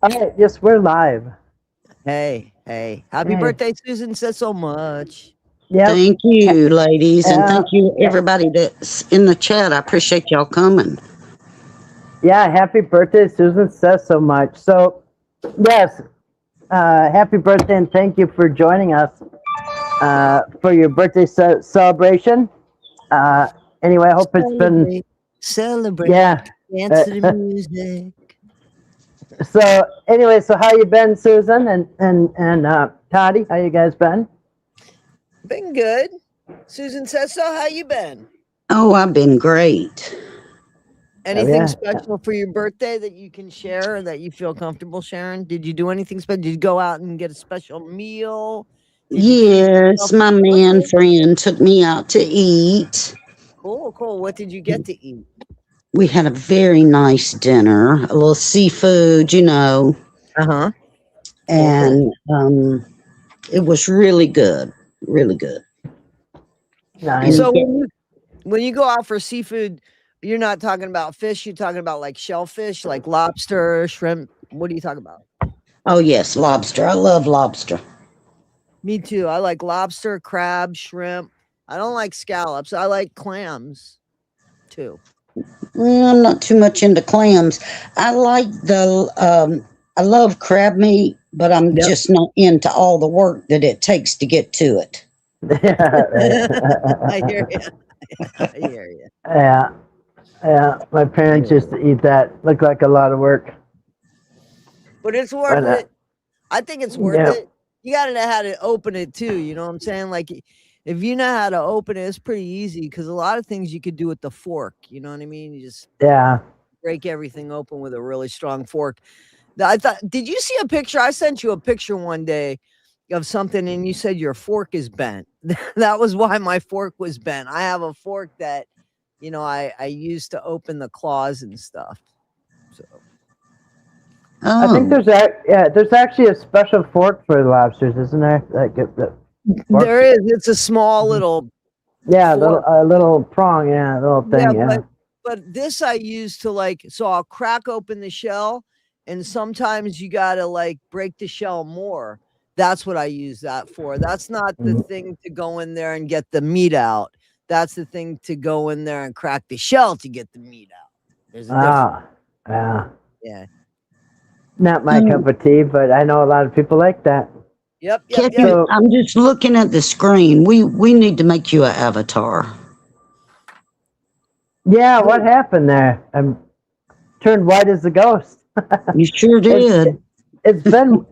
All right, yes, we're live. Hey, hey. Happy Hey, birthday, Susan says so much. yep, Thank you, ladies, and yeah, thank you, everybody that's in the chat. I appreciate y'all coming. yeah. Happy birthday, Susan says so much. So, yes, happy birthday, and thank you for joining us for your birthday celebration. Uh, anyway, I hope it's been Celebrate, celebrate, yeah. dance to the music. So anyway, so how you been, Susan and Toddie? How you guys been? Been good. Susan says so. How you been? Oh, I've been great. Oh Anything yeah. special for your birthday that you can share or that you feel comfortable sharing? Did you do anything special? Did you go out and get a special meal? Did you treat Yes, yourself? my man Okay, friend took me out to eat. cool, cool. What did you get to eat? We had a very nice dinner, a little seafood, Uh huh. Cool, cool. and it was really good, really good. And Nice. So he get, when you go out for seafood, you're not talking about fish. You're talking about like shellfish, like lobster, shrimp. What are you talking about? oh yes, lobster. I love lobster. Me too. I like lobster, crab, shrimp. I don't like scallops. I like clams too. I'm not too much into clams. I like I love crab meat, but I'm Yep. just not into all the work that it takes to get to it. I hear you. I hear you. yeah, yeah. My I parents hear used you. to eat that. Looked like a lot of work, But it's but worth it. I think it's worth yeah, it. You got to know how to open it too. You know what I'm saying? Like, if you know how to open it, it's pretty easy because a lot of things you could do with the fork. You know what I mean? You just yeah. break everything open with a really strong fork. I thought, did you see a picture? I sent you a picture one day of something and you said your fork is bent. That was why my fork was bent. I have a fork that, I use to open the claws and stuff. So I think Oh, there's actually a special fork for lobsters, isn't there? Like the there forks. is, it's a small Mhm. little Yeah, fork. a little prong. Yeah, little Yeah, thing. Yeah. but this I use to like, so I'll crack open the shell and sometimes you gotta like break the shell more. That's what I use that for. That's not the Mhm. thing to go in there and get the meat out. That's the thing to go in there and crack the shell to get the meat out. There's a difference. Ah, yeah. Yeah. Not my cup oh, of tea, but I know a lot of people like that. Yep, yep, Kathy, yep. So I'm just looking at the screen. We need to make you an avatar. yeah, what Who? happened there? I'm turned white as a ghost. You sure it's did.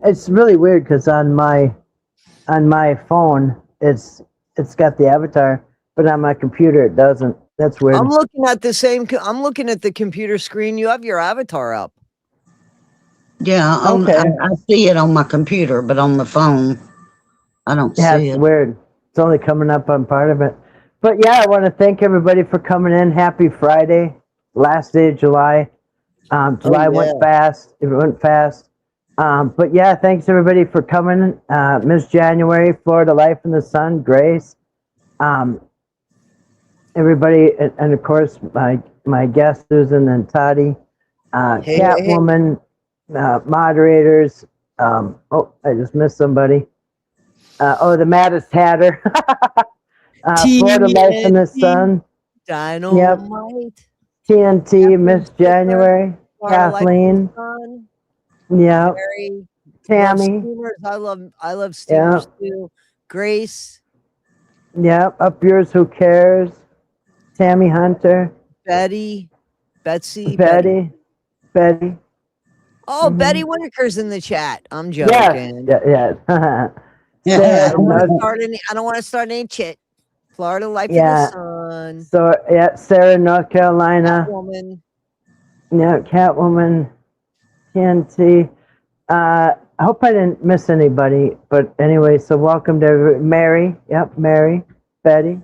it's really weird because on my phone it's got the avatar, but on my computer it doesn't. That's I'm weird. looking at the same I'm looking at the computer screen. You have your avatar up. Yeah, Okay, I see it on my computer, but on the phone, I don't yeah, see it's it. weird. It's only coming up on part of it. But yeah, I want to thank everybody for coming in. Happy Friday, last day of July. Oh July yeah. went fast. It went fast. But yeah, thanks everybody for coming. Miss January, Florida Life in the Sun, Grace. Um, everybody, and of course my guest Susan and Toddie, Hey, hey, hey. Catwoman, moderators. Oh, I just missed somebody. Oh, the Maddest Hatter. Florida Life in the TNT Sun. Yep. Dynamite. TNT, Catherine Miss Stipper, January, Florida Life in the Kathleen. Sun, Yep. Mary, love Tammy. steamers. I love steamers Yep. too. Grace, Yep. Up yours, who cares? Tammy Hunter. Betty, Betty. Betty. Betty. Oh, Hmm. Betty Whitaker's in the chat. I'm Yes. joking. Yeah, yes. I Sarah. don't want to North, start any. I don't want to start any chit. Florida Life in the yeah. Sun. So yeah, Sarah, North Carolina. Catwoman. Yeah, Catwoman. TNT. I hope I didn't miss anybody, but anyway, so welcome to everybody. Mary. Yep, Mary. Betty.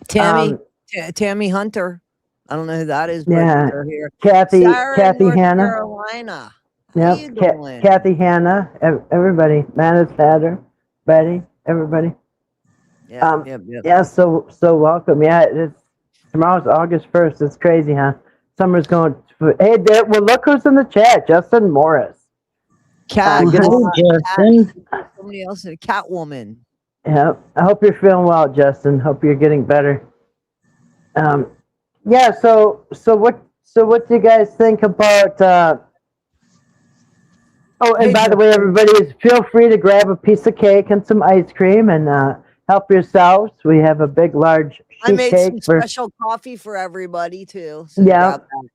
Tammy. Um, Tammy Hunter. I don't know who that is, but yeah, they're here. Sarah in Kathy North Hanna. Carolina. How you Yep, doing? Kathy Hanna. Everybody. Manus Hatter. Betty. Everybody. Yep, Um, yep, yep. yeah. So welcome. Yeah, it's tomorrow's August 1st. It's crazy, huh? Summer's going. Hey, there. Well, look who's in the chat. Justin Morris. Cat. good to- Hello, Justin. Somebody else said Catwoman. Yeah, I hope you're feeling well, Justin. Hope you're getting better. Yeah. So what do you guys think about? Oh, and Hey, by the way, everybody, feel free to grab a piece of cake and some ice cream and help yourselves. We have a big, large I sheet made cake some for. special coffee for everybody too. So Yeah. grab that.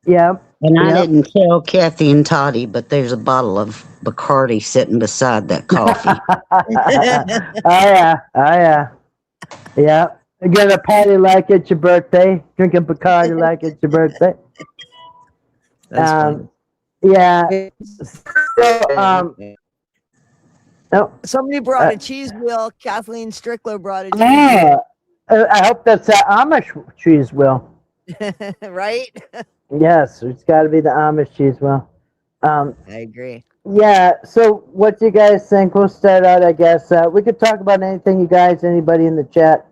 Yeah. And I Yep. didn't tell Kathy and Toddie, but there's a bottle of Bacardi sitting beside that coffee. Oh yeah. Oh yeah. Yeah. You gonna party like it's your birthday. Drinking Bacardi like it's your birthday. That's Um, yeah. So, no. Somebody brought a cheese wheel. Kathleen Strickler brought a cheese wheel. I hope that's that Amish cheese wheel. Right? Yes, it's got to be the Amish cheese wheel. I agree. Yeah. So, what do you guys think? We'll start out. I guess we could talk about anything, you guys. Anybody in the chat,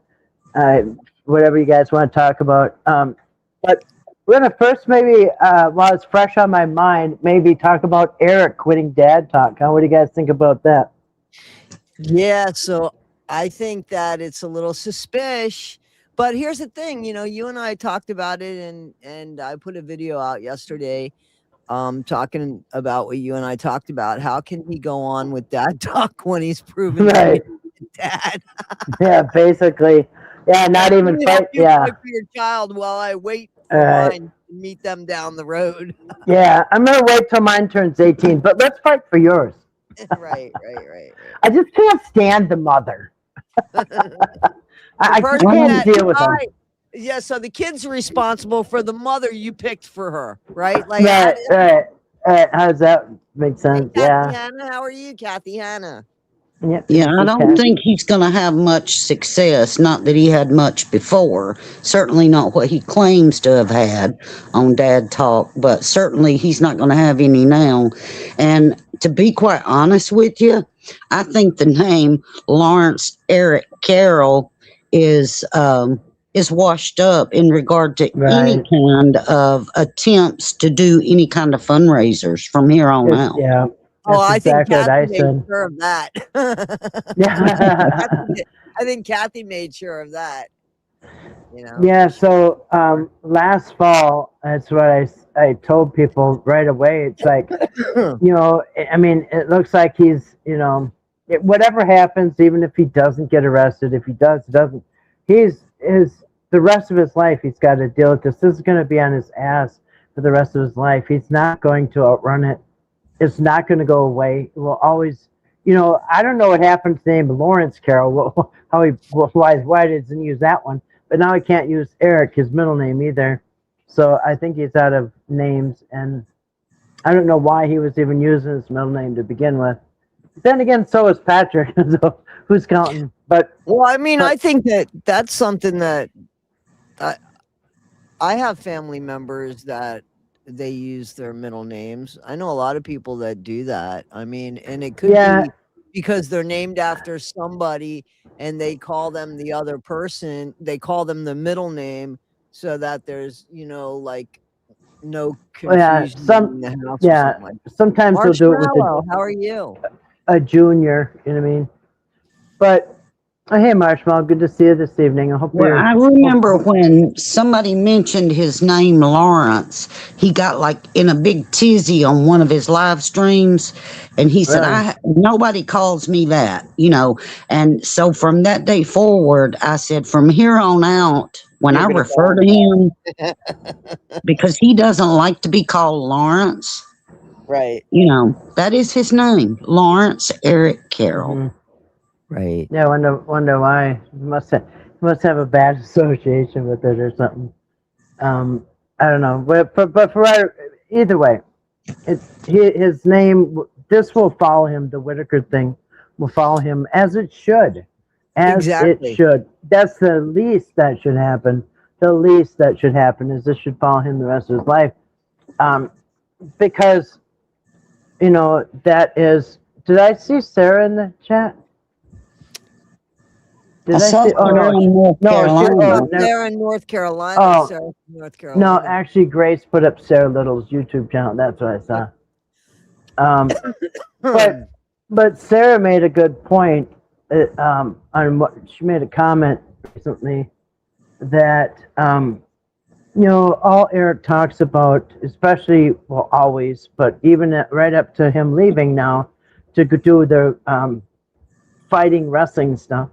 whatever you guys want to talk about. But we're gonna first maybe, while it's fresh on my mind, maybe talk about Eric quitting Dad Talk. Huh? What do you guys think about that? Yeah, so I think that it's a little suspicious. But here's the thing, you and I talked about it, and I put a video out yesterday talking about what you and I talked about. How can he go on with Dad Talk when he's proven to Right. be dad? Yeah. Basically. Yeah. Not even Really fight. help you Yeah. fight for your child while I wait for Right. mine to meet them down the road. Yeah. I'm gonna wait till mine turns 18, but let's fight for yours. Right. I just can't stand the mother. I just person can't that- deal with them. Right. Yeah, so the kid's responsible for the mother you picked for her, right? Like, Right. How does that make sense? Kathy Yeah. Hannah, how are you, Kathy Hannah? Yeah, I don't Okay. think he's going to have much success. Not that he had much before. Certainly not what he claims to have had on Dad Talk, but certainly he's not going to have any now. And to be quite honest with you, I think the name Lawrence Eric Carroll is washed up in regard to any Right. kind of attempts to do any kind of fundraisers from here on out. Yeah. Oh, That's I think exactly what I Kathy made said. sure of that. Yeah. I think Kathy made sure of that. Yeah. So last fall, that's what I told people right away. It's like, I mean, it looks like he's, whatever happens, even if he doesn't get arrested, if he doesn't, the rest of his life, he's got to deal with this. This is going to be on his ass for the rest of his life. He's not going to outrun it. It's not going to go away. It will always, I don't know what happened to the name Lawrence Carroll, why doesn't he use that one? But now he can't use Eric, his middle name, either. So I think he's out of names, and I don't know why he was even using his middle name to begin with. But then again, so is Patrick. So who's counting? But well, I mean, I think that's something that I have family members that they use their middle names. I know a lot of people that do that. I mean, and it could be because they're named after somebody and they call them the other person. They call them the middle name so that there's, like no confusion in the house. Or something like that. Sometimes they'll do it with how are you? a junior, you know what I mean? But hey, Marshmallow, good to see you this evening. I hope Well, I remember when somebody mentioned his name, Lawrence, he got like in a big tizzy on one of his live streams. And he said, nobody calls me that, And so from that day forward, I said, from here on out, when I refer to him, because he doesn't like to be called Lawrence. Right. That is his name, Lawrence Eric Carroll. Mm-hmm. Right. Yeah, wonder why. He must have a bad association with it or something. I don't know. But for either way, his name. This will follow him. The Whitaker thing will follow him as it should. It should. That's the least that should happen. The least that should happen is this should follow him the rest of his life. Because that is. Did I see Sarah in the chat? I saw Sarah in North Carolina. Sarah in North Carolina. Oh, Sarah in North Carolina. No, actually, Grace put up Sarah Little's YouTube channel. That's what I saw. Um, but Sarah made a good point on what she made a comment recently that all Eric talks about, especially always, but even right up to him leaving now to do the fighting wrestling stuff.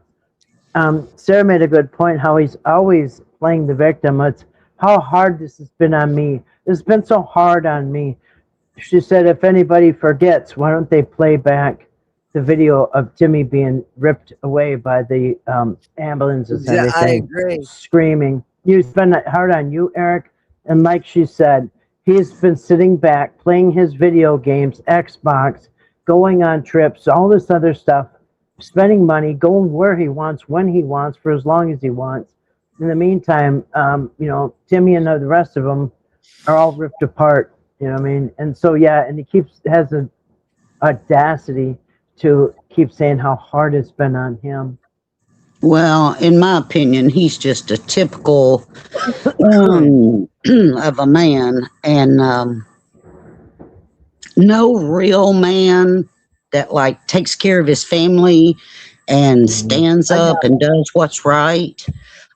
Sarah made a good point how he's always playing the victim. It's how hard this has been on me. It's been so hard on me. She said, if anybody forgets, why don't they play back the video of Timmy being ripped away by the ambulances and everything, I agree. screaming. It's been hard on you, Eric. And like she said, he's been sitting back, playing his video games, Xbox, going on trips, all this other stuff, spending money, going where he wants, when he wants, for as long as he wants. In the meantime, Timmy and the rest of them are all ripped apart. You know what I mean? And so, and he has an audacity to keep saying how hard it's been on him. Well, in my opinion, he's just a typical of a man, and no real man that takes care of his family and stands up and does what's right,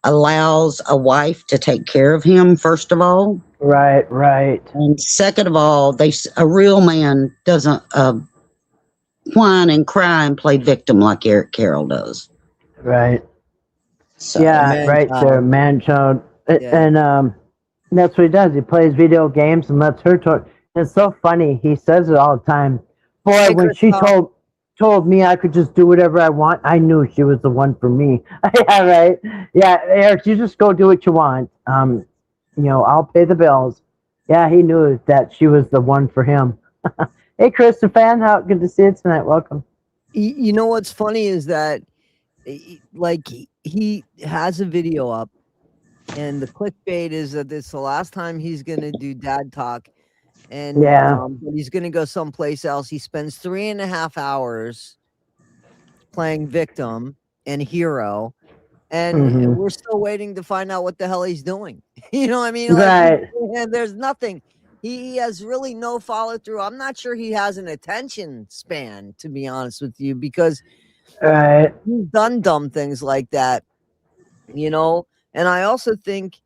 allows a wife to take care of him, first of all. Right. And second of all, a real man doesn't whine and cry and play victim like Eric Carroll does. Right. So, there, man child. And that's what he does. He plays video games and lets her talk. It's so funny. He says it all the time. Boy, when she told me I could just do whatever I want, I knew she was the one for me. Yeah, right. Yeah, Eric, you just go do what you want. I'll pay the bills. Yeah, he knew that she was the one for him. Hey, Christopher, how good to see you tonight. Welcome. You know what's funny is that, he has a video up, and the clickbait is that it's the last time he's gonna do dad talk, and he's gonna go someplace else. He spends 3.5 hours playing victim and hero, and we're still waiting to find out what the hell he's doing. You know what I mean? Right. And there's nothing. He has really no follow through. I'm not sure he has an attention span, to be honest with you, because he's done dumb things like that, And I also think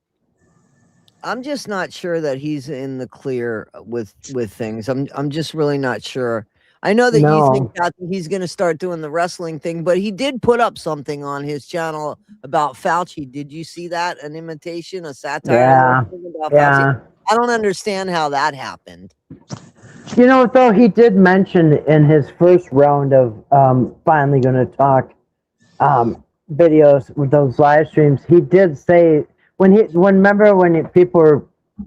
I'm just not sure that he's in the clear with things. I'm just really not sure. I know that you think that he's going to start doing the wrestling thing, but he did put up something on his channel about Fauci. Did you see that? An imitation, a satire? About Fauci? I don't understand how that happened. Though he did mention in his first round of finally going to talk videos with those live streams, he did say when people were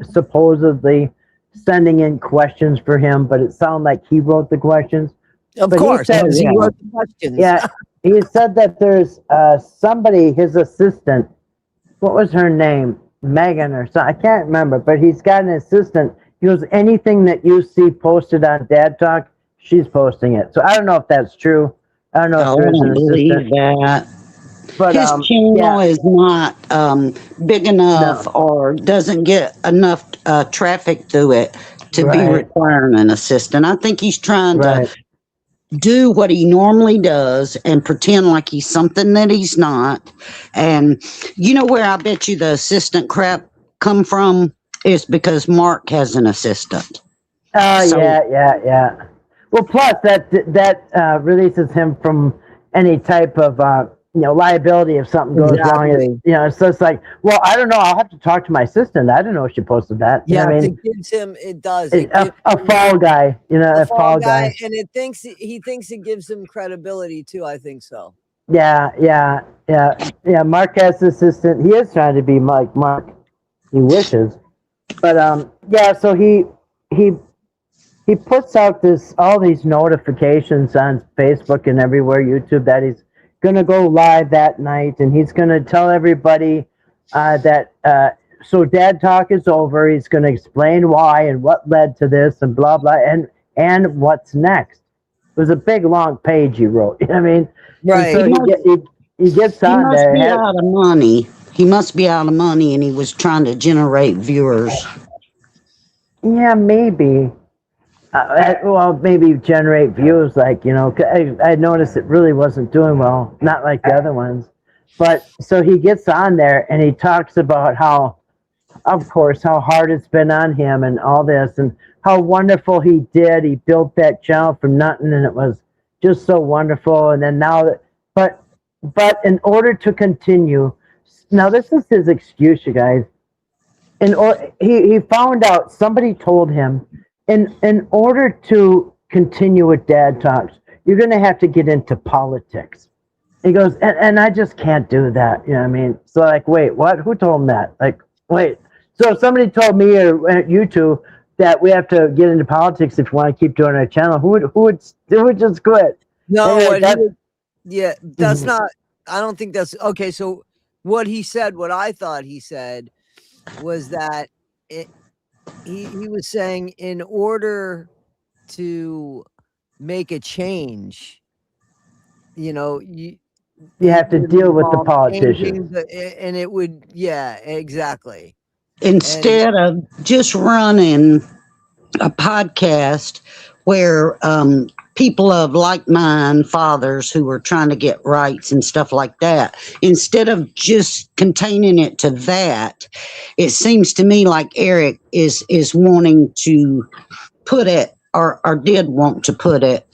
supposedly sending in questions for him, but it sounded like he wrote the questions. Of course, he wrote the questions. Yeah, he said that there's somebody, his assistant, what was her name? Megan or something. I can't remember, but he's got an assistant. He goes, anything that you see posted on Dad Talk, she's posting it. So I don't know if that's true. I don't know if there's an assistant. That. But his channel is not big enough or doesn't get enough traffic through it to be requiring an assistant. I think he's trying to do what he normally does and pretend like he's something that he's not. And you know where I bet you the assistant crap come from is because Mark has an assistant. Yeah. Well, plus that releases him from any type of liability if something goes wrong. So it's like, well, I don't know. I'll have to talk to my assistant. I don't know if she posted that. Yeah, it gives him. It does. A fall guy. A fall guy. And he thinks it gives him credibility too. I think so. Yeah. Mark has an assistant. He is trying to be like Mark. He wishes, but so he puts out all these notifications on Facebook and everywhere, YouTube, that he's gonna go live that night, and he's gonna tell everybody that so Dad Talk is over. He's gonna explain why and what led to this and blah blah and what's next. It was a big long page he wrote. You know what I mean? Right. And so he gets on there. He must be out of money. He must be out of money, and he was trying to generate viewers. Yeah, maybe. well, maybe generate views, like, you know, I noticed it really wasn't doing well, not like the other ones. But so he gets on there and he talks about how, of course, how hard it's been on him and all this, and how wonderful he did. He built that channel from nothing, and it was just so wonderful. And then now that, but in order to continue, now this is his excuse, you guys. He found out, somebody told him, in order to continue with Dad Talks, you're going to have to get into politics. He goes, and I just can't do that. You know what I mean? So like, wait, what? Who told him that? Like, wait. So if somebody told me or you two that we have to get into politics if we want to keep doing our channel, who would just quit? No, Anyway, that's not. I don't think that's okay. So what he said, what I thought he said, was that he was saying, in order to make a change, you know, you have to deal with the politicians, and it would, yeah, exactly. Instead of just running a podcast where people of like mind fathers who are trying to get rights and stuff like that, instead of just containing it to that, it seems to me like Eric is wanting to put it, or did want to put it.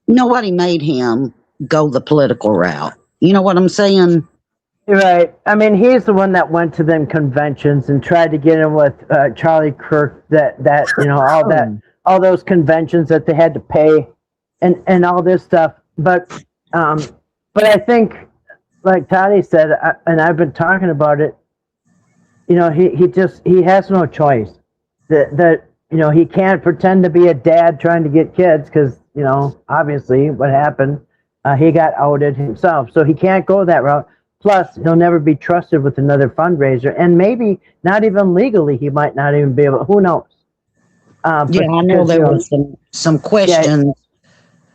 Nobody made him go the political route. You know what I'm saying? Right. I mean, he's the one that went to them conventions and tried to get in with Charlie Kirk. That you know, all those conventions that they had to pay, and all this stuff. But I think, like Toddie said, and I've been talking about it. You know, he has no choice. That you know, he can't pretend to be a dad trying to get kids, because, you know, obviously what happened, he got outed himself, so he can't go that route. Plus, he'll never be trusted with another fundraiser, and maybe not even legally, he might not even be able. Who knows? Yeah, I know there was some questions. Yeah,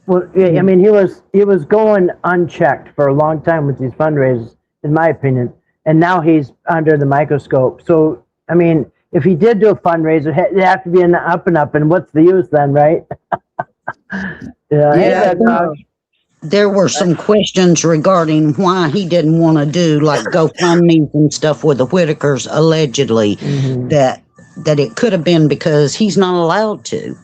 well, yeah, I mean, he was going unchecked for a long time with these fundraisers, in my opinion, and now he's under the microscope. So, I mean, if he did do a fundraiser, it'd have to be an up and up, and what's the use then, right? Yeah. There were some questions regarding why he didn't want to do like GoFundMe and stuff with the Whitakers, allegedly, that it could have been because he's not allowed to.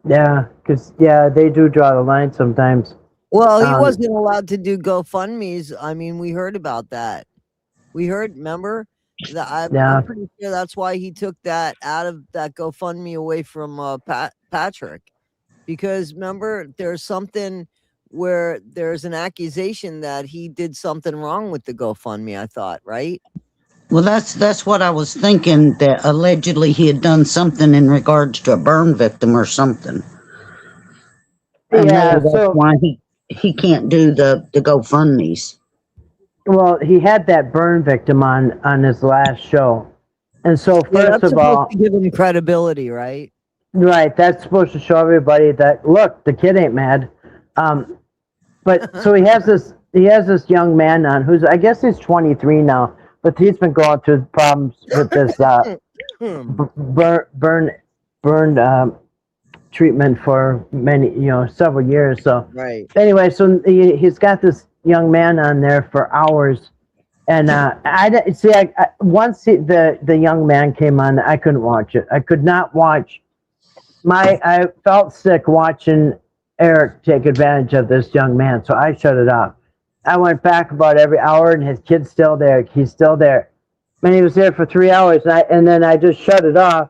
Yeah, because they do draw the line sometimes. Well, he wasn't allowed to do GoFundMe's. I mean, we heard about that. Remember? I'm pretty sure that's why he took that out of that GoFundMe away from Patrick. Because remember, there's something where there's an accusation that he did something wrong with the GoFundMe, I thought, right? Well, that's what I was thinking, that allegedly he had done something in regards to a burn victim or something. Yeah, that's why he can't do the GoFundMes. Well, he had that burn victim on his last show. And so first of all, to give him credibility, right? Right, that's supposed to show everybody that, look, the kid ain't mad. But so he has this young man on who's, I guess he's 23 now, but he's been going through problems with this burn treatment for several years. So right. Anyway, so he's got this young man on there for hours, and once the young man came on, I couldn't watch it. I could not watch. I felt sick watching Eric take advantage of this young man, so I shut it off. I went back about every hour, and his kid's still there. He's still there. And he was there for 3 hours, and then I just shut it off.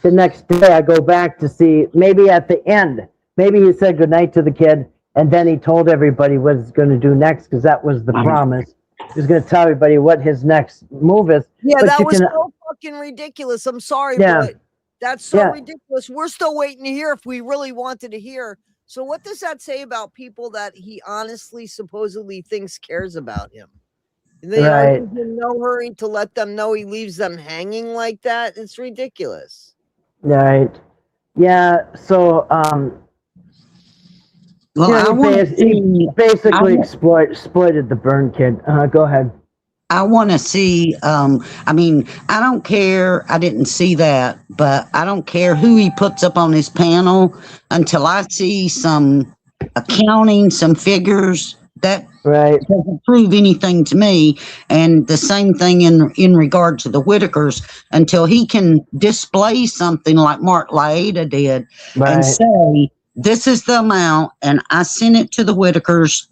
The next day, I go back to see, maybe at the end, maybe he said goodnight to the kid, and then he told everybody what he's going to do next, because that was the promise. He was going to tell everybody what his next move is. Yeah, but that was so fucking ridiculous. I'm sorry, but that's so ridiculous. We're still waiting to hear if we really wanted to hear. So what does that say about people that he honestly, supposedly thinks cares about him? They are in no hurry to let them know he leaves them hanging like that. It's ridiculous. Right. Yeah. So, he basically exploited the burn kid. Go ahead. I want to see. I mean, I don't care. I didn't see that, but I don't care who he puts up on his panel until I see some accounting, some figures. That Right. doesn't prove anything to me. And the same thing in regard to the Whitakers, until he can display something like Mark Laeda did and Right. say, "This is the amount," and I sent it to the Whitakers,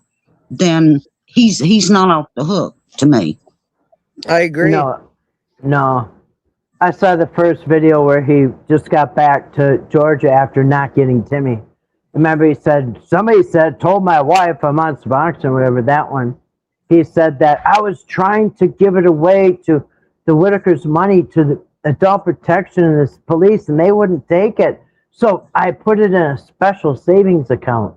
then he's not off the hook to me. I agree. No, no. I saw the first video where he just got back to Georgia after not getting Timmy. Remember, he said, somebody said, told my wife I'm on Suboxone or whatever, that one. He said that I was trying to give it away to the Whitaker's money to the adult protection and the police, and they wouldn't take it. So I put it in a special savings account.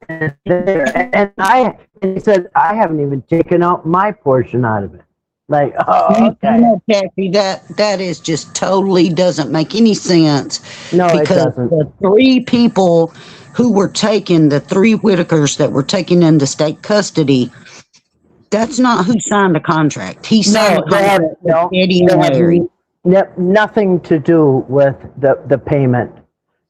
And he said, I haven't even taken out my portion out of it. Like, oh, okay. You know, Kathy, that is just totally doesn't make any sense. No, it because doesn't. the three people who were taken, the three Whitakers that were taken into state custody, that's not who signed the contract. He signed the contract with Eddie and Larry. Nothing to do with the payment.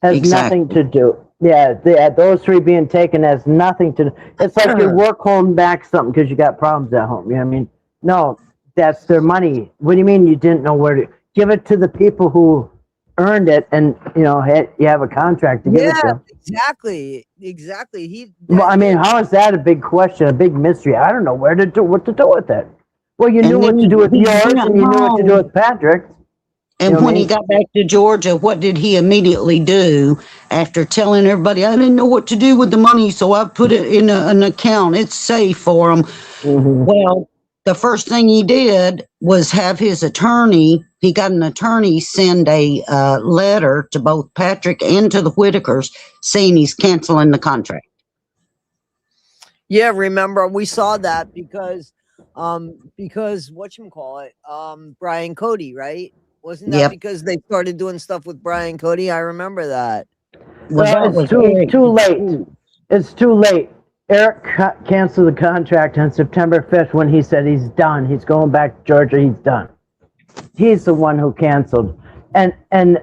Has Exactly. nothing to do. Yeah, those three being taken has nothing to do. It's like your work holding back something because you got problems at home. You know what I mean? No, that's their money. What do you mean you didn't know where to give it to the people who earned it, and you have a contract to give it to them. Exactly. Well, I mean, how is that a big question, a big mystery? I don't know what to do with it. Well, you knew what to do with yours, and you knew what to do with Patrick's. And when he got back to Georgia, what did he immediately do after telling everybody, I didn't know what to do with the money, so I put it in an account. It's safe for him. Mm-hmm. Well, the first thing he did was have his attorney, he got an attorney send a letter to both Patrick and to the Whitakers saying he's canceling the contract. Yeah, remember we saw that because whatchamacallit, Brian Cody, right? Wasn't that because they started doing stuff with Brian Cody? I remember that. Well, it's too late. It's too late. Eric canceled the contract on September 5th when he said he's done. He's going back to Georgia. He's done. He's the one who canceled. And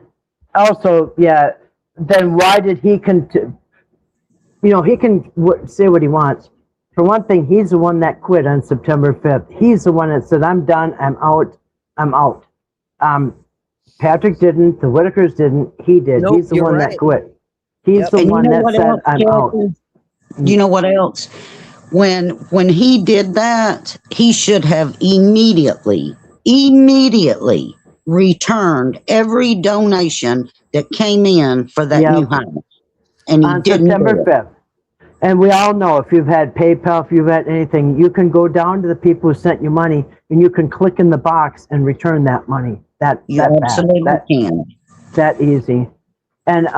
also, yeah, then why did he continue? He can say what he wants. For one thing, he's the one that quit on September 5th. He's the one that said, I'm done. I'm out. I'm out. Patrick didn't. The Whitakers didn't. He did. Nope, he's the one that quit. He's the one that said, I'm out. You know what else? When he did that, he should have immediately returned every donation that came in for that new house. And he didn't. September 5th. And we all know, if you've had PayPal, if you've had anything, you can go down to the people who sent you money and you can click in the box and return that money. That easy. And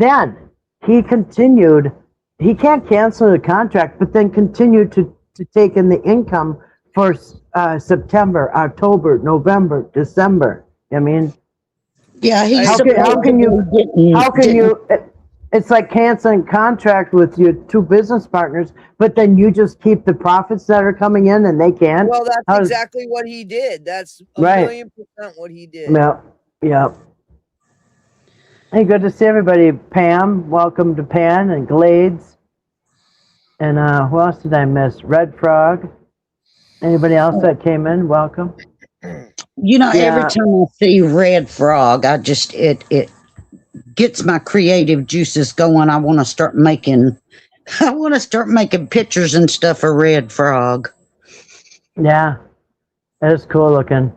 then he continued. He can't cancel the contract, but then continued to take in the income for September, October, November, December. I mean, yeah. How can you? It's like canceling contract with your two business partners, but then you just keep the profits that are coming in, and they can't. Well, that's exactly what he did. That's a million% what he did. Yeah. Hey, good to see everybody. Pam, welcome to Pan and Glades. And who else did I miss? Red Frog. Anybody else that came in? Welcome. Every time I see Red Frog, I just it gets my creative juices going. I want to start making pictures and stuff of Red Frog. Yeah, that's cool looking.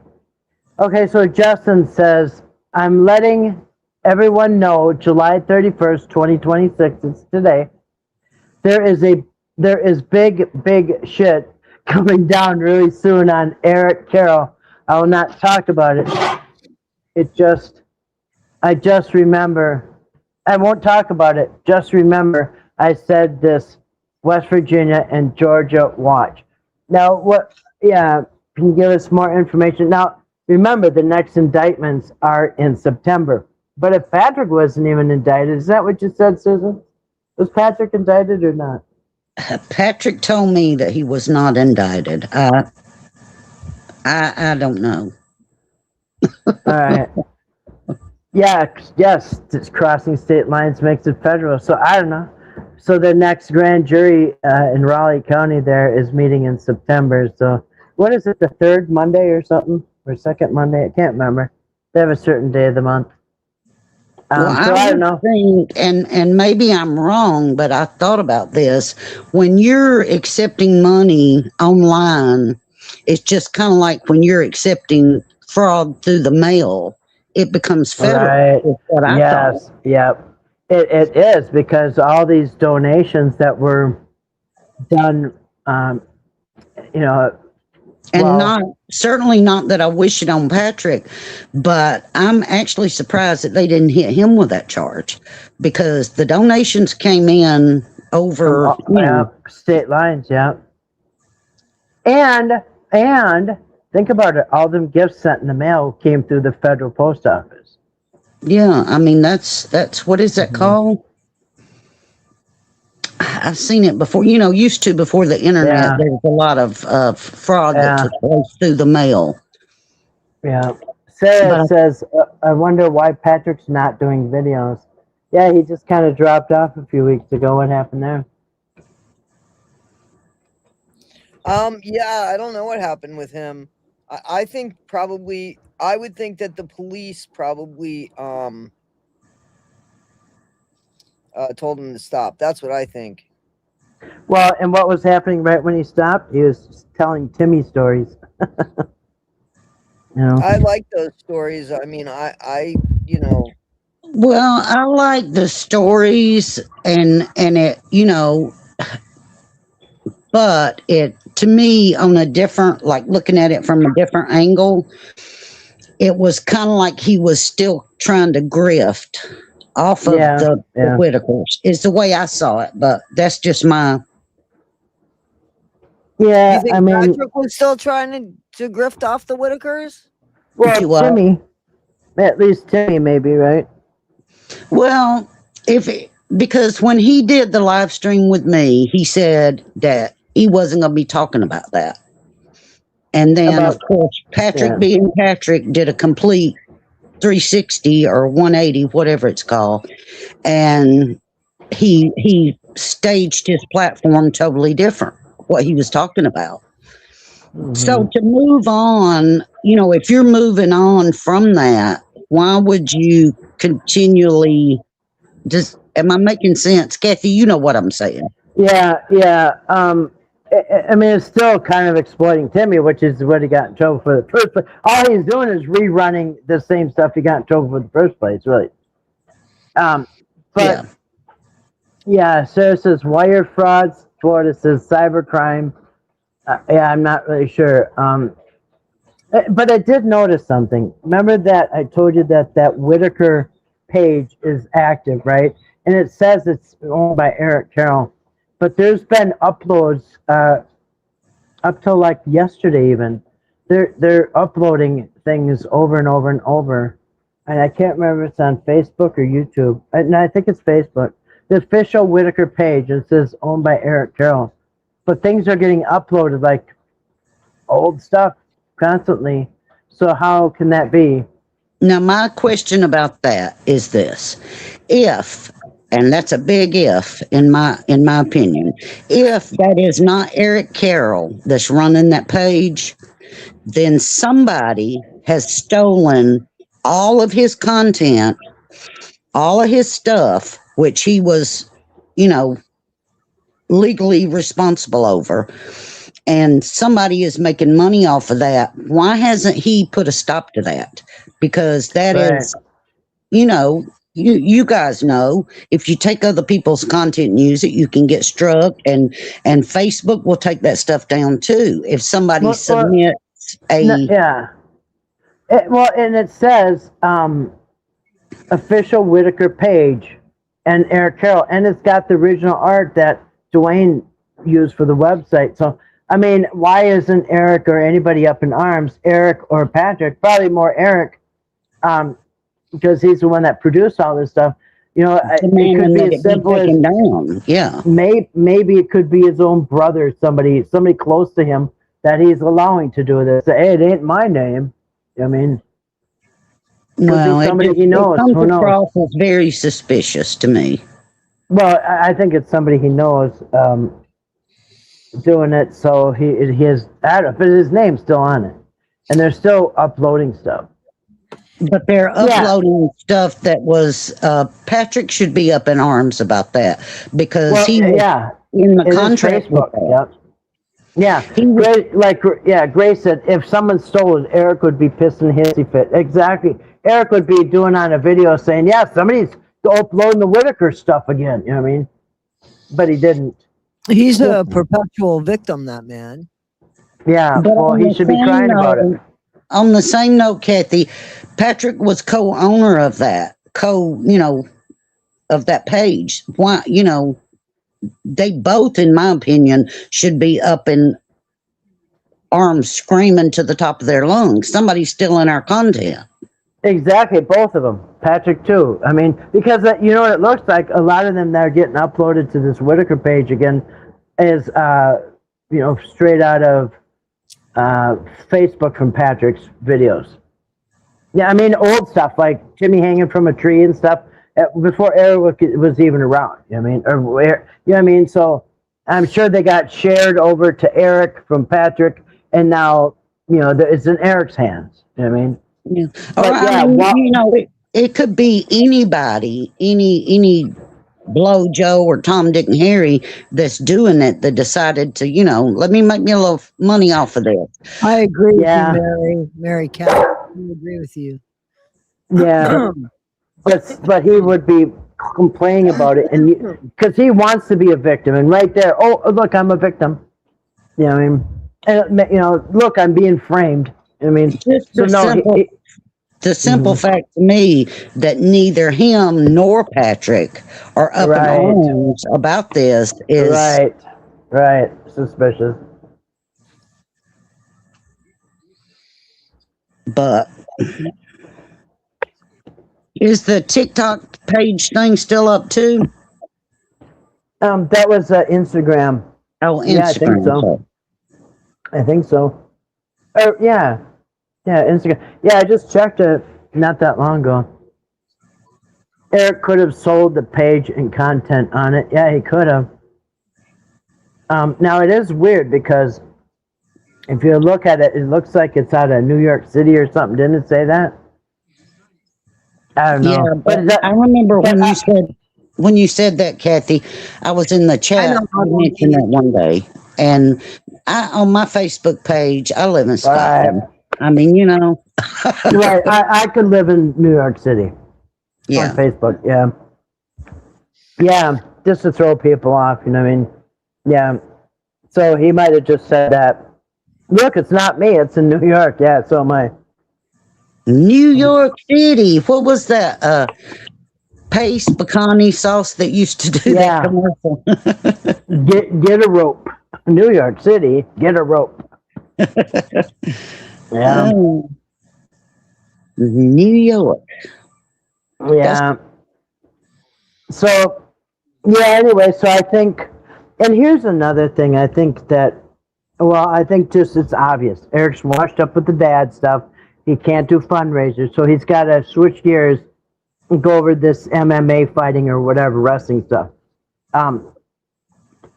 Okay, so Justin says, I'm letting everyone know July 31st, 2026, it's today. There is big shit coming down really soon on Eric Carroll. I will not talk about it. I just remember, I won't talk about it. Just remember, I said this, West Virginia and Georgia watch. Now, can you give us more information? Now, remember, the next indictments are in September. But if Patrick wasn't even indicted, is that what you said, Susan? Was Patrick indicted or not? Patrick told me that he was not indicted. I don't know. All right. Yeah, yes, just crossing state lines makes it federal. So I don't know. So the next grand jury in Raleigh County there is meeting in September. So what is it, the third Monday or something? Or second Monday? I can't remember. They have a certain day of the month. Well, So I don't know. think, and maybe I'm wrong, but I thought about this. When you're accepting money online, it's just kind of like when you're accepting fraud through the mail. It becomes federal. Right. Is what I thought. Yes. Yep. It is because all these donations that were done, you know, And well, not certainly not that I wish it on Patrick, but I'm actually surprised that they didn't hit him with that charge because the donations came in over state lines, yeah. And think about it, all them gifts sent in the mail came through the federal post office. yeah. I mean that's what is that called? I've seen it before. Used to before the internet, Yeah. there was a lot of fraud that took place through the mail. Yeah. Sarah But says, I wonder why Patrick's not doing videos. Yeah, he just kind of dropped off a few weeks ago. What happened there? Yeah, I don't know what happened with him. I think probably I would think that the police probably told him to stop. That's what I think. Well, and what was happening right when he stopped? He was telling Timmy stories. I like those stories. I mean, I well, I like the stories and it, but it to me on a different, like looking at it from a different angle, it was kind of like he was still trying to grift off of the Whitakers is the way I saw it, but that's just my. Yeah, you think Patrick was still trying to grift off the Whitakers? Well, Timmy, at least Timmy, maybe, right? Well, because when he did the live stream with me, he said that he wasn't going to be talking about that. And then, of course, Patrick being Patrick did a complete 360 or 180, whatever it's called. And he staged his platform totally different, what he was talking about. Mm-hmm. So to move on, if you're moving on from that, why would you continually am I making sense? Kathy, you know what I'm saying. Yeah. I mean, it's still kind of exploiting Timmy, which is what he got in trouble for the first place. All he's doing is rerunning the same stuff he got in trouble for the first place, really. But Sarah says wire frauds. Florida says cybercrime. I'm not really sure. But I did notice something. Remember that I told you that Whitaker page is active, right? And it says it's owned by Eric Carroll. But there's been uploads up till like yesterday even. They're uploading things over and over and over. And I can't remember if it's on Facebook or YouTube. No, I think it's Facebook. The official Whitaker page, it says owned by Eric Carroll. But things are getting uploaded like old stuff constantly. So how can that be? Now, my question about that is this. If, and that's a big if in my opinion, if that is not Eric Carroll that's running that page, then somebody has stolen all of his content, all of his stuff, which he was, legally responsible over, and somebody is making money off of that. Why hasn't he put a stop to that? Because that is, you guys know, if you take other people's content and use it, you can get struck, and Facebook will take that stuff down too. If somebody submits and it says official Whitaker page and Eric Carroll, and it's got the original art that Dwayne used for the website. So I mean, why isn't Eric or anybody up in arms? Eric or Patrick? Probably more Eric, because he's the one that produced all this stuff. You know, it could demanding be that as it be simple as taken down. Yeah. maybe it could be his own brother, somebody close to him that he's allowing to do this. Hey, it ain't my name. I mean, could Well, be somebody he it knows. comes Who knows? across as very suspicious to me. Well, I think it's somebody he knows doing it. So he has, I don't know, but his name's still on it, and they're still uploading stuff. But they're Yeah. uploading stuff that was Patrick should be up in arms about that because Well, he was yeah, in the it is contract with Facebook. that. Yep. Yeah, He was, Grace said, if someone stole it, Eric would be pissed and hissy fit. Exactly. Eric would be doing on a video saying, yeah, somebody's uploading the Whitaker stuff again. You know what I mean? But he didn't. He's a perpetual victim, that man. Yeah, but well, on he the should be same crying about it. note, on the same note, Kathy, Patrick was co-owner of that, of that page. Why, they both, in my opinion, should be up in arms screaming to the top of their lungs. Somebody's stealing our content. Exactly, both of them. Patrick, too. I mean, because you know what it looks like? A lot of them that are getting uploaded to this Whitaker page again is, straight out of Facebook from Patrick's videos. Yeah, I mean, old stuff like Timmy hanging from a tree and stuff before Eric was even around. You know what I mean? So I'm sure they got shared over to Eric from Patrick, and now, it's in Eric's hands. You know what I mean? Yeah. But Or, it could be anybody, any Blow Joe or Tom, Dick, and Harry that's doing it that decided to, let me make me a little money off of this. I agree Yeah. with you, Mary Cat. I agree with you. Yeah. But he would be complaining about it, and because he wants to be a victim, and right there, oh look, I'm a victim. You know what I mean? And, look, I'm being framed. I mean, Just so no, the simple fact to me that neither him nor Patrick are up in arms about this is right, suspicious. But is the TikTok page thing still up too? That was Instagram. Oh, Instagram. Yeah, I think so. I think so. Yeah, Instagram. Yeah, I just checked it not that long ago. Eric could have sold the page and content on it. Yeah, he could have. Now it is weird because if you look at it, it looks like it's out of New York City or something. Didn't it say that? I don't know. Yeah, but I remember when you said that, Kathy. I was in the chat. I mentioned that one day, and on my Facebook page, I live in Scotland. Right. I mean, Right. I could live in New York City. Yeah. On Facebook. Yeah. Yeah. Just to throw people off. You know what I mean? Yeah. So he might have just said that. Look, it's not me. It's in New York. Yeah. So am I. New York City. What was that? Paste pecani sauce that used to do that commercial. Get a rope. New York City. Get a rope. Yeah. Oh. New York. Yeah. So, yeah, anyway, so I think, and here's another thing. I think just it's obvious. Eric's washed up with the dad stuff. He can't do fundraisers, so he's got to switch gears and go over this MMA fighting or whatever, wrestling stuff. And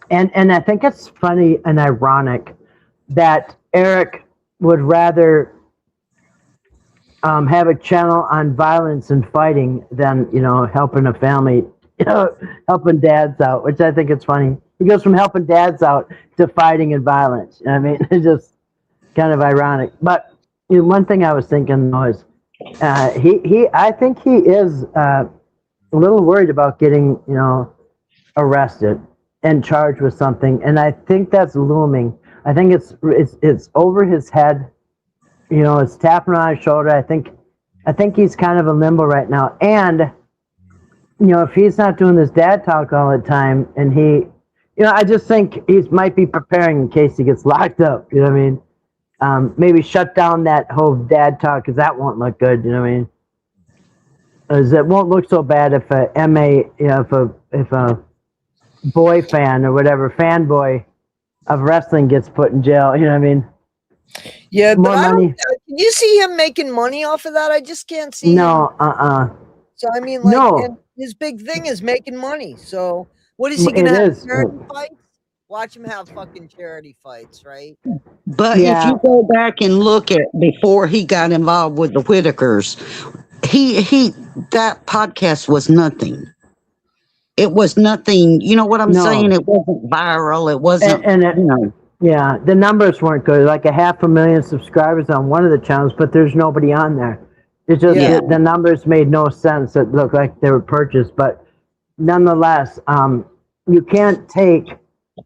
I think it's funny and ironic that Eric would rather have a channel on violence and fighting than, helping a family, helping dads out, which I think it's funny. He goes from helping dads out to fighting and violence. I mean, it's just kind of ironic. But one thing I was thinking was, I think he is a little worried about getting, arrested and charged with something, and I think that's looming. I think it's over his head. It's tapping on his shoulder. I think he's kind of in limbo right now. And, if he's not doing this dad talk all the time, and he, I just think he might be preparing in case he gets locked up. You know what I mean? Maybe shut down that whole dad talk because that won't look good. You know what I mean? is it won't look so bad if a if a boy fan or whatever fanboy of wrestling gets put in jail. You know what I mean? Yeah, More but I don't. money. Can you see him making money off of that? I just can't see him. No, So I mean, like, No. and his big thing is making money. So what is he It gonna have? is. Charity fights? Watch him have fucking charity fights, right? But if Yeah. you go back and look at before he got involved with the Whitakers, he that podcast was nothing. It was nothing. You know what I'm saying? No. It wasn't viral. It wasn't. And it, You know. yeah, the numbers weren't good. Like 500,000 subscribers on one of the channels, but there's nobody on there. It's just Yeah. the numbers made no sense. It looked like they were purchased, but nonetheless, you can't take,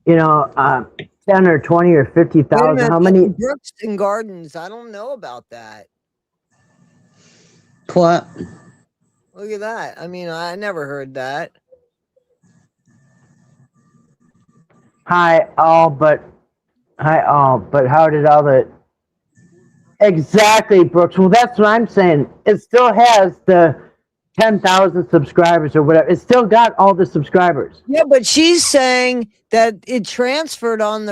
10 or 20 or Wait a 50,000. minute, How many? Brooks and Gardens? I don't know about that. What? Look at that. I mean, I never heard that. Hi all, but how did all the exactly, Brooks? Well, that's what I'm saying. It still has the 10,000 subscribers or whatever. It's still got all the subscribers. Yeah, but she's saying that it transferred on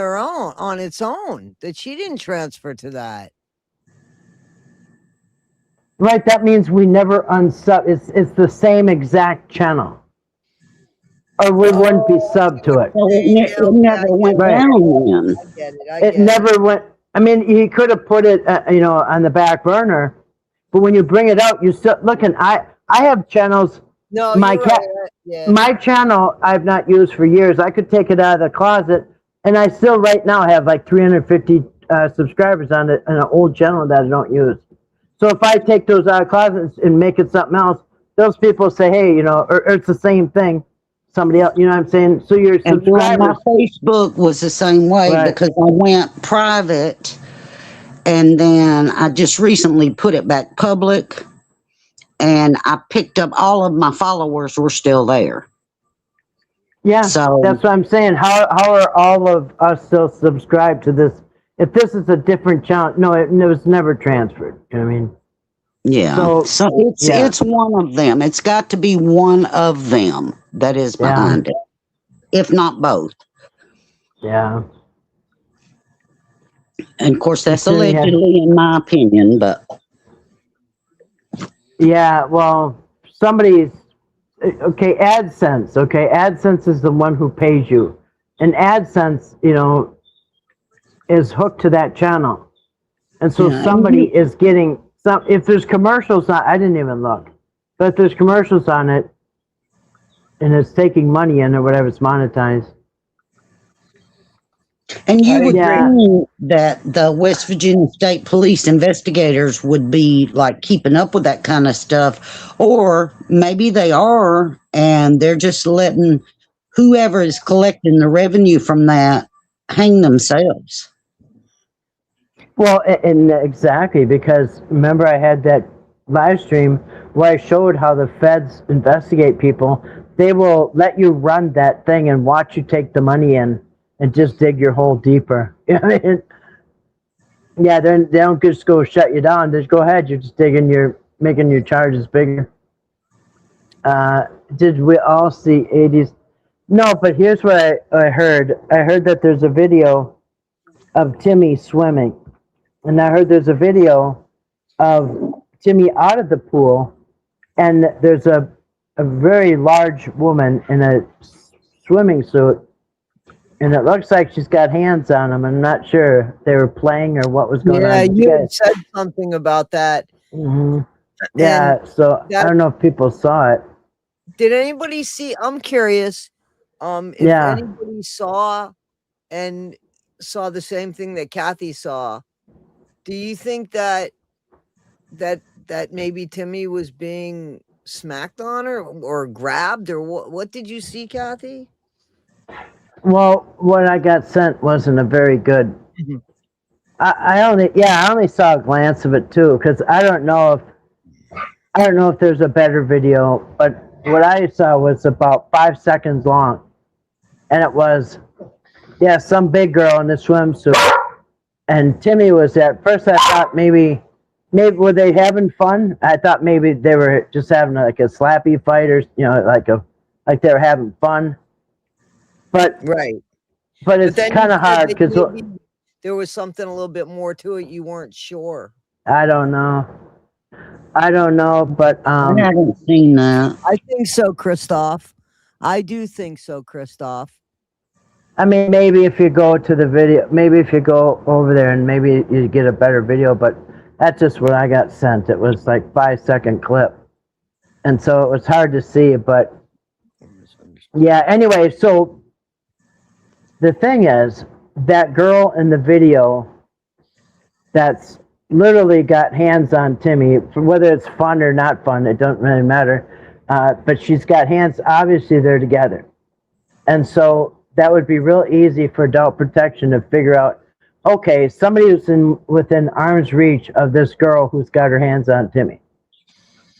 its own. That she didn't transfer to that. Right, that means we never unsub. It's the same exact channel, or we wouldn't be subbed to it. So it never went Right. down then. I get it. I It get never went. I mean, he could have put it, on the back burner, but when you bring it out, you still looking. I have channels. No, my you're cat, right. Yeah. my channel I've not used for years. I could take it out of the closet, and I still right now have like 350 subscribers on it, on an old channel that I don't use. So if I take those out of closets and make it something else, those people say, hey, or it's the same thing. Somebody else, you know what I'm saying? So your And well, my subscribers. Facebook was the same way Right. because I went private, and then I just recently put it back public, and I picked up all of my followers were still there. Yeah, So- that's what I'm saying. How are all of us still subscribed to this? If this is a different channel, no, it was never transferred. You know what I mean? Yeah. So- So yeah. it's one of them. It's got to be one of them that is Yeah. behind it, if not both. Yeah. And of course, that's So you have- allegedly, in my opinion, but Yeah, well, somebody's okay. AdSense, okay. AdSense is the one who pays you, and AdSense, is hooked to that channel, and so Yeah, somebody is getting some. If there's commercials on, I didn't even look, but if there's commercials on it, and it's taking money in or whatever, it's monetized. and you would Yeah. think that the West Virginia State Police investigators would be like keeping up with that kind of stuff, or maybe they are, and they're just letting whoever is collecting the revenue from that hang themselves. Well, and exactly, because remember I had that live stream where I showed how the feds investigate people. They will let you run that thing and watch you take the money in and just dig your hole deeper. You know what I mean? Yeah, they don't just go shut you down. Just go ahead. You're just making your charges bigger. Did we all see 80s? No, but here's what I heard. I heard that there's a video of Timmy swimming. And I heard there's a video of Timmy out of the pool, and there's a very large woman in a swimming suit, and it looks like she's got hands on him. I'm not sure if they were playing or what was going on. Yeah, Did you guys- had said something about that. Mhm. Yeah, so I don't know if people saw it. Did anybody see? I'm curious. If Yeah. anybody saw the same thing that Kathy saw, do you think that maybe Timmy was being smacked on or grabbed, or what did you see, Kathy? Well, what I got sent wasn't a very good. Mhm. I only saw a glance of it too, because I don't know if there's a better video, but what I saw was about 5 seconds long, and it was, some big girl in a swimsuit, and Timmy was there. At first I thought maybe maybe were they having fun? I thought maybe they were just having like a slappy fight, or like they were having fun. But Right. but it's then kind you of said hard that because maybe there was something a little bit more to it. You weren't sure. I don't know. I don't know, but I haven't seen that. I think so, Christoph. I do think so, Christoph. I mean, maybe if you go to the video, maybe if you go over there and maybe you get a better video, but that's just what I got sent. It was like 5-second clip. And so it was hard to see, but yeah, anyway, so the thing is, that girl in the video that's literally got hands on Timmy, whether it's fun or not fun, it doesn't really matter. But she's got hands, obviously they're together. And so that would be real easy for adult protection to figure out, okay, somebody who's within arm's reach of this girl who's got her hands on Timmy.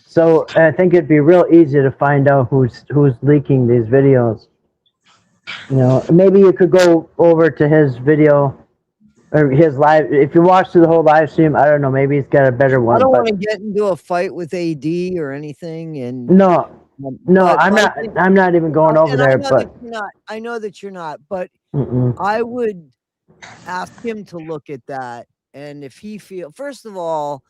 So I think it'd be real easy to find out who's leaking these videos. Maybe you could go over to his video or his live. If you watch through the whole live stream, I don't know, maybe he's got a better one. I don't want to get into a fight with AD or anything. And no, I'm not even going over there. But I know that you're not. But mm-mm. I would ask him to look at that, and if he first of all,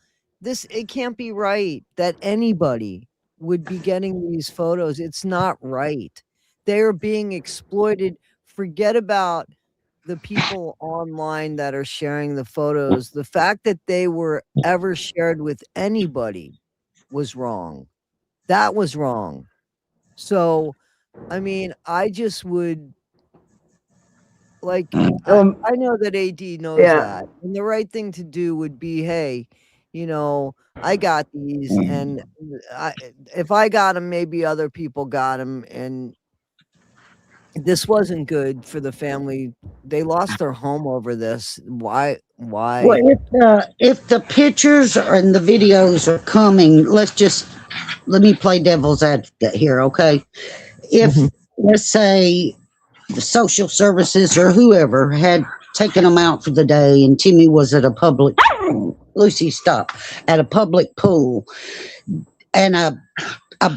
it can't be right that anybody would be getting these photos. It's not right. They're being exploited. Forget about the people online that are sharing the photos. The fact that they were ever shared with anybody was wrong. That was wrong. So, I mean, I just would I know that AD knows that. And the right thing to do would be, hey, I got these, and if I got them, maybe other people got them, and this wasn't good for the family. They lost their home over this. Why? Well, if the pictures and the videos are coming, let me play devil's advocate here, okay? If let's say the social services or whoever had taken them out for the day, and Timmy was at a public Lucy, stop, at a public pool, and a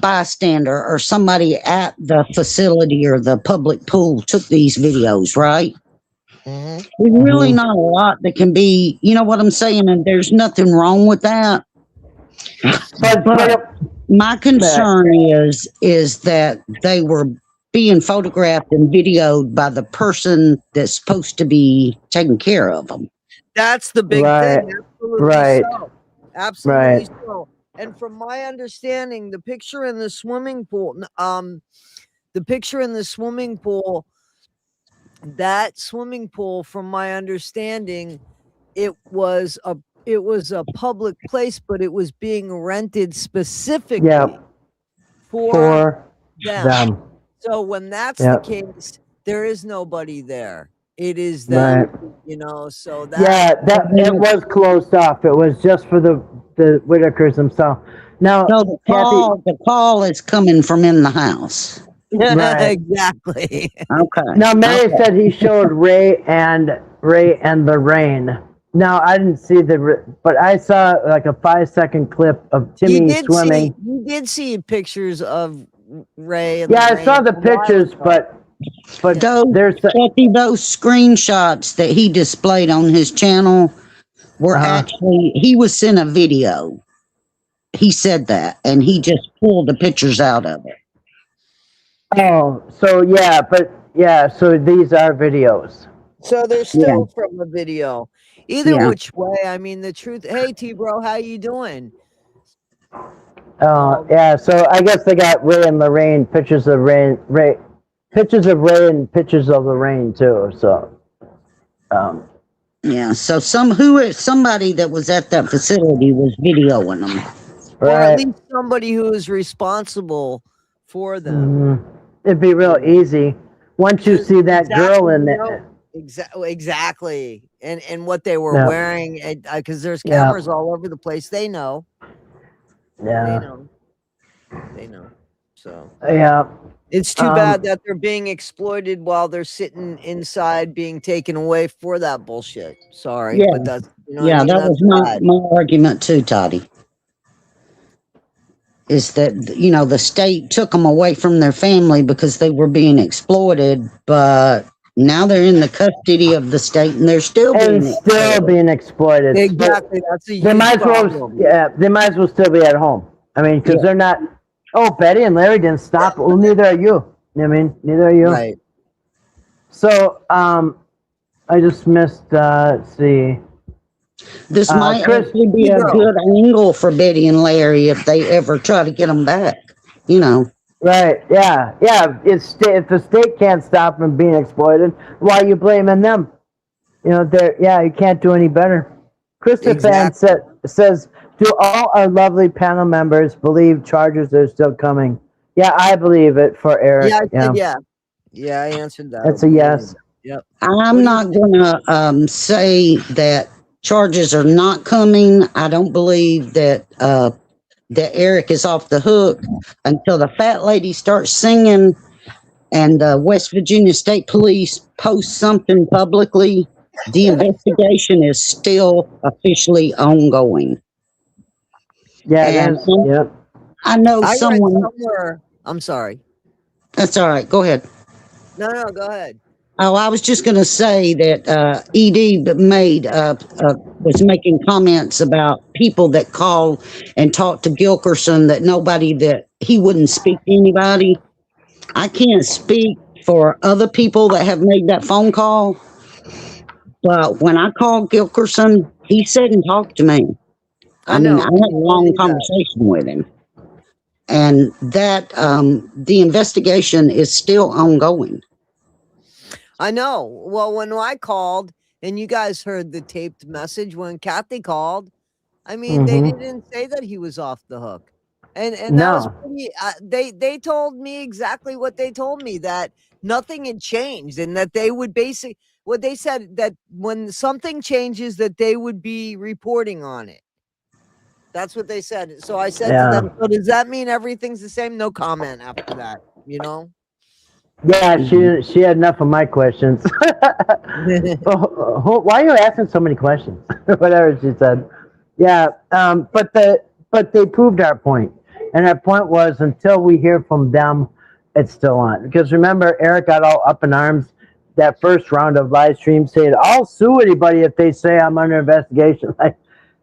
bystander or somebody at the facility or the public pool took these videos, right? There's really not a lot that can be, you know what I'm saying? And there's nothing wrong with that. But my concern is that they were being photographed and videoed by the person that's supposed to be taking care of them. That's the big thing. Absolutely right. So. Absolutely so. And from my understanding, the picture in the swimming pool, that swimming pool, from my understanding, it was a public place, but it was being rented specifically for them. So when that's the case, there is nobody there. It is them, so that it was closed off. It was just for the Whitakers themselves. Now, so the call is coming from in the house. Right. Exactly. Okay. Now, Mary said he showed Ray and Lorraine. Now, I didn't see but I saw like a 5-second clip of Timmy swimming. You did see pictures of Ray. And I saw the pictures, but those screenshots that he displayed on his channel were actually, he was sent a video. He said that, and he just pulled the pictures out of it. Oh, so so these are videos. So they're still from a video. Either which way, I mean, the truth. Hey, T-Bro, how you doing? So I guess they got Ray and Lorraine, pictures of Ray and pictures of Lorraine too. So, so somebody that was at that facility was videoing them, or at least somebody who is responsible for them. It'd be real easy once you see that girl in there. Exactly, and what they were wearing, because there's cameras all over the place. They know. Yeah. They know. So. Yeah. It's too bad that they're being exploited while they're sitting inside being taken away for that bullshit. Sorry, Yeah, but that's, you know what I mean? that That's was my bad. argument too, Toddie. Is that the state took them away from their family because they were being exploited, but now they're in the custody of the state and they're still and being still exploited. being exploited. Exactly. That's a They huge might as well, problem. yeah, they might as well still be at home. I mean, because Yeah. they're not. Oh, Betty and Larry didn't stop. Well, neither are you. You know what I mean? Neither are you. Right. So, I just missed. Let's see. This might Chris, actually be a Bro. good angle for Betty and Larry if they ever try to get them back. right? Yeah, yeah. If the state can't stop them being exploited, why are you blaming them? You can't do any better. Christopher says, do all our lovely panel members believe charges are still coming? Yeah, I believe it for Eric. Yeah, I said yeah. Yeah, I answered that. That's a yes. Yep. I'm not going to say that charges are not coming. I don't believe that that Eric is off the hook until the fat lady starts singing and West Virginia State Police posts something publicly. The investigation is still officially ongoing. Yeah, And yep. I know I read someone. somewhere. I'm sorry. That's all right. Go ahead. No, go ahead. Oh, I was just going to say that Ed was making comments about people that call and talk to Gilkerson that he wouldn't speak to anybody. I can't speak for other people that have made that phone call, but when I called Gilkerson, he said and talked to me. I mean, I had a long conversation with him, and that the investigation is still ongoing. I know. Well, when I called and you guys heard the taped message when Kathy called, I mean, they didn't say that he was off the hook. And that was pretty, they told me exactly what they told me, that nothing had changed and that they would what they said, that when something changes that they would be reporting on it. That's what they said. So I said to them, so does that mean everything's the same? No comment after that, Yeah, she had enough of my questions. Why are you asking so many questions? Whatever she said. Yeah, but they proved our point, and our point was until we hear from them, it's still on. Because remember, Eric got all up in arms that first round of live stream, saying, "I'll sue anybody if they say I'm under investigation." Like,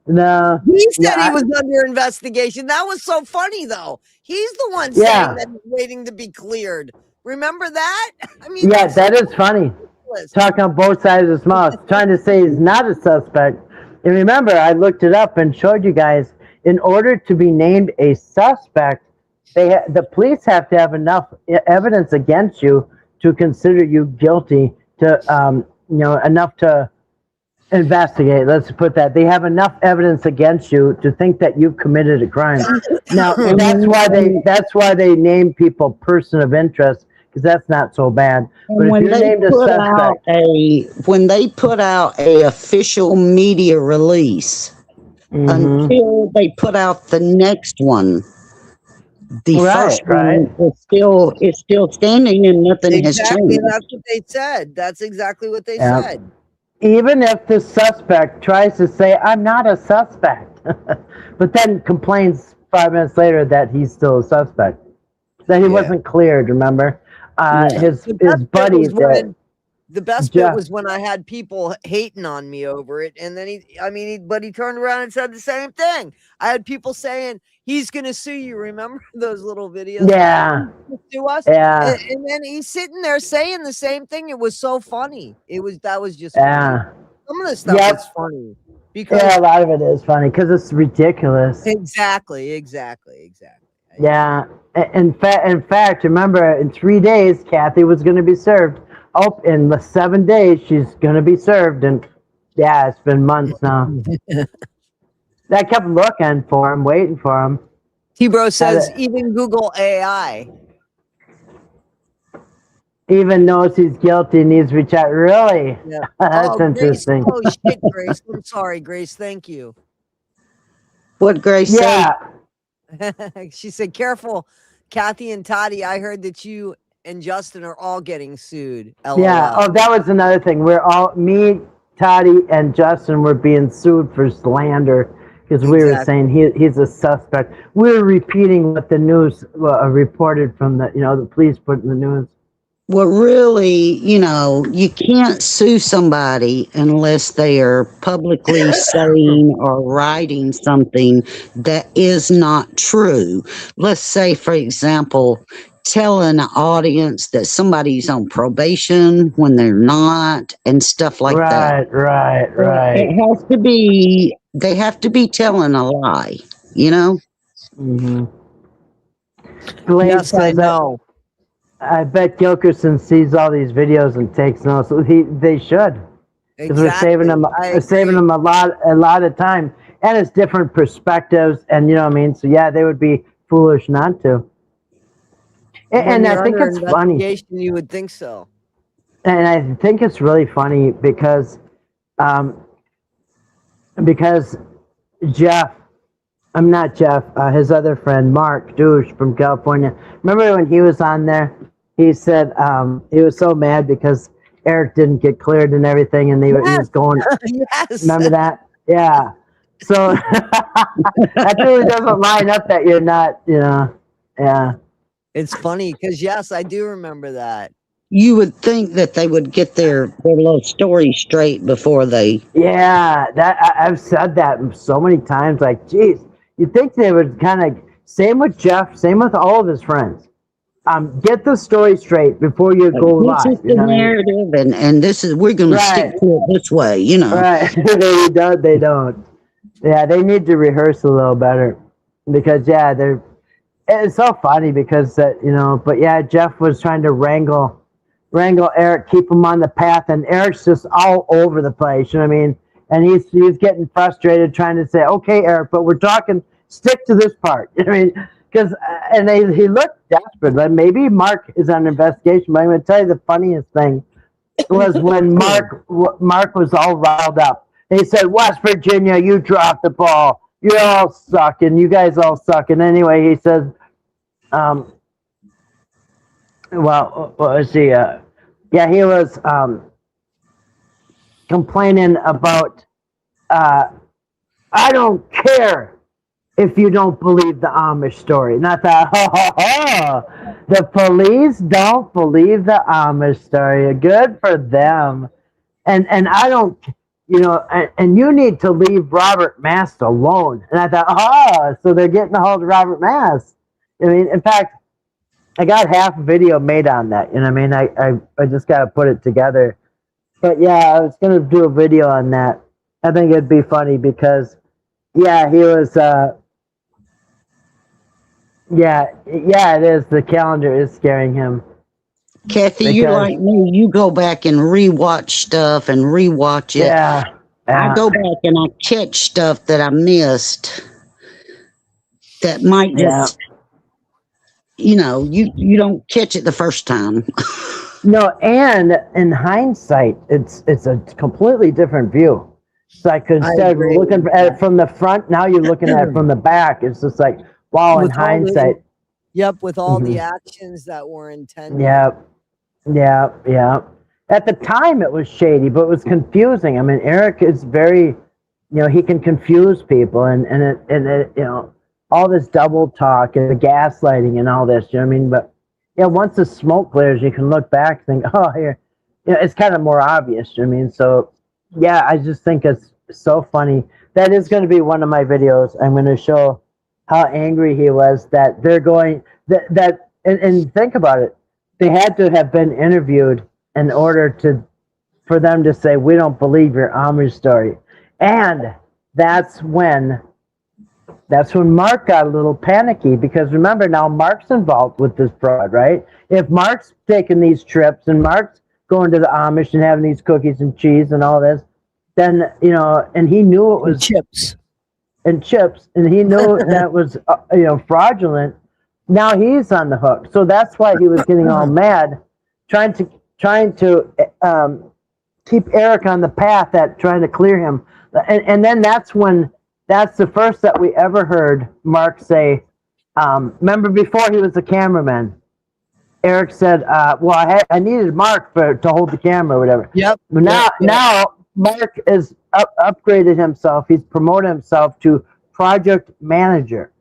no, he said he was under investigation. That was so funny, though. He's the one saying that he's waiting to be cleared. Remember that? I mean, yeah, that is funny. Talking on both sides of his mouth, trying to say he's not a suspect. And remember, I looked it up and showed you guys. In order to be named a suspect, the police have to have enough evidence against you to consider you guilty. Enough to investigate. Let's put that. They have enough evidence against you to think that you've committed a crime. Now, that's why they name people person of interest, because that's not so bad. But if you're named a suspect, when they put out a official media release, until they put out the next one, the first one is still standing and nothing has changed. That's what they said. That's exactly what they said. Even if the suspect tries to say, I'm not a suspect, but then complains 5 minutes later that he's still a suspect, that he wasn't cleared, remember? His buddy said, the best bit was when I had people hating on me over it. And then he turned around and said the same thing. I had people saying, he's going to sue you. Remember those little videos? Yeah. Sue us? Yeah. And then he's sitting there saying the same thing. It was so funny. That was just funny. Some of the stuff is funny. Because a lot of it is funny because it's ridiculous. Exactly. Yeah. In fact, remember, in 3 days, Kathy was going to be served. Oh, in the 7 days, she's going to be served. And yeah, it's been months now. I kept looking for him, waiting for him. T-Bro says, even Google AI. Even knows he's guilty, needs to reach out. Really? Yeah. That's interesting. Oh, shit, Grace. I'm sorry, Grace. Thank you. What Grace said? She said, careful Kathy and Toddie, I heard that you and Justin are all getting sued. LOL. Yeah. Oh, that was another thing. Me, Toddie, and Justin were being sued for slander because we were saying he's a suspect. We were repeating what the news reported from the police put in the news. Well, really, you can't sue somebody unless they are publicly saying or writing something that is not true. Let's say, for example, telling an audience that somebody's on probation when they're not and stuff like that. Right. It has to be, they have to be telling a lie, Mm-hmm. Yes, I know. I bet Gilkerson sees all these videos and takes notes. They should, because we're saving them a lot of time, and it's different perspectives, and you know what I mean. So yeah, they would be foolish not to. And I think it's funny. You would think so. And I think it's really funny because Jeff. I'm not Jeff. His other friend, Mark Douche from California. Remember when he was on there? He said he was so mad because Eric didn't get cleared and everything, and he was going. Yes. Remember that? Yeah. So that really doesn't line up that you're not. Yeah. It's funny because yes, I do remember that. You would think that they would get their little story straight before they. Yeah, I've said that so many times. Like, geez, you'd think they would kind of. Same with Jeff. Same with all of his friends. Get the story straight before you go live. This is the narrative, and this is we're going to stick to it this way. Right? They don't. Yeah, they need to rehearse a little better because it's so funny because But yeah, Jeff was trying to wrangle Eric, keep him on the path, and Eric's just all over the place. You know what I mean? And he's getting frustrated, trying to say, "Okay, Eric, but we're talking. Stick to this part." You know what I mean? Because he looked desperate. Like maybe Mark is on investigation. But I'm going to tell you the funniest thing was when Mark was all riled up. He said, "West Virginia, you dropped the ball. You all suck, and you guys all suck." And anyway, he says, well, let's see. He was complaining about, I don't care if you don't believe the Amish story. Not that, the police don't believe the Amish story. Good for them. And I don't, and you need to leave Robert Mast alone. And I thought, so they're getting a hold of Robert Mast. I mean, in fact, I got half a video made on that. You know what I mean? I just got to put it together. But yeah, I was going to do a video on that. I think it'd be funny because, he was, it is. The calendar is scaring him. Kathy, you're like me. You go back and rewatch stuff and rewatch it. Yeah. I go back and I catch stuff that I missed that might just... you don't catch it the first time. No, and in hindsight, it's a completely different view. It's like instead of looking at it from the front, now you're looking at it from the back. It's just like, wow, in hindsight. With all the actions that were intended. Yeah. At the time, it was shady, but it was confusing. I mean, Eric is very, he can confuse people, and all this double talk and the gaslighting and all this, you know what I mean? But once the smoke clears, you can look back and think, oh, here, it's kind of more obvious, you know what I mean? So, I just think it's so funny. That is going to be one of my videos. I'm going to show how angry he was that they're going, and think about it. They had to have been interviewed in order for them to say, we don't believe your Amish story. And that's when Mark got a little panicky, because remember, now Mark's involved with this fraud, right? If Mark's taking these trips and Mark's going to the Amish and having these cookies and cheese and all this, then, and he knew it was chips, and he knew that was, fraudulent. Now he's on the hook. So that's why he was getting all mad, trying to keep Eric on the path, trying to clear him. And then that's the first that we ever heard Mark say, Remember before he was a cameraman, Eric said, well, I needed Mark to hold the camera or whatever. Yep. But now Mark is upgraded himself. He's promoted himself to project manager.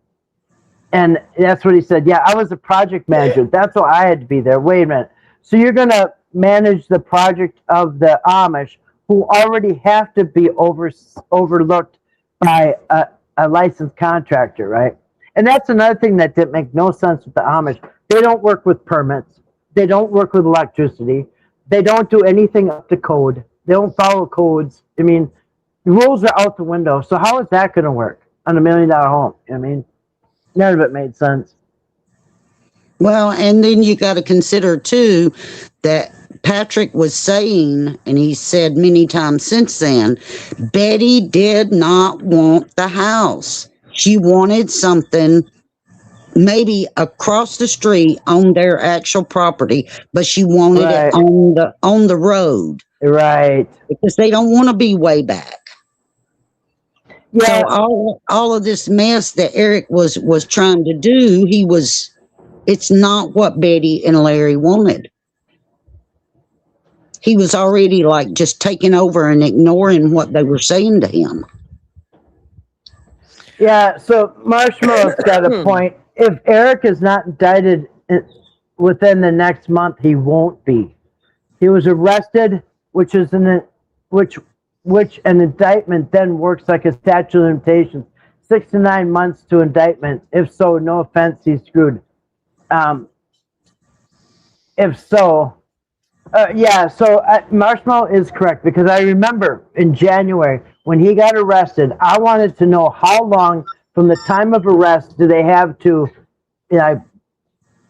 And that's what he said. Yeah, I was a project manager. That's why I had to be there. Wait a minute. So you're going to manage the project of the Amish who already have to be overlooked by a licensed contractor, right? And that's another thing that didn't make no sense with the Amish. They don't work with permits. They don't work with electricity. They don't do anything up to code. They don't follow codes. I mean, the rules are out the window. So how is that going to work on $1 million home? I mean, none of it made sense. Well, and then you got to consider too that Patrick was saying, and he said many times since then, Betty did not want the house. She wanted something maybe across the street on their actual property, but she wanted it on the road. Right. Because they don't want to be way back. Yeah. So all of this mess that Eric was trying to do, it's not what Betty and Larry wanted. He was already like just taking over and ignoring what they were saying to him. Yeah, so Marshmallow's got a point. If Eric is not indicted within the next month, he won't be. He was arrested, which an indictment then works like a statute of limitations. 6 to 9 months to indictment. If so, no offense, he's screwed. If so, Marshmallow is correct, because I remember in January when he got arrested, I wanted to know how long from the time of arrest do they have to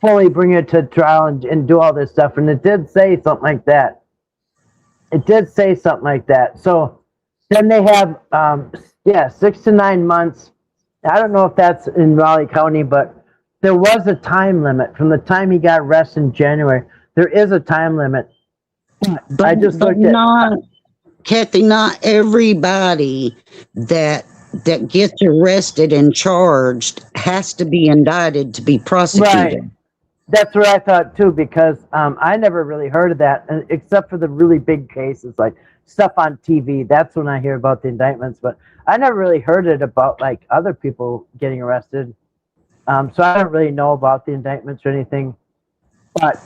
fully bring it to trial and do all this stuff. And it did say something like that. So then they have, 6 to 9 months. I don't know if that's in Raleigh County, but there was a time limit from the time he got arrested in January. There is a time limit. But I just looked Kathy, not everybody that gets arrested and charged has to be indicted to be prosecuted. Right. That's what I thought too, because I never really heard of that, except for the really big cases, like stuff on TV. That's when I hear about the indictments, but I never really heard it about like other people getting arrested. So I don't really know about the indictments or anything. But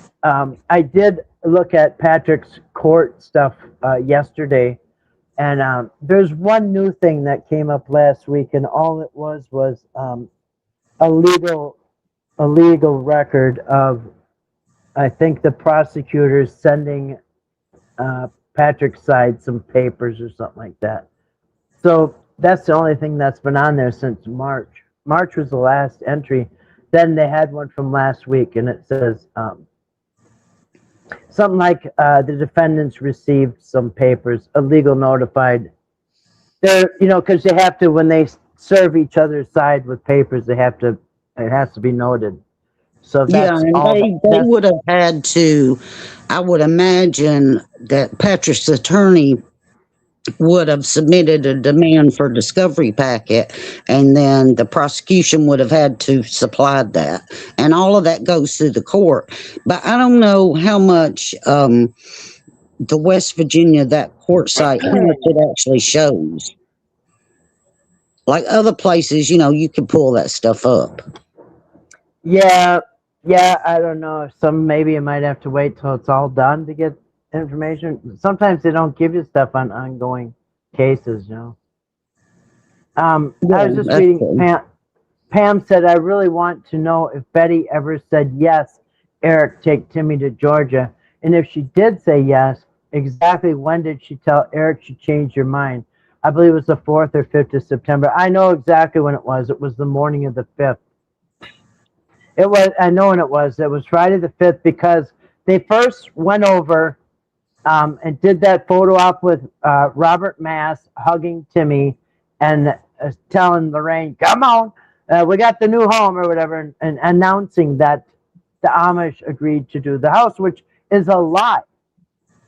I did look at Patrick's court stuff yesterday, and there's one new thing that came up last week, and all it was a legal record of, I think, the prosecutors sending Patrick's side some papers or something like that. So that's the only thing that's been on there since March. March was the last entry. Then they had one from last week, and it says something like the defendants received some papers, a legal notified. They're, because they have to, when they serve each other's side with papers, it has to be noted. So that's they would have had to, I would imagine that Patrick's attorney would have submitted a demand for discovery packet, and then the prosecution would have had to supply that, and all of that goes through the court. But I don't know how much the West Virginia, that court site, how much it actually shows. Like other places, you can pull that stuff up. Yeah, I don't know. Maybe you might have to wait till it's all done to get information. Sometimes they don't give you stuff on ongoing cases, I was just reading, Pam said, I really want to know if Betty ever said, yes, Eric, take Timmy to Georgia. And if she did say yes, exactly when did she tell Eric she changed her mind? I believe it was the 4th or 5th of September. I know exactly when it was. It was the morning of the 5th. I know when it was. It was Friday the 5th, because they first went over and did that photo op with Robert Mass hugging Timmy and telling Lorraine, come on, we got the new home or whatever, and announcing that the Amish agreed to do the house, which is a lie,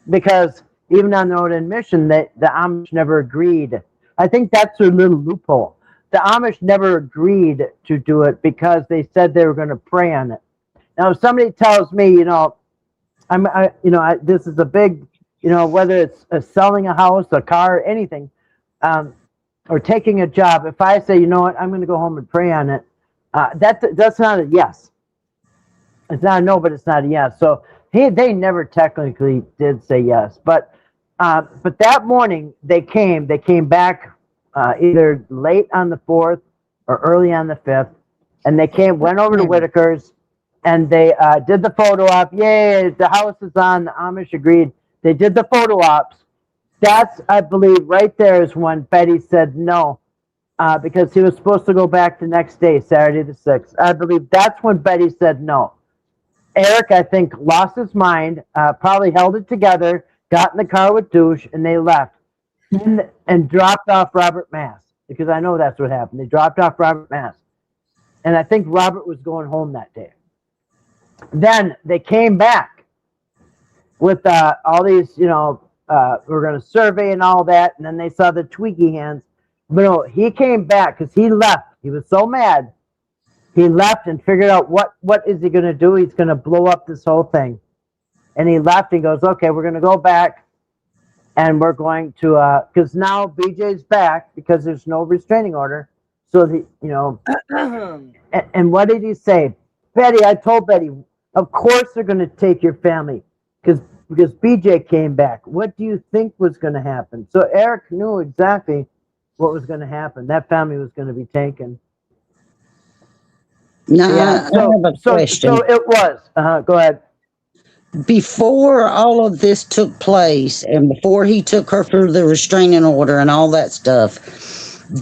because even on their own admission, the Amish never agreed. I think that's their little loophole. the Amish never agreed to do it because they said they were going to pray on it. Now, if somebody tells me, this is a big, whether it's selling a house, a car, anything, or taking a job. If I say, you know what, I'm going to go home and pray on it, that's not a yes. It's not a no, but it's not a yes. So they never technically did say yes, but that morning they came back either late on the 4th or early on the 5th, and they went over to Whitaker's, and they did the photo op. Yay, the house is on. The Amish agreed. They did the photo ops. That's, I believe, right there is when Betty said no, because he was supposed to go back the next day, Saturday the 6th. I believe that's when Betty said no. Eric, I think, lost his mind, probably held it together, got in the car with Douche, and they left and dropped off Robert Mass, because I know that's what happened. They dropped off Robert Mass. And I think Robert was going home that day. Then they came back with all these, we're going to survey and all that. And then they saw the tweaky hands. But no, he came back because he left. He was so mad. He left and figured out what is he going to do? He's going to blow up this whole thing. And he left and goes, okay, we're going to go back and we're going to, because now BJ's back because there's no restraining order. So, and what did he say? Betty, I told Betty, of course they're going to take your family because BJ came back. What do you think was going to happen? So Eric knew exactly what was going to happen. That family was going to be taken. Now, yeah, I have a question. So it was. Go ahead. Before all of this took place and before he took her through the restraining order and all that stuff,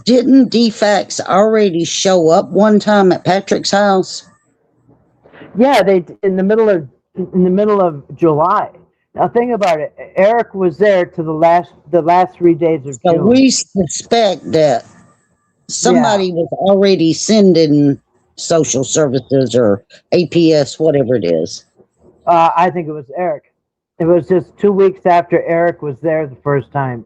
didn't DFACS already show up one time at Patrick's house? Yeah, they in the middle of July. Now think about it. Eric was there to the last 3 days of June. So we suspect that somebody was already sending social services or APS, whatever it is. I think it was Eric. It was just 2 weeks after Eric was there the first time.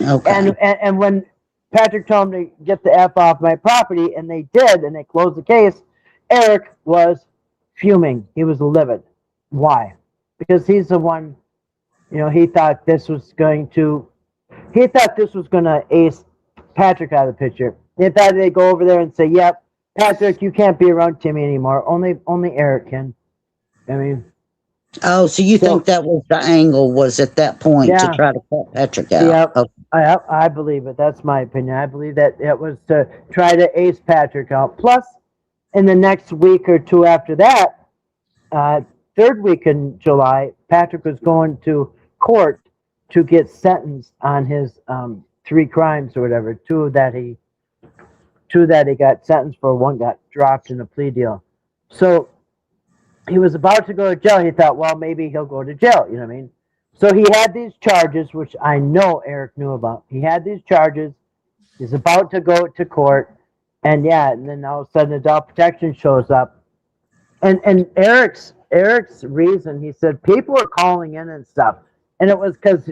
Okay. And when Patrick told him to get the F off my property, and they did, and they closed the case, Eric was fuming. He was livid. Why? Because he's the one, he thought this was going to ace Patrick out of the picture. He thought they'd go over there and say, yep, Patrick, you can't be around Timmy anymore. Only Eric can. I mean. Oh, so you think that was the angle, was at that point to try to cut Patrick out? Yeah, okay. I believe it. That's my opinion. I believe that it was to try to ace Patrick out. Plus, in the next week or two after that, third week in July, Patrick was going to court to get sentenced on his 3 crimes or whatever. Two that he got sentenced for. One got dropped in a plea deal. So he was about to go to jail. He thought, well, maybe he'll go to jail. You know what I mean? So he had these charges, which I know Eric knew about. He had these charges. He's about to go to court. And then all of a sudden adult protection shows up. And Eric's reason, he said, people are calling in and stuff. And it was because,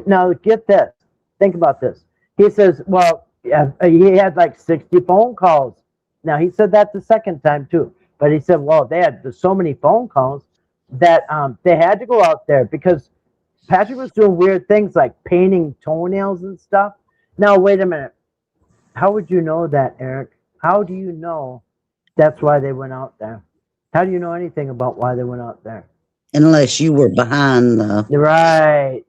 now get this. Think about this. He says, well, he had like 60 phone calls. Now, he said that the second time, too. But he said, well, they had so many phone calls that they had to go out there because Patrick was doing weird things like painting toenails and stuff. Now, wait a minute. How would you know that, Eric? How do you know that's why they went out there? How do you know anything about why they went out there? Unless you were behind the... Right.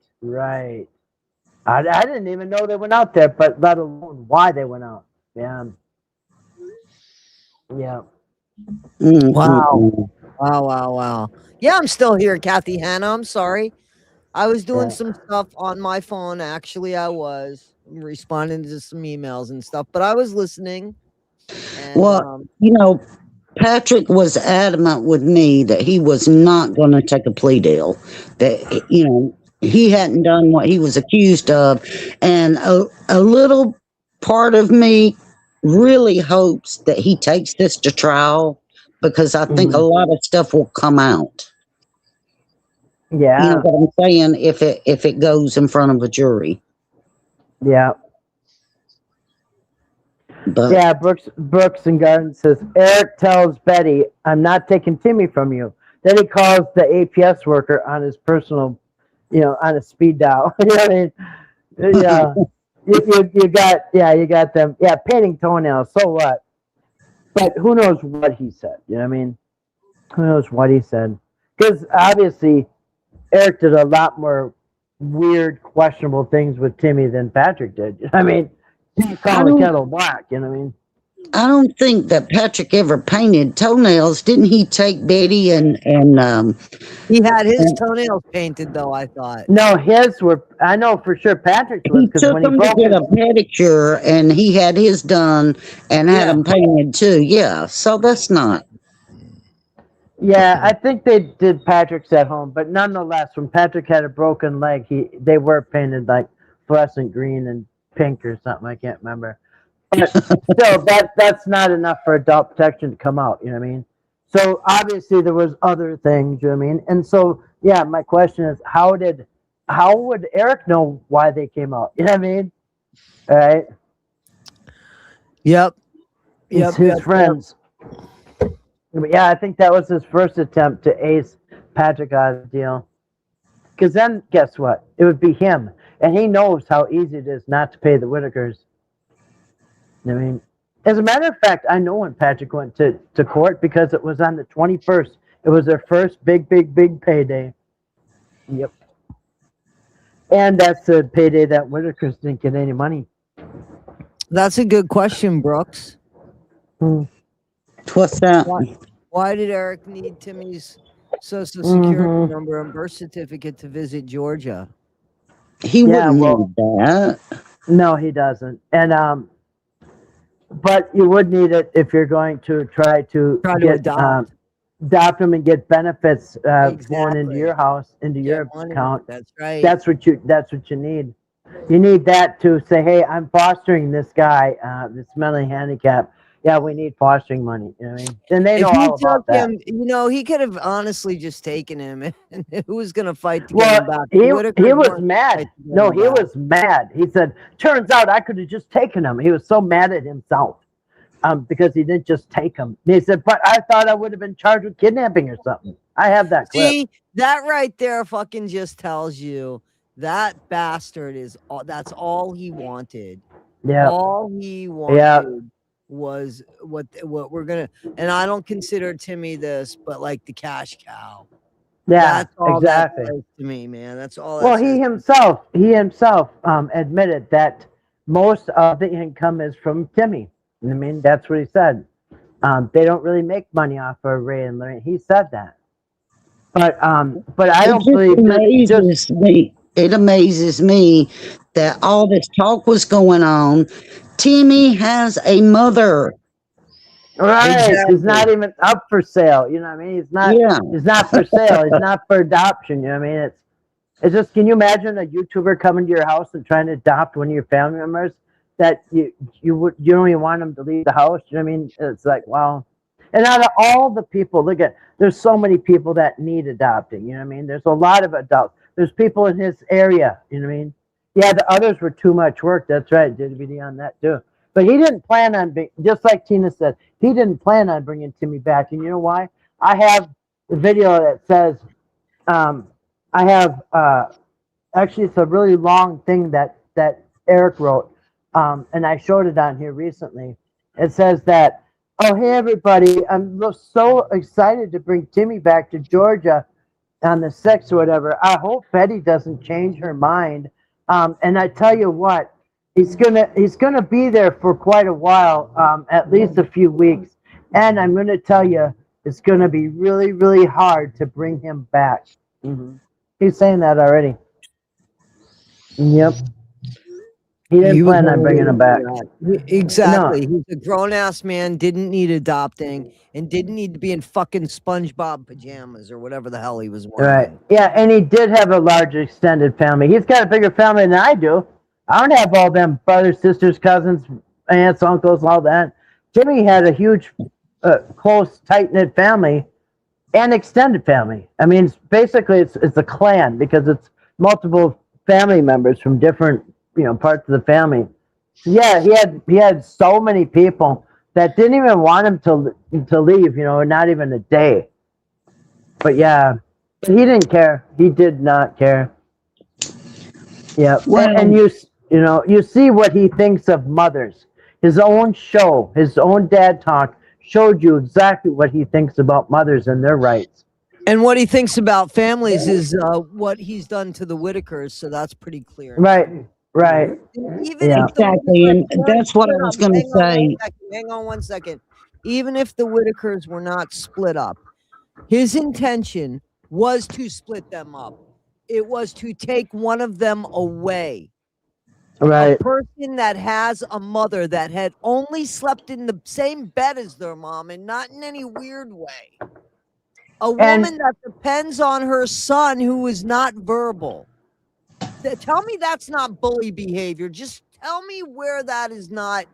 I didn't even know they went out there, but let alone why they went out. Yeah. Wow. Yeah, I'm still here, Kathy Hannah. I'm sorry. I was doing some stuff on my phone. Actually, I was responding to some emails and stuff, but I was listening. And, Patrick was adamant with me that he was not going to take a plea deal, that, he hadn't done what he was accused of. And a little part of me really hopes that he takes this to trial because I think a lot of stuff will come out. Yeah. You know what I'm saying? If it goes in front of a jury. Yeah. But Yeah, Brooks and Garden says Eric tells Betty, "I'm not taking Timmy from you." Then he calls the APS worker on his personal, on a speed dial. You know what I mean? Yeah, you got them. Yeah, painting toenails. So what? But who knows what he said? You know what I mean? Who knows what he said? Because obviously Eric did a lot more weird, questionable things with Timmy than Patrick did. I mean, he's I calling the don't kettle black. You know what I mean? I don't think that Patrick ever painted toenails. Didn't he take Betty He had his and toenails painted, though, I thought. No, his were. I know for sure Patrick's was he because took when he him to broke get his. a pedicure and he had his done and had Yeah. him painted too. Yeah, so that's not. Yeah, I think they did Patrick's at home, but nonetheless, when Patrick had a broken leg, they were painted like fluorescent green and pink or something. I can't remember. But still, that's not enough for adult protection to come out. You know what I mean? So obviously there was other things. You know what I mean? And so yeah, my question is, how would Eric know why they came out? You know what I mean? All right, Yep. it's his friends. But yeah, I think that was his first attempt to ace Patrick out of the deal. Because then, guess what? It would be him, and he knows how easy it is not to pay the Whitakers. I mean, as a matter of fact, I know when Patrick went to court because it was on the 21st. It was their first big payday. Yep. And that's the payday that Whitakers didn't get any money. That's a good question, Brooks. What's that? Why did Eric need Timmy's social security number and birth certificate to visit Georgia? He wouldn't need that. No, he doesn't. And but you would need it if you're going to try to get adopt them and get benefits going into your house, into your account. That's right. That's what you need. You need that to say, hey, I'm fostering this guy, this mentally handicapped. Yeah, we need fostering money. You know what I mean? And they know all about that. He could have honestly just taken him, and who was going to fight to Well, get him back? he was mad. No, he was mad. He said, turns out I could have just taken him. He was so mad at himself because he didn't just take him. And he said, but I thought I would have been charged with kidnapping or something. I have that clip. See, that right there fucking just tells you that bastard that's all he wanted. Yeah. All he wanted was what we're gonna, and I don't consider Timmy this, but like the cash cow. Yeah, that's all exactly. that says to me, man. That's all. Well, he himself admitted that most of the income is from Timmy. I mean, that's what he said. They don't really make money off of Ray and Lorraine. He said that. But I don't believe it amazes me that all this talk was going on. Timmy has a mother. Right. Exactly. He's not even up for sale. You know what I mean? He's not for sale. He's not for adoption. You know what I mean? It's just, can you imagine a YouTuber coming to your house and trying to adopt one of your family members that you don't even want them to leave the house? You know what I mean? It's like, wow. And out of all the people, there's so many people that need adopting. You know what I mean? There's a lot of adults. There's people in his area. You know what I mean? Yeah, the others were too much work. That's right. Did a video on that too. But he didn't plan on being, just like Tina said, he didn't plan on bringing Timmy back. And you know why? I have the video that says, actually it's a really long thing that Eric wrote. And I showed it on here recently. It says that, oh, hey, everybody, I'm so excited to bring Timmy back to Georgia on the 6th or whatever. I hope Betty doesn't change her mind. And I tell you what, he's gonna be there for quite a while, at least a few weeks. And I'm gonna tell you, it's gonna be really, really hard to bring him back. He's saying that already. Yep. He didn't plan on bringing him back. Exactly. No. He's a grown-ass man, didn't need adopting, and didn't need to be in fucking SpongeBob pajamas or whatever the hell he was wearing. Right. Yeah, and he did have a large extended family. He's got a bigger family than I do. I don't have all them brothers, sisters, cousins, aunts, uncles, all that. Jimmy had a huge, close, tight-knit family and extended family. I mean, basically, it's a clan because it's multiple family members from different parts of the family. Yeah, he had so many people that didn't even want him to leave. Not even a day. But yeah, but he didn't care. He did not care. Yeah, and Well, you see what he thinks of mothers. His own show, his own dad talk showed you exactly what he thinks about mothers and their rights. And what he thinks about families is what he's done to the Whitakers, so that's pretty clear. Right, right. Even Yeah. if the exactly, Whitakers and weren't that's what I split was up, going to say. hang on 1 second. Even if the Whitakers were not split up, his intention was to split them up. It was to take one of them away. A Right. person that has a mother that had only slept in the same bed as their mom and not in any weird way. A woman that depends on her son who is not verbal. Tell me that's not bully behavior. Just tell me where that is not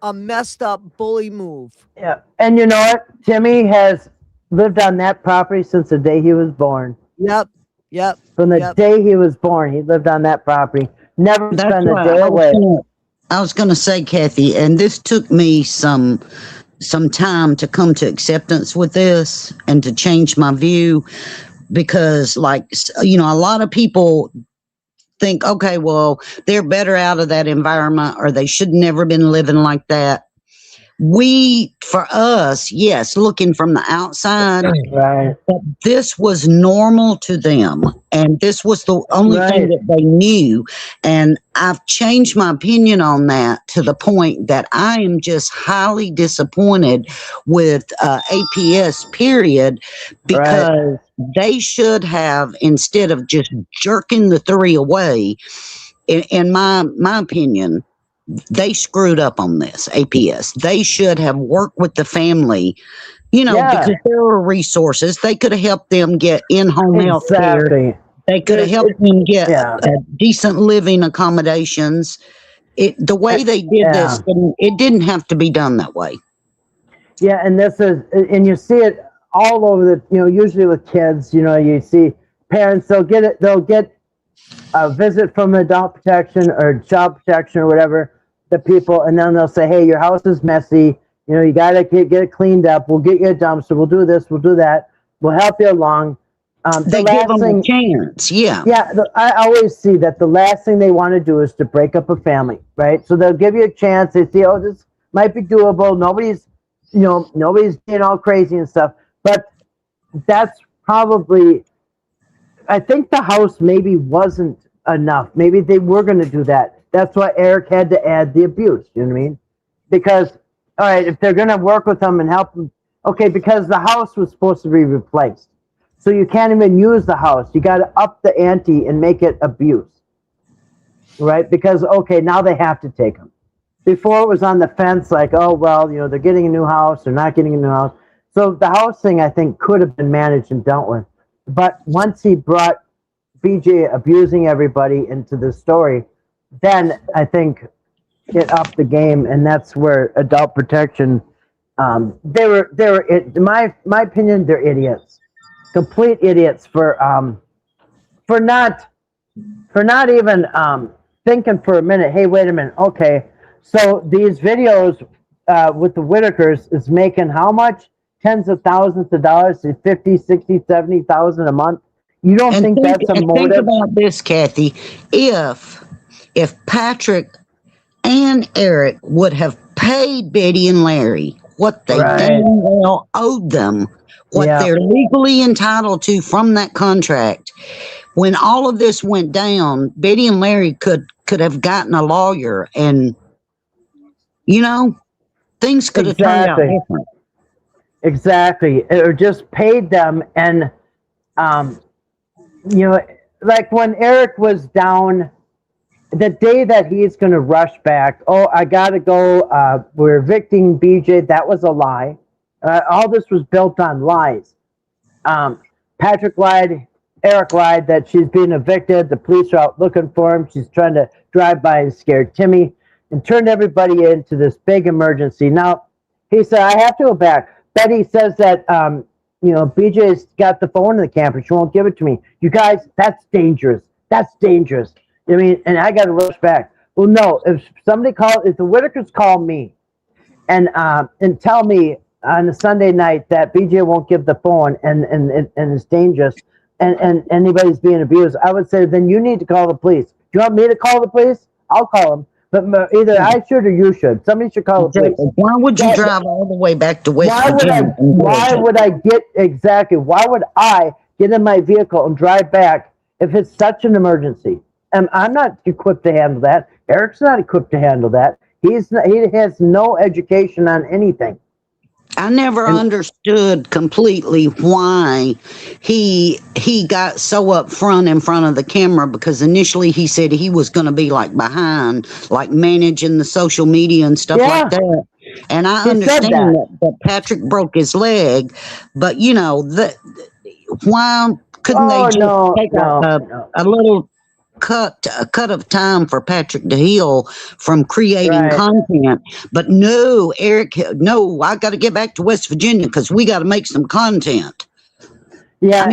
a messed up bully move. Yeah. And you know what? Timmy has lived on that property since the day he was born. Yep. From the day he was born, he lived on that property. Never That's spent a what day away. I was going to say, Kathy, and this took me some time to come to acceptance with this and to change my view because, like, a lot of people think, okay, well, they're better out of that environment or they should never been living like that. For us, yes, looking from the outside, Right. this was normal to them. And this was the only thing that they knew. And I've changed my opinion on that to the point that I am just highly disappointed with APS, period, because they should have, instead of just jerking the 3 away, in my opinion, they screwed up on this. APS, they should have worked with the family, because there were resources. They could have helped them get in-home health care. They could have helped them get decent living accommodations. The way they did this, it didn't have to be done that way. Yeah, and and you see it all over usually with kids, you see parents, they'll get a visit from adult protection or child protection or whatever, the people, and then they'll say, hey, your house is messy, you got to get it cleaned up, we'll get you a dumpster, we'll do this, we'll do that, we'll help you along. They give them a chance, yeah. Yeah, I always see that the last thing they want to do is to break up a family, right? So they'll give you a chance, they see, oh, this might be doable, nobody's being all crazy and stuff, but that's probably, I think the house maybe wasn't enough. Maybe they were going to do that. That's why Eric had to add the abuse. You know what I mean? Because, all right, if they're going to work with them and help them, okay, because the house was supposed to be replaced. So you can't even use the house. You got to up the ante and make it abuse. Right? Because, okay, now they have to take them. Before it was on the fence, like, oh, well, they're getting a new house, they're not getting a new house. So the house thing, I think, could have been managed and dealt with. But once he brought BJ abusing everybody into the story, then I think it upped the game, and that's where adult protection. They were in my opinion, they're idiots, complete idiots for not even thinking for a minute. Hey, wait a minute. Okay, so these videos with the Whitakers is making how much? Tens of thousands of dollars, 50, 60, 70,000 a month. You don't think that's a motive? Think about this, Kathy. If Patrick and Eric would have paid Betty and Larry what they damn well owed them, what they're legally entitled to from that contract, when all of this went down, Betty and Larry could have gotten a lawyer, and things could have turned out different. Exactly, or just paid them, and like when Eric was down, the day that he's going to rush back, oh, I got to go, we're evicting BJ, that was a lie. All this was built on lies. Patrick lied, Eric lied that she's being evicted, the police are out looking for him, she's trying to drive by and scare Timmy, and turned everybody into this big emergency. Now, he said, I have to go back. Betty says that, BJ's got the phone in the camper. She won't give it to me. You guys, that's dangerous. That's dangerous. I mean, and I got to rush back. Well, no. If if the Whitakers call me and tell me on a Sunday night that BJ won't give the phone and it's dangerous and anybody's being abused, I would say then you need to call the police. Do you want me to call the police? I'll call them. But either I should or you should. Somebody should call the police. Why would you drive all the way back to West Virginia? Why would I get in my vehicle and drive back if it's such an emergency? And I'm not equipped to handle that. Eric's not equipped to handle that. He has no education on anything. I never understood completely why he got so up front in front of the camera, because initially he said he was going to be like behind, like managing the social media and stuff like that. And I understand that Patrick broke his leg, but why couldn't they just take a little cut of time for Patrick to heal from creating content? But no, Eric, I got to get back to West Virginia because we got to make some content. Yeah,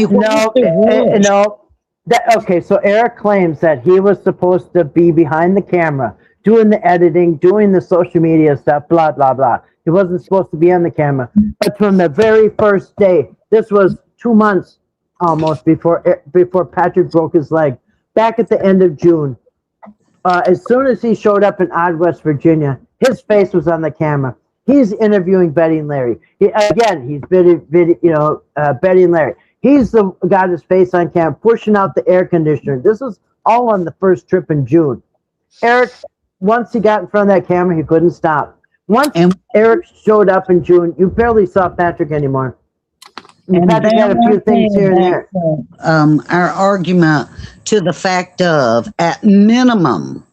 okay, so Eric claims that he was supposed to be behind the camera, doing the editing, doing the social media stuff, blah, blah, blah. He wasn't supposed to be on the camera. But from the very first day, this was 2 months almost before Patrick broke his leg. Back at the end of June, as soon as he showed up in Odd, West Virginia, his face was on the camera. He's interviewing Betty and Larry. He's Betty and Larry. He's got his face on camera, pushing out the air conditioner. This was all on the first trip in June. Eric, once he got in front of that camera, he couldn't stop. Once Eric showed up in June, you barely saw Patrick anymore. And Patrick had a few things here and there. Our argument to the fact of, at minimum,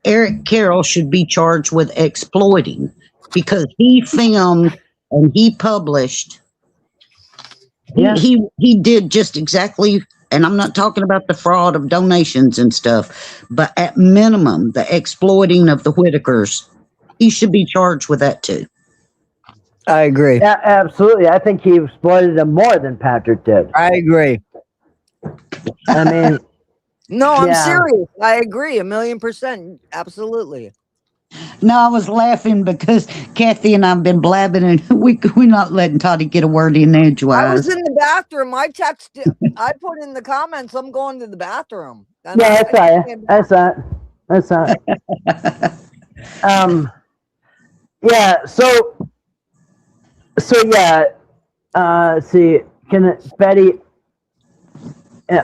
Eric Carroll should be charged with exploiting, because he filmed and he published. Yeah. He did just exactly, and I'm not talking about the fraud of donations and stuff, but at minimum, the exploiting of the Whitakers, he should be charged with that too. I agree. Yeah, absolutely. I think he exploited them more than Patrick did. I agree. I mean, no, I'm serious. I agree 1,000,000%. Absolutely. No, I was laughing because Kathy and I've been blabbing, and we're not letting Toddie get a word in edgewise. I was in the bathroom. I put in the comments, I'm going to the bathroom. And I saw it. Yeah. See, Betty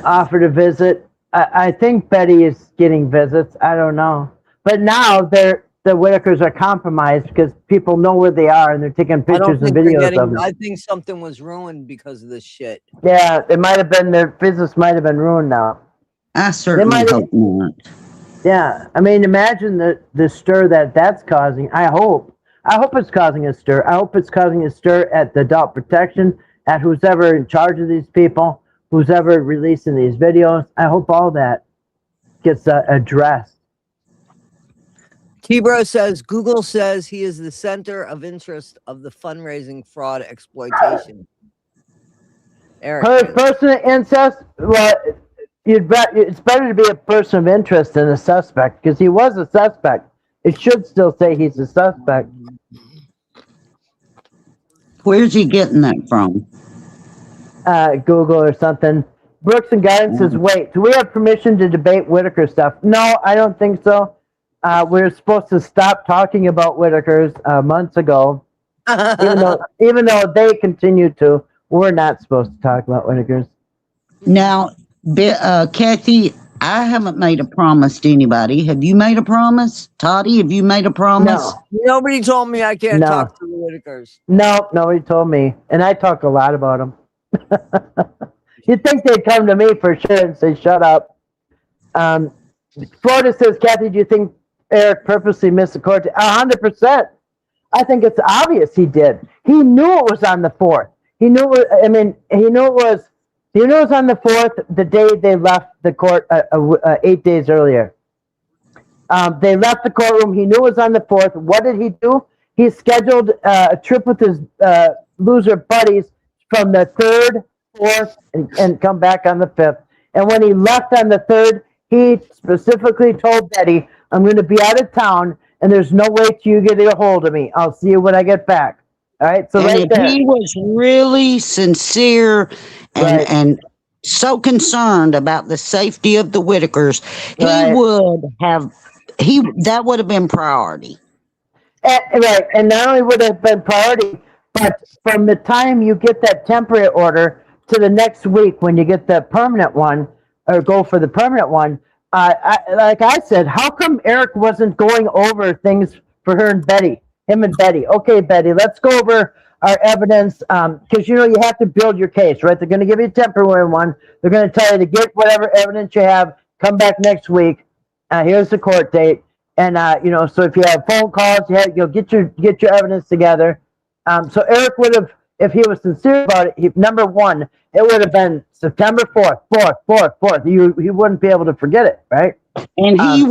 offered a visit. I think Betty is getting visits. I don't know. But now the Whitakers are compromised because people know where they are and they're taking pictures and videos of them. I think something was ruined because of this shit. Yeah, it might have been, their business might have been ruined now. I certainly hope not. Yeah, I mean, imagine the stir that's causing. I hope it's causing a stir. I hope it's causing a stir at the adult protection, at who's ever in charge of these people, who's ever releasing these videos. I hope all that gets addressed. Kebro says, Google says he is the center of interest of the fundraising fraud exploitation. Eric. Person of incest, well, it's better to be a person of interest than a suspect, because he was a suspect. It should still say he's a suspect. Where's he getting that from? Google or something. Brooks and Guidance says, wait, do we have permission to debate Whitaker stuff? No, I don't think so. We're supposed to stop talking about Whitakers months ago. even though they continue to, we're not supposed to talk about Whitakers. Now, Kathy, I haven't made a promise to anybody. Have you made a promise? Toddie, have you made a promise? No. Nobody told me I can't talk to the Whitakers. No, nobody told me. And I talk a lot about them. You'd think they'd come to me for sure and say, shut up. Florida says, Kathy, do you think Eric purposely missed the court? 100%. I think it's obvious he did. He knew it was on the 4th. He knew it was on the 4th, the day they left the court 8 days earlier. They left the courtroom. He knew it was on the 4th. What did he do? He scheduled a trip with his loser buddies from the 3rd, 4th, and come back on the 5th. And when he left on the 3rd, he specifically told Betty, I'm going to be out of town, and there's no way till you get a hold of me. I'll see you when I get back. All right, so And right if there. he was really sincere and Right. and so concerned about the safety of the Whitakers, he Right. would have that would have been priority. Right, and not only would it have been priority, but from the time you get that temporary order to the next week when you get the permanent one, or go for the permanent one, like I said, how come Eric wasn't going over things for her and Betty, him and Betty? Okay, Betty, let's go over our evidence, because you have to build your case, right? They're going to give you a temporary one. They're going to tell you to get whatever evidence you have, come back next week. Here's the court date. And so if you have phone calls, you'll get your evidence together. So Eric would have, if he was sincere about it, number one, it would have been September 4th. He wouldn't be able to forget it, right? And he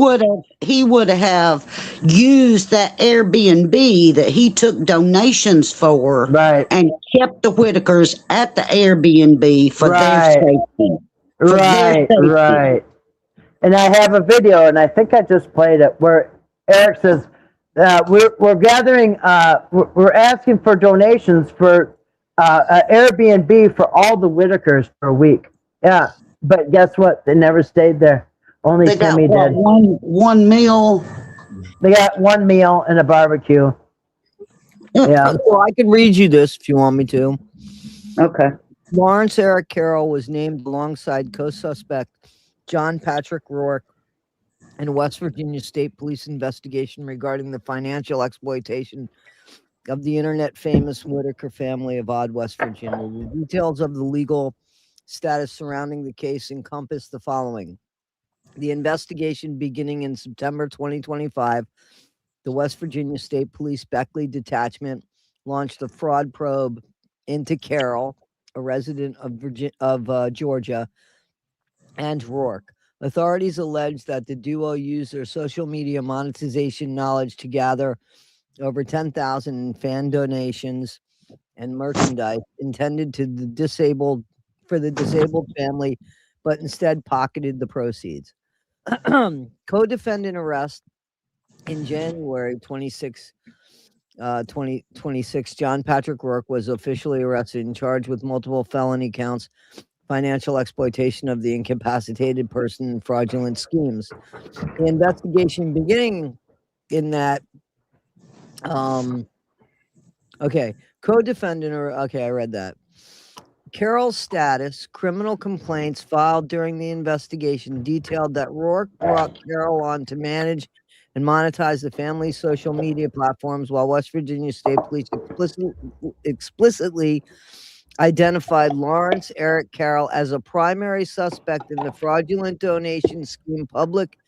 would have used that Airbnb that he took donations for, Right. and kept the Whitakers at the Airbnb for their safety. Right. And I have a video, and I think I just played it, where Eric says, we're gathering, we're asking for donations for Airbnb for all the Whitakers for a week. Yeah, but guess what? They never stayed there. Only They got Timmy what, did. one meal. They got one meal and a barbecue. Yeah. So I can read you this if you want me to. Okay. Lawrence Eric Carroll was named alongside co-suspect John Patrick Rourke in a West Virginia State Police investigation regarding the financial exploitation of the internet famous Whitaker family of Odd, West Virginia. The details of the legal status surrounding the case encompass the following. The investigation beginning in September 2025, the West Virginia State Police Beckley Detachment launched a fraud probe into Carroll, a resident of Georgia, and Rourke. Authorities allege that the duo used their social media monetization knowledge to gather over 10,000 in fan donations and merchandise intended to the disabled family, but instead pocketed the proceeds. Co-defendant arrest in January 2026, John Patrick Rourke was officially arrested and charged with multiple felony counts, financial exploitation of the incapacitated person, and fraudulent schemes. The investigation beginning in that, co-defendant, I read that. Carroll's status, criminal complaints filed during the investigation detailed that Rourke brought Carroll on to manage and monetize the family's social media platforms, while West Virginia State Police explicitly identified Lawrence Eric Carroll as a primary suspect in the fraudulent donation scheme. Public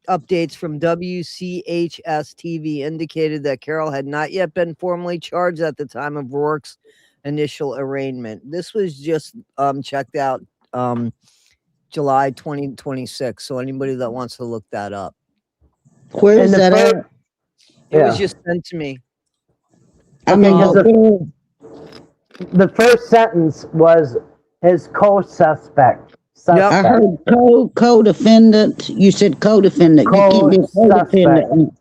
updates from WCHS TV indicated that Carroll had not yet been formally charged at the time of Rourke's initial arraignment. This was just checked out July 2026. So anybody that wants to look that up. Where is that at? It was just sent to me. I mean, the first sentence was his co-suspect. I heard co-defendant. You said co-defendant. You can't be co-defendant.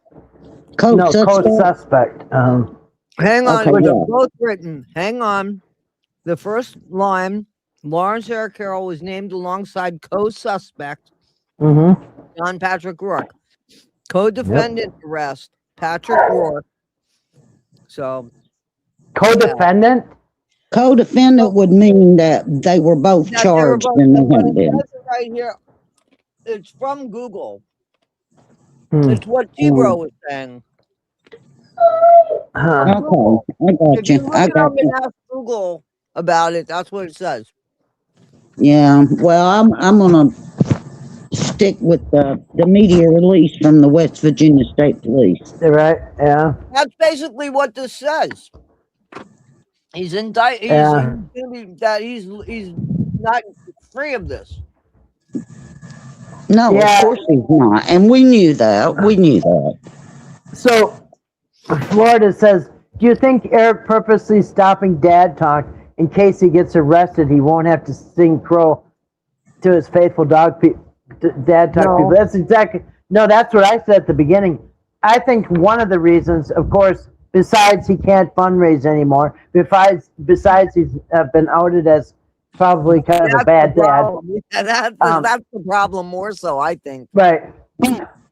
Co-suspect. Hang on, Okay, they're both written. Hang on. The first line, Lawrence Eric Carroll was named alongside co-suspect John Patrick Rourke. Co-defendant arrest, Patrick Rourke. So, co-defendant? Co-defendant would mean that they were both charged and they had been. Right here. It's from Google. It's what Tebro was saying. Okay, I got If you. you look it up and ask Google about it, that's what it says. Yeah, well, I'm gonna stick with the media release from the West Virginia State Police. Right? Yeah. That's basically what this says. He's indicted. He's not free of this. No, of course he's not, and we knew that. So, Florida says, do you think Eric purposely stopping dad talk in case he gets arrested? He won't have to sing crow to his faithful dog Dad talk No. people. That's exactly that's what I said at the beginning. I think one of the reasons, of course, besides he can't fundraise anymore, besides he's been outed as probably kind of a That's the bad dad. problem. Yeah, that's the problem more so, I think. Right.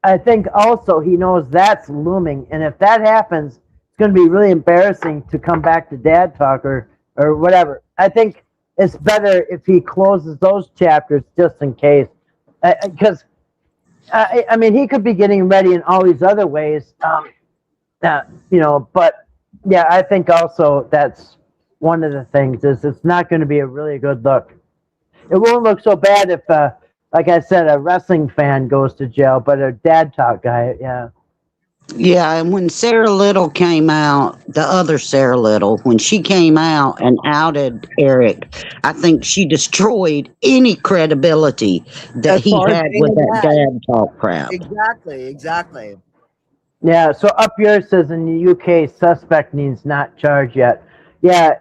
I think also he knows that's looming, and if that happens, it's going to be really embarrassing to come back to dad talk or whatever. I think it's better if he closes those chapters just in case, because I mean he could be getting ready in all these other ways, But yeah, I think also that's one of the things is it's not going to be a really good look. It won't look so bad if, like I said, a wrestling fan goes to jail, but a dad talk guy, yeah. Yeah, and when Sarah Little came out, the other Sarah Little, when she came out and outed Eric, I think she destroyed any credibility that As he far as had being with a that dad. dad talk crowd. Exactly. Yeah, so up here says in the UK, suspect means not charged yet. Yeah,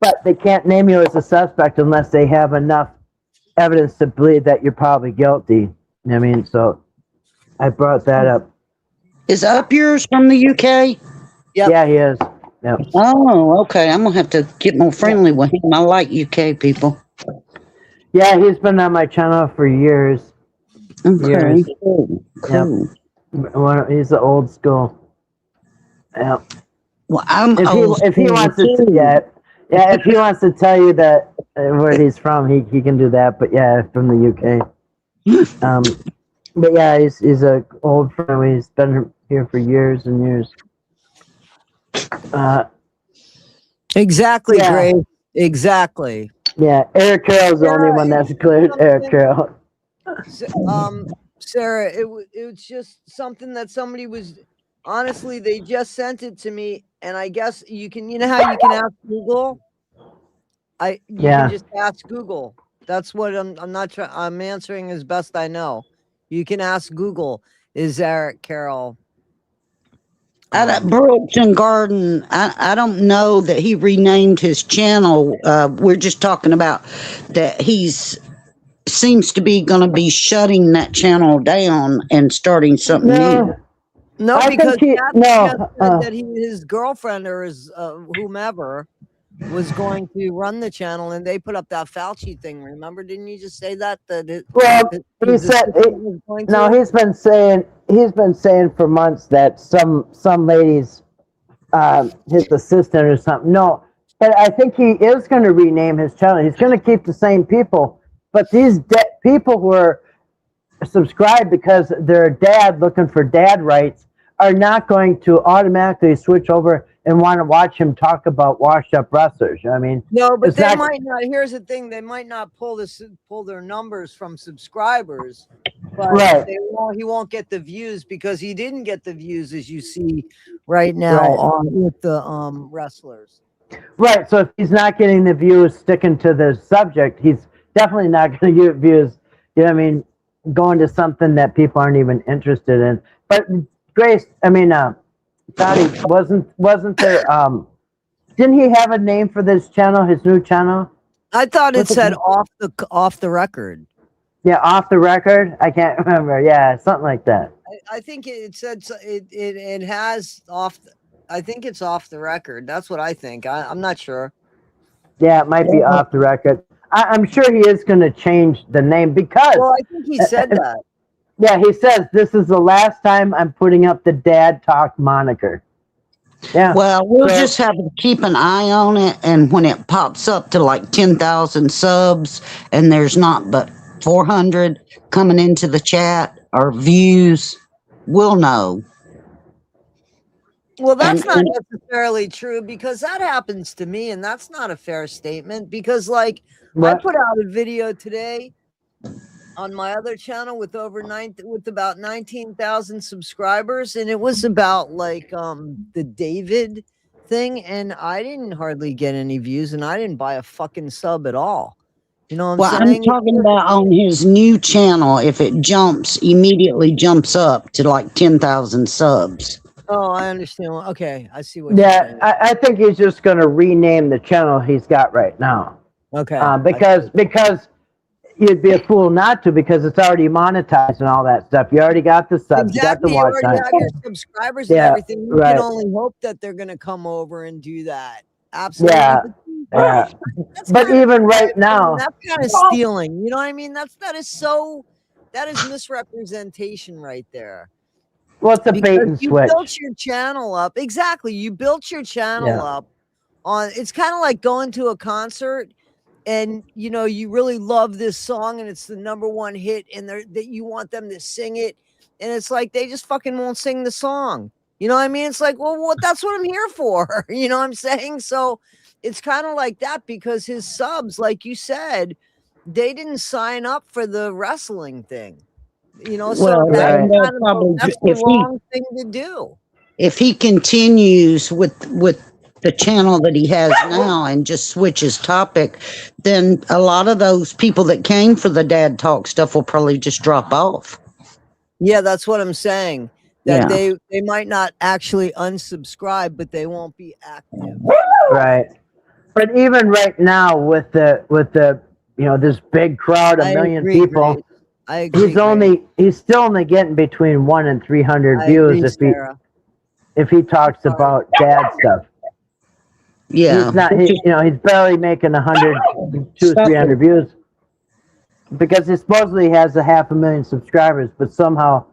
but they can't name you as a suspect unless they have enough evidence to believe that you're probably guilty. I mean, so I brought that up. Is Up Yours from the UK? Yep. Yeah, he is. Yep. Oh, okay. I'm gonna have to get more friendly with him. I like UK people. Yeah, he's been on my channel for years. Okay, Years. cool. He's the old school. Yeah. Well, I'm If he wants to, too. if he wants to tell you that where he's from, he can do that. But yeah, from the UK. But yeah, he's a old friend. He's been here for years and years. Exactly, Yeah. Grace. Exactly. Yeah, Eric Carroll's the only one that's cleared. Eric Carroll. Sarah, it was just something that somebody was. Honestly, they just sent it to me, and I guess you know how you can ask Google. You can just ask Google. That's what I'm not trying. I'm answering as best I know. You can ask Google. Is Eric Carroll? Brooks and Garden, I don't know that he renamed his channel. We're just talking about that seems to be going to be shutting that channel down and starting something new. No, I because think that his girlfriend or his whomever was going to run the channel, and they put up that Fauci thing. Remember? Didn't you just say that? He said he's been saying for months that some ladies, his assistant or something. No, but I think he is going to rename his channel. He's going to keep the same people, but these people who are subscribed because they're a dad looking for dad rights are not going to automatically switch over and want to watch him talk about washed up wrestlers. I mean, no, but they might not. Here's the thing: they might not pull their numbers from subscribers, but right. He won't get the views because he didn't get the views as you see right now with the wrestlers. Right. So if he's not getting the views sticking to the subject, he's definitely not going to get views. You know what I mean? Going to something that people aren't even interested in. But Grace, I mean, Toddie, wasn't there? Didn't he have a name for this channel? His new channel? I thought it said off the record. Yeah, off the record. I can't remember. Yeah, something like that. I think it said it has off. I think it's off the record. That's what I think. I'm not sure. Yeah, it might be off the record. I'm sure he is going to change the name because. Well, I think he said that. Yeah, he says this is the last time I'm putting up the Dad Talk moniker. Yeah. Well, we'll just have to keep an eye on it, and when it pops up to like 10,000 subs, and there's not but 400 coming into the chat or views, we'll know. Well, that's not necessarily true because that happens to me, and that's not a fair statement because, like, I put out a video today on my other channel with about 19,000 subscribers, and it was about like the David thing, and I didn't hardly get any views, and I didn't buy a fucking sub at all. You know what I'm saying? I'm talking about on his new channel. If it immediately jumps up to like 10,000 subs. Oh, I understand. Okay, I see what you're saying. I think he's just going to rename the channel he's got right now. Okay. Because you'd be a fool not to because it's already monetized and all that stuff. You already got the subs, you got the Exactly. You watch already time. have your subscribers and Yeah, everything. You right. can only hope that they're going to come over and do that. Absolutely. Yeah, yeah. That's But kind of, even in my right opinion, now, that's kind of stealing. You know what I mean? That is misrepresentation right there. well, it's a bait Because and you switch. built your channel up. Exactly. You built your channel Yeah. up on, it's kind of like going to a concert and you really love this song and it's the #1 hit and that you want them to sing it. And it's like, they just fucking won't sing the song. You know what I mean? It's like, well, that's what I'm here for. You know what I'm saying? So it's kind of like that because his subs, like you said, they didn't sign up for the wrestling thing. So Well, that's and they'll kind of probably, that's the wrong thing to do. if he continues with the channel that he has now and just switches topic, then a lot of those people that came for the dad talk stuff will probably just drop off. Yeah, that's what I'm saying. That Yeah. they might not actually unsubscribe, but they won't be active. Right. But even right now with the this big crowd, a million agree, people, Grace. I agree. he's still only getting between 1 and 300 I views agree, Sarah. if he talks about dad stuff. Yeah. He's not he's barely making 100, 200-300 views because he supposedly has 500,000 subscribers, but somehow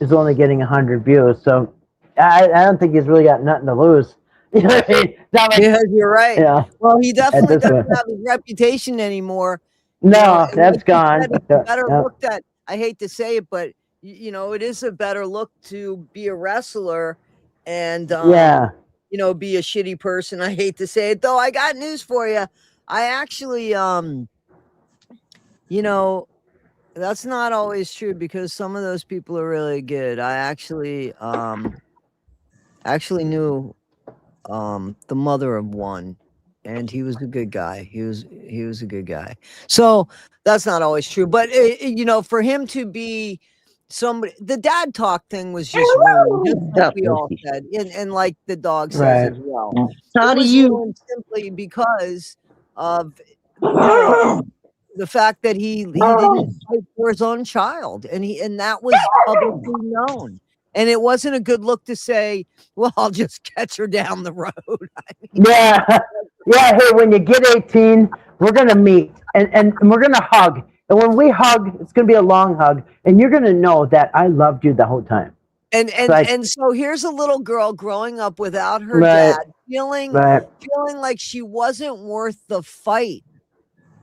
is only getting 100 views. So I don't think he's really got nothing to lose. You know what I mean? Not like, Yeah, you're right. Yeah. Well, he definitely this doesn't point. have his reputation anymore. No, and that's like you gone. said, it's better Yeah. looked at. I hate to say it, but it is a better look to be a wrestler and Yeah. be a shitty person. I hate to say it, though. I got news for you. I actually, that's not always true because some of those people are really good. I actually knew the mother of one, and he was a good guy. He was a good guy. So that's not always true, but for him to be somebody, the dad talk thing was just ruined, just like we all said, and like the dog says Right. as well. How It do was you? ruined simply because of the fact that he didn't fight for his own child, and that was publicly known. And it wasn't a good look to say, well, I'll just catch her down the road. I mean, Yeah. Yeah. Hey, when you get 18, we're going to meet and we're going to hug. And when we hug, it's going to be a long hug. And you're going to know that I loved you the whole time. And so here's a little girl growing up without her Right. dad, feeling like she wasn't worth the fight,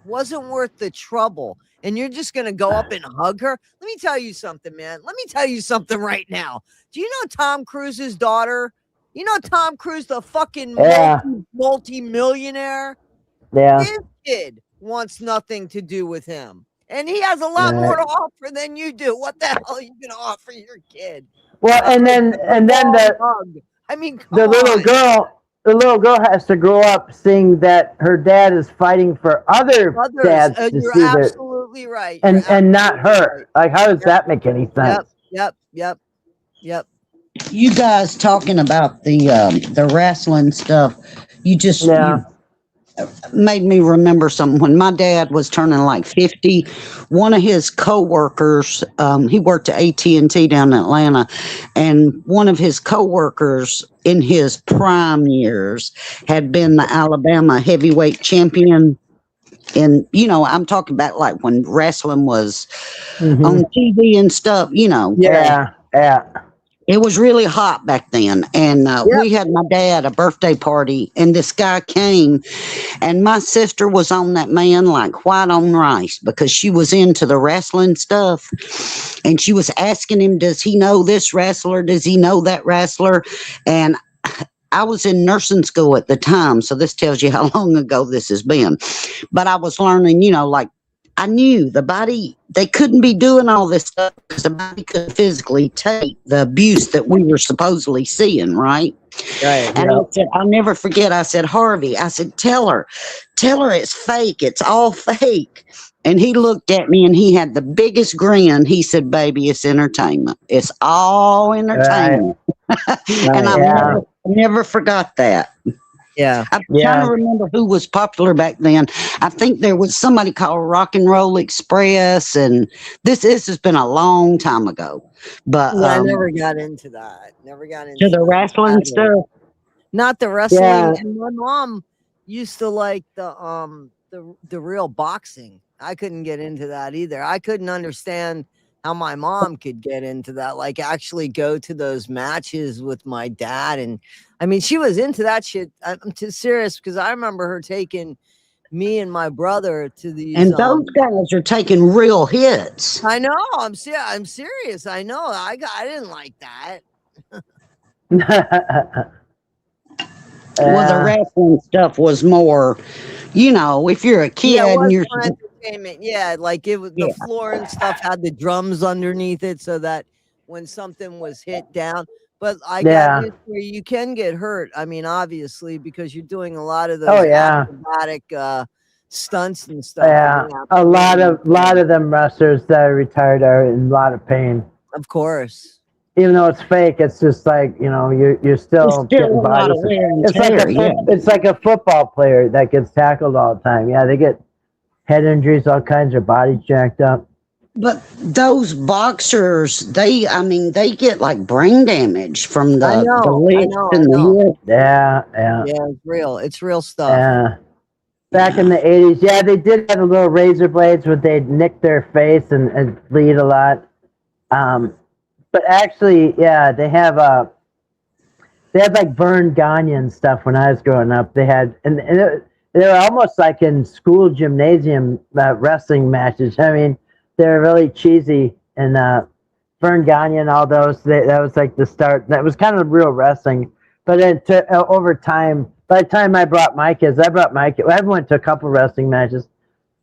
wasn't worth the trouble. And you're just going to go up and hug her. Let me tell you something, man. Let me tell you something right now. Do you know Tom Cruise's daughter? You know Tom Cruise, the fucking multi-millionaire? Yeah. His kid wants nothing to do with him. And he has a lot more to offer than you do. What the hell are you going to offer your kid? Well, and then the hug. I mean, the little girl has to grow up seeing that her dad is fighting for others. Dads to you're see absolutely right. and not her. Like, how does that make any sense? Yep. You guys talking about the wrestling stuff? You just you made me remember something. When my dad was turning like 50, one of his co-workers, he worked at AT&T down in Atlanta, and one of his co-workers in his prime years had been the Alabama heavyweight champion. And, I'm talking about like when wrestling was on TV and stuff, Yeah. It was really hot back then, and we had my dad a birthday party, and this guy came, and my sister was on that man like white on rice because she was into the wrestling stuff, and she was asking him, does he know this wrestler? Does he know that wrestler? And I was in nursing school at the time, so this tells you how long ago this has been. But I was learning, like, I knew the body, they couldn't be doing all this stuff because the body couldn't physically take the abuse that we were supposedly seeing, right? Right. And I said, I'll never forget, I said, Harvey, I said, tell her it's fake. It's all fake. And he looked at me and he had the biggest grin. He said, baby, it's entertainment. It's all entertainment. And I never forgot that. Yeah. I'm trying Yeah. to remember who was popular back then. I think there was somebody called Rock and Roll Express, and this has been a long time ago. But Yeah, I never got into that. Never got to into the wrestling that. stuff, Not the wrestling. Yeah. And my mom used to like the real boxing. I couldn't get into that either. I couldn't understand how my mom could get into that, like actually go to those matches with my dad. And I mean, she was into that shit. I'm too serious because I remember her taking me and my brother to these and those guys are taking real hits. I know, I'm serious. I know. I didn't like that. Well, the wrestling stuff was more, if you're a kid Yeah, it and was you're, for entertainment. Yeah, like it was yeah, the floor and stuff had the drums underneath it so that when something was hit down. But I got Yeah. news for you, you can get hurt. I mean, obviously, because you're doing a lot of Oh those yeah. acrobatic stunts and stuff. Yeah. A lot of them wrestlers that are retired are in a lot of pain. Of course. Even though it's fake, it's just like, you're there's still still getting a lot of bodies. wear and It's like tear. Yeah, it's like a football player that gets tackled all the time. Yeah, they get head injuries, all kinds of bodies jacked up. but those boxers, they get like brain damage from I the know, I licks know, I and the know. hip. Yeah, yeah, Yeah, it's real. It's real stuff. yeah. Back in the 80s, yeah, they did have the little razor blades where they'd nick their face and bleed a lot. But actually, yeah, they had like Vern Gagne and stuff when I was growing up. They had, they were almost like in school gymnasium wrestling matches. I mean, they were really cheesy. And Vern Gagne and all those, that was like the start. That was kind of real wrestling. But then over time, by the time I brought my kids, I went to a couple wrestling matches,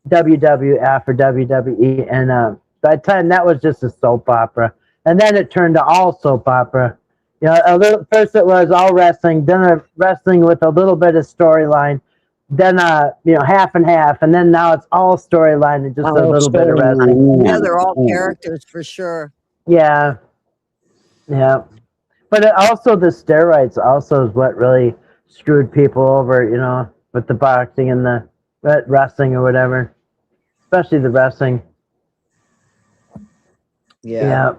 WWF or WWE. And by the time that was just a soap opera. And then it turned to all soap opera. First it was all wrestling, then a wrestling with a little bit of storyline, then half and half, and then now it's all storyline and just a little bit of wrestling. Yeah, they're all characters for sure. Yeah, yeah. But also the steroids also is what really screwed people over, with the boxing and the wrestling or whatever, especially the wrestling. Yeah.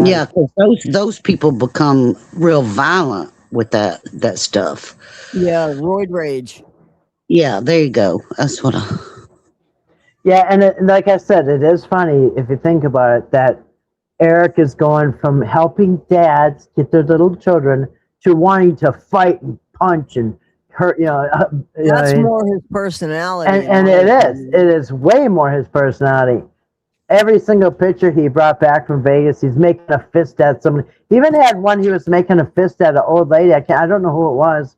Yeah, because those people become real violent with that stuff. Yeah, roid rage. Yeah, there you go. That's what I. Yeah, and like I said, it is funny if you think about it that Eric is going from helping dads get their little children to wanting to fight and punch and hurt. That's more his personality. And it is way more his personality. Every single picture he brought back from Vegas, he's making a fist at somebody. He even had one he was making a fist at an old lady. I don't know who it was.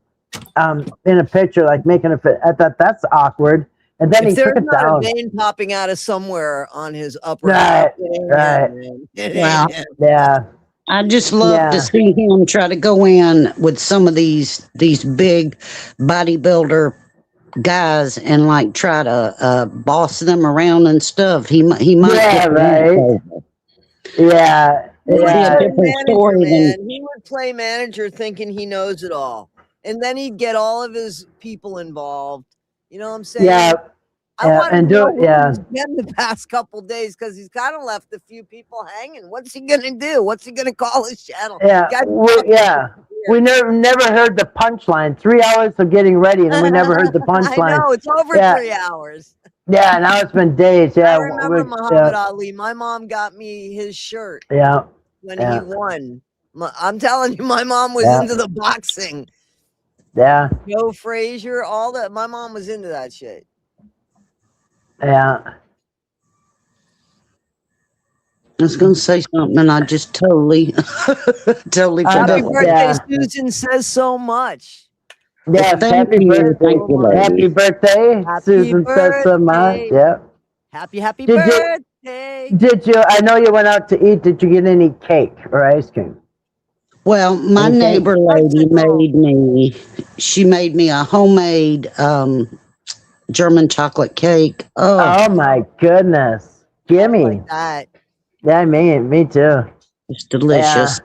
In a picture, like making a fist. I thought that's awkward. And then he took it down. A vein popping out of somewhere on his upper right. Wow. Yeah. I just love to see him try to go in with some of these big bodybuilder guys and like try to boss them around and stuff. He might get right. Yeah. It'd be a different story than he would play manager thinking he knows it all. And then he'd get all of his people involved. You know what I'm saying? Yeah. I want to know what he's getting the past couple days because he's kind of left a few people hanging. What's he gonna do? What's he gonna call his channel? Yeah, we never heard the punchline. 3 hours of getting ready, and we never heard the punchline. I know it's over 3 hours. Yeah, now it's been days. Yeah, I remember Muhammad Ali. My mom got me his shirt. Yeah, when he won. I'm telling you, my mom was into the boxing. Yeah, Joe Frazier, all that. My mom was into that shit. Yeah. I was going to say something and I just totally forgot. Happy birthday, Susan says so much. Yeah, happy birthday. Happy birthday. Susan says so much. Yeah. Happy birthday. Did you, I know you went out to eat. Did you get any cake or ice cream? Well, my neighbor lady made me a homemade German chocolate cake. Oh my goodness. Gimme. Like that. Yeah, me too. It's delicious.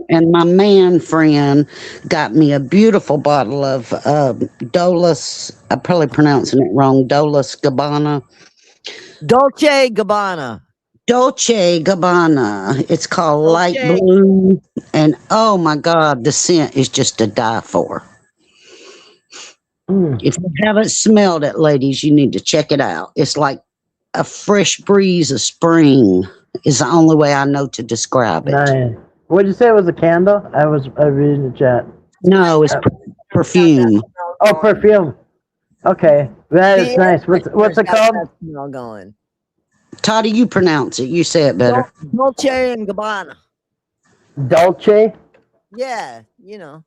And my man friend got me a beautiful bottle of Dolus. I'm probably pronouncing it wrong. Dolus Gabbana. Dolce Gabbana. Dolce Gabbana. It's called light Dolce. blue. And oh my God, the scent is just to die for. If you haven't smelled it, ladies, you need to check it out. It's like a fresh breeze of spring is the only way I know to describe it. Nice. What'd you say it was a candle? I reading the chat. No, it's perfume. Oh, perfume. Okay, that is nice. What's it called? Smell going. Toddie, you pronounce it. You say it better. Dolce and Gabbana. Dolce. Yeah, you know.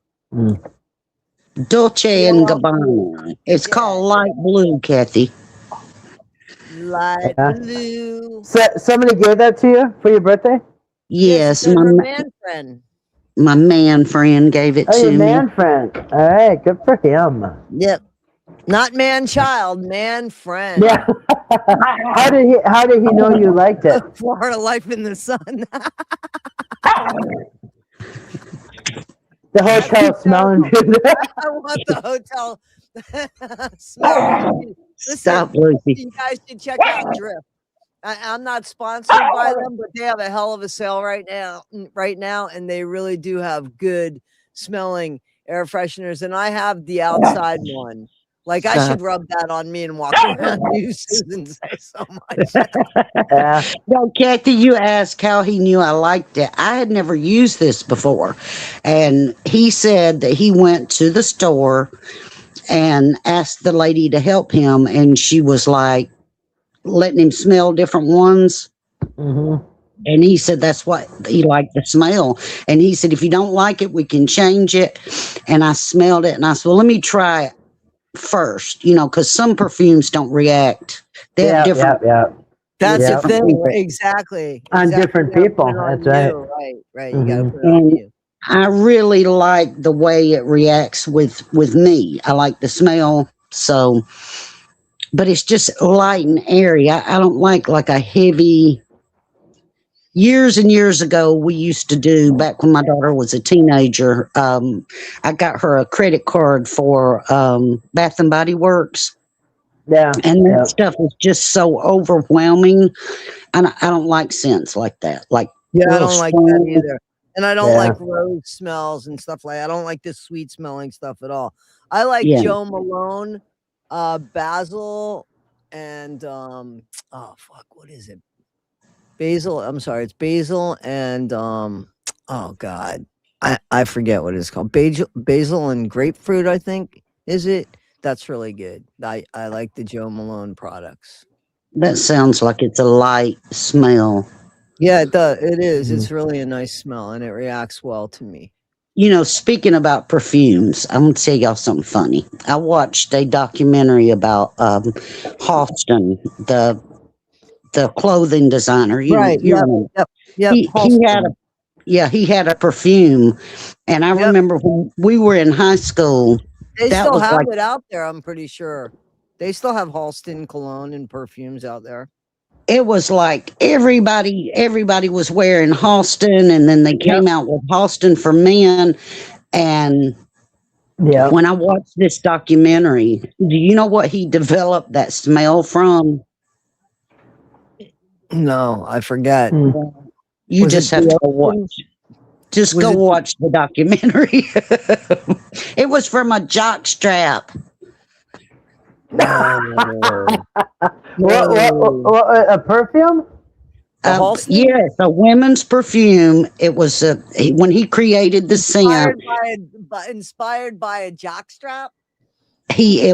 Dolce and Gabbana. It's called light blue, Kathy. Light blue. So, somebody gave that to you for your birthday? Yes, my man friend. My man friend gave it to your me. Man friend. All right, good for him. Yep. Not man child, man friend. Yeah. How did he know you liked it? Florida life in the sun. The hotel smelling good. I want the hotel smelling. Stop, Lucy. You guys should check out Drift. I'm not sponsored by them, but they have a hell of a sale right now, and they really do have good smelling air fresheners. And I have the outside one. Like I should rub that on me and walk around. You, Susan, say so much. No, Kathy, you asked how he knew I liked it. I had never used this before, and he said that he went to the store and asked the lady to help him, and she was like letting him smell different ones. And he said that's what he liked, the smell. And he said, if you don't like it, we can change it. And I smelled it, and I said, well, let me try it first, because some perfumes don't react. They have different. That's the thing, exactly. On different people. That's right. Right. You gotta put it on you. I really like the way it reacts with me. I like the smell. So, but it's just light and airy. I don't like a heavy. Years and years ago, we used to do, back when my daughter was a teenager, I got her a credit card for Bath and Body Works. Yeah. And that stuff is just so overwhelming. And I don't like scents like that. I don't like that either. And I don't like rose smells and stuff like that. I don't like this sweet smelling stuff at all. I like Joe Malone, basil, and what is it? Basil. I'm sorry, it's basil and oh God, I forget what it's called. Basil and grapefruit, I think, is it? That's really good. I like the Joe Malone products. That sounds like it's a light smell. Yeah, it does. It is. It's really a nice smell, and it reacts well to me. Speaking about perfumes, I'm going to tell y'all something funny. I watched a documentary about Halston, the clothing designer. Right. Yep. He had a perfume, and I remember when we were in high school. They still have it out there. I'm pretty sure they still have Halston cologne and perfumes out there. It was like everybody was wearing Halston, and then they came out with Halston for men. And when I watched this documentary, do you know what he developed that smell from? No, I forget. You just have to watch. Just go watch the documentary. It was from a jock strap. What, a perfume? Yes, a women's perfume. It was when he created the scent. Inspired by a jockstrap. He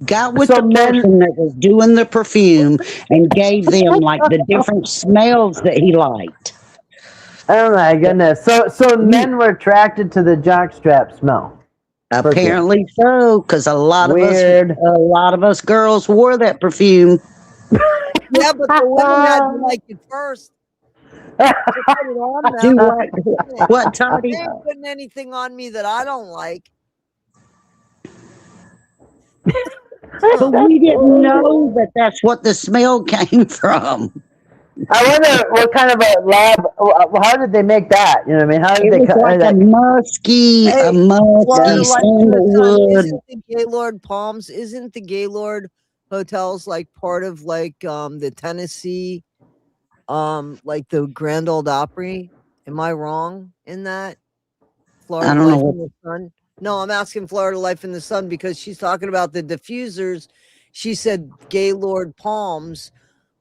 got with the person that was doing the perfume and gave them like the different smells that he liked. Oh my goodness! So men were attracted to the jockstrap smell. Apparently so, because a lot of us girls wore that perfume. Yeah, but the women had to like it first. What, Toddie? They ain't putting anything on me that I don't like. But we didn't know that that's what the smell came from. I wonder what kind of a lab. How did they make that? You know what I mean? How did It they? was like Like, a Hey, musky Florida Life in the Sun, sandalwood. isn't the Gaylord Palms, isn't the Gaylord hotels like part of like the Tennessee like the Grand Old Opry? Am I wrong in that? I Florida don't know Life what. in the Sun? No, I'm asking Florida Life in the Sun because she's talking about the diffusers. She said Gaylord Palms.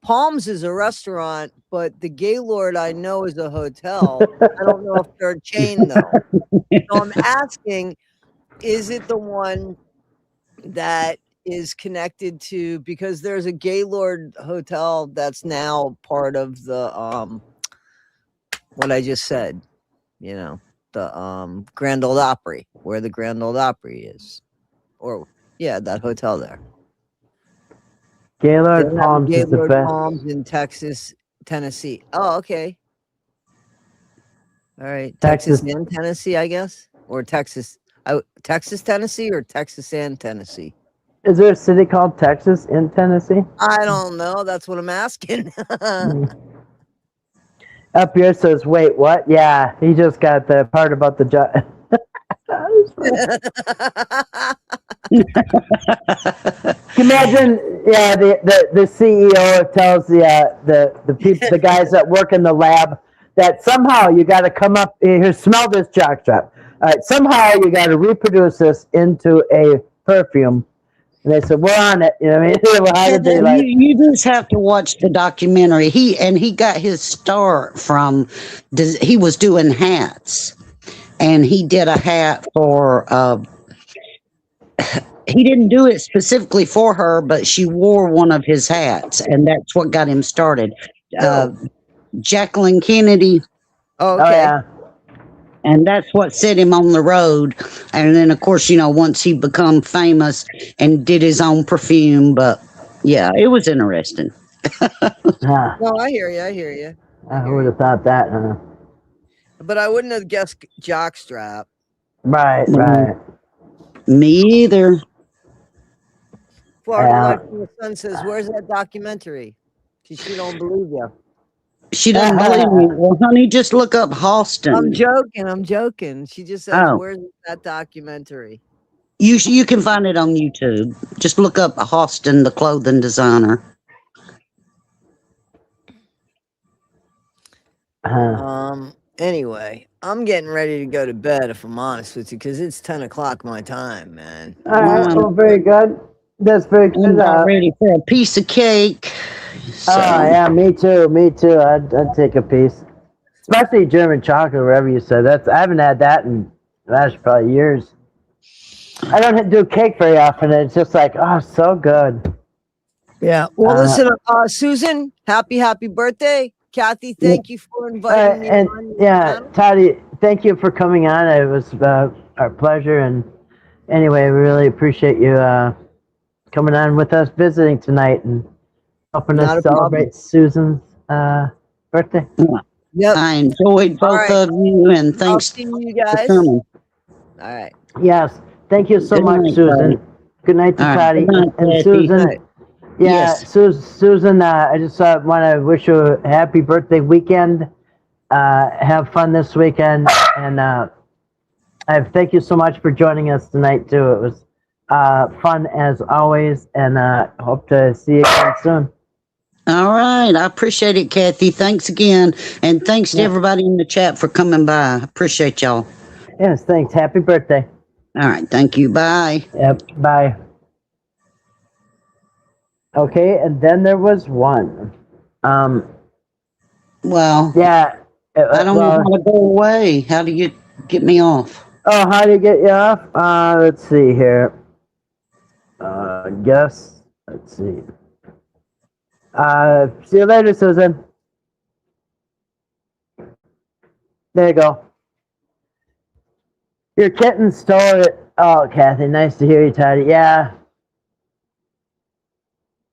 Palms is a restaurant, but the Gaylord I know is a hotel. I don't know if they're a chain though. So I'm asking, is it the one that is connected to, because there's a Gaylord hotel that's now part of the what I just said, you know, the Grand Old Opry, where the Grand Old Opry is. Or yeah, that hotel there. They Gaylord have a Palms is the Gaylord best. Palms in Texas, Tennessee. Oh, okay. All right. Texas Texas. and Tennessee, I guess. Or Texas. Texas, Tennessee, or Texas and Tennessee? Is there a city called Texas in Tennessee? I don't know. That's what I'm asking. Up here says, wait, what? Yeah, he just got the part about the job. Imagine, yeah, the CEO tells the people, the guys that work in the lab, that somehow you got to come up here, smell this jockstrap. All right, somehow you got to reproduce this into a perfume. And they said, we're on it. You know what I mean? How did they like? You just have to watch the documentary. He got his start from. He was doing hats, and he did a hat for. He didn't do it specifically for her, but she wore one of his hats, and that's what got him started. Uh, Jacqueline Kennedy, Oh, Oh okay. yeah, and that's what set him on the road. And then, of course, once he become famous and did his own perfume, but yeah, it was interesting. huh. No, I hear you. I hear you. I would have thought that, huh? But I wouldn't have guessed jockstrap. Right, Mm, right. Me either. Florida Yeah. Life in the Sun says, "Where's that documentary?" Because she don't believe you. She doesn't believe me. Well, honey, just look up I'm Halston. joking. I'm joking. She just says, Oh, "Where's that documentary?" you can find it on YouTube. Just look up Halston, the clothing designer. Anyway, I'm getting ready to go to bed, if I'm honest with you, because it's 10 o'clock my time, man. All right. I'm, Well, very good. That's very I'm good. about ready for a piece of cake. Oh So, yeah, me too. Me too. I'd take a piece, especially German chocolate, wherever you said. I haven't had that in gosh, probably years. I don't do cake very often. It's just like, oh, so good. Yeah. Well, Uh, listen, Susan, happy birthday. Kathy, thank you for inviting me and on your yeah, channel. Toddie, thank you for coming on. It was our pleasure. And anyway, we really appreciate you coming on with us, visiting tonight, and helping Not us a problem. celebrate Susan's birthday. Yep. I enjoyed All both right. of you, and I'll thanks see you for guys. coming. All right. Yes, thank you so Good much, night, Susan. Toddie. Good night to All right, Toddie good night, and Kathy. Susan. Night. Yeah, Yes. Susan. I just want to wish you a happy birthday weekend. Have fun this weekend, and I thank you so much for joining us tonight too. It was fun as always, and hope to see you again soon. All right. I appreciate it, Kathy. Thanks again. And thanks to Yeah. everybody in the chat for coming by. I appreciate y'all. Yes, thanks. Happy birthday. All right. Thank you. Bye. Yep. Bye. Okay, and then there was one. Well, Yeah. I don't know how to go away. How do you get me off? Oh, how do you get you off? Let's see here. Guess. Let's see. See you later, Susan. There you go. Your kitten stole it. Oh, Kathy, nice to hear you, Toddie. Yeah.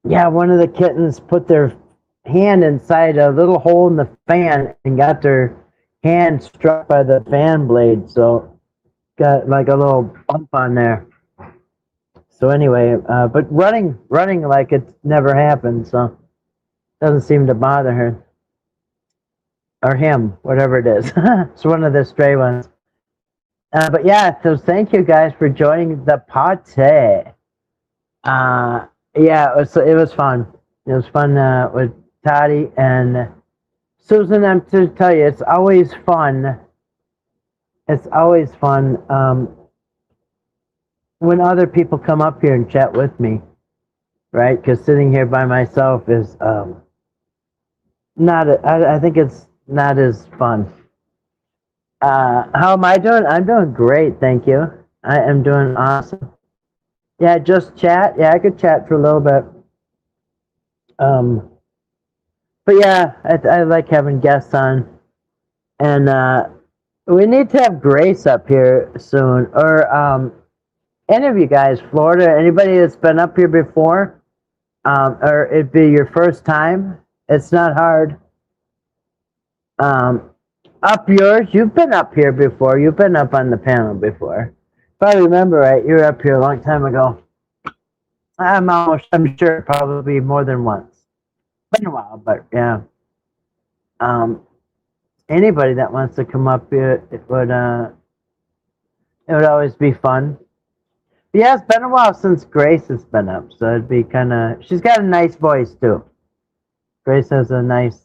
Yeah, one of the kittens put their hand inside a little hole in the fan and got their hand struck by the fan blade. So got like a little bump on there. So anyway, but running like it never happened. So doesn't seem to bother her. or him, whatever it is. It's one of the stray ones. But yeah, so thank you guys for joining the party. Yeah, it was fun. It was fun with Toddie and Susan. I'm to tell you, it's always fun. It's always fun when other people come up here and chat with me, right? Because sitting here by myself is not. I think it's not as fun. How am I doing? I'm doing great, thank you. I am doing awesome. Yeah, just chat. Yeah, I could chat for a little bit. But yeah, I like having guests on, and we need to have Grace up here soon, or any of you guys, Florida, anybody that's been up here before, or it'd be your first time. It's not hard. Up yours, you've been up here before. You've been up on the panel before. If I remember right, you were up here a long time ago. I'm sure probably more than once. Been a while, but yeah. Anybody that wants to come up here, it would always be fun. Yeah, it's been a while since Grace has been up, so it'd be kind of. She's got a nice voice too. Grace has a nice,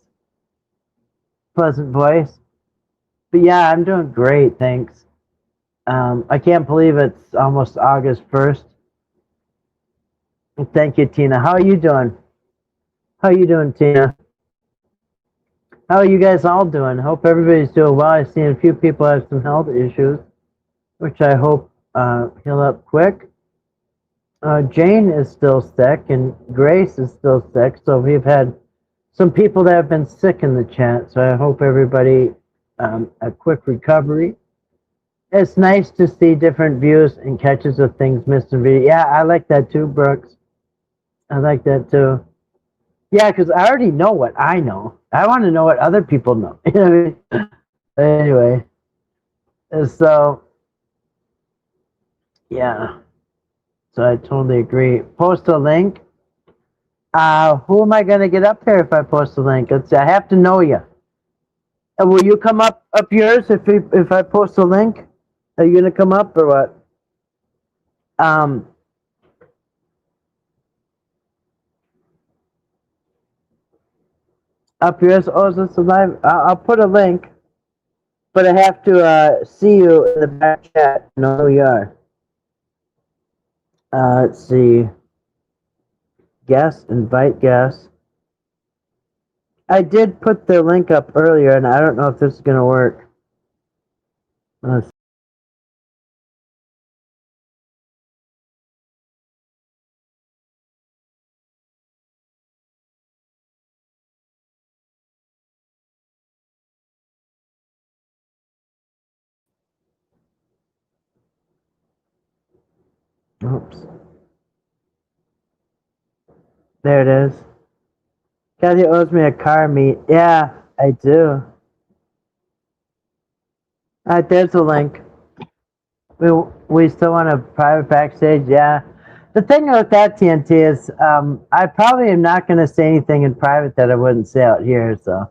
pleasant voice. But yeah, I'm doing great, thanks. I can't believe it's almost August 1st. Thank you, Tina. How are you doing? How are you doing, Tina? How are you guys all doing? Hope everybody's doing well. I've seen a few people have some health issues, which I hope heal up quick. Jane is still sick, and Grace is still sick. So we've had some people that have been sick in the chat. So I hope everybody a quick recovery. It's nice to see different views and catches of things missed in video. Yeah, I like that too, Brooks. I like that too. Yeah, because I already know what I know. I want to know what other people know. You know what I mean? Anyway, so yeah. So I totally agree. Post a link. Who am I going to get up here if I post a link? Let's see, I have to know you. Will you come up yours if I post a link? Are you going to come up or what? Up yours? Oh, is this live? I'll put a link, but I have to see you in the back chat. Know who you are. Let's see. Guest, invite guest. I did put the link up earlier, and I don't know if this is going to work. Let's Oops. There it is. Kathy owes me a car meet. Yeah, I do. Alright, there's a link. We still want a private backstage, yeah. The thing with that, TNT, is I probably am not going to say anything in private that I wouldn't say out here, so.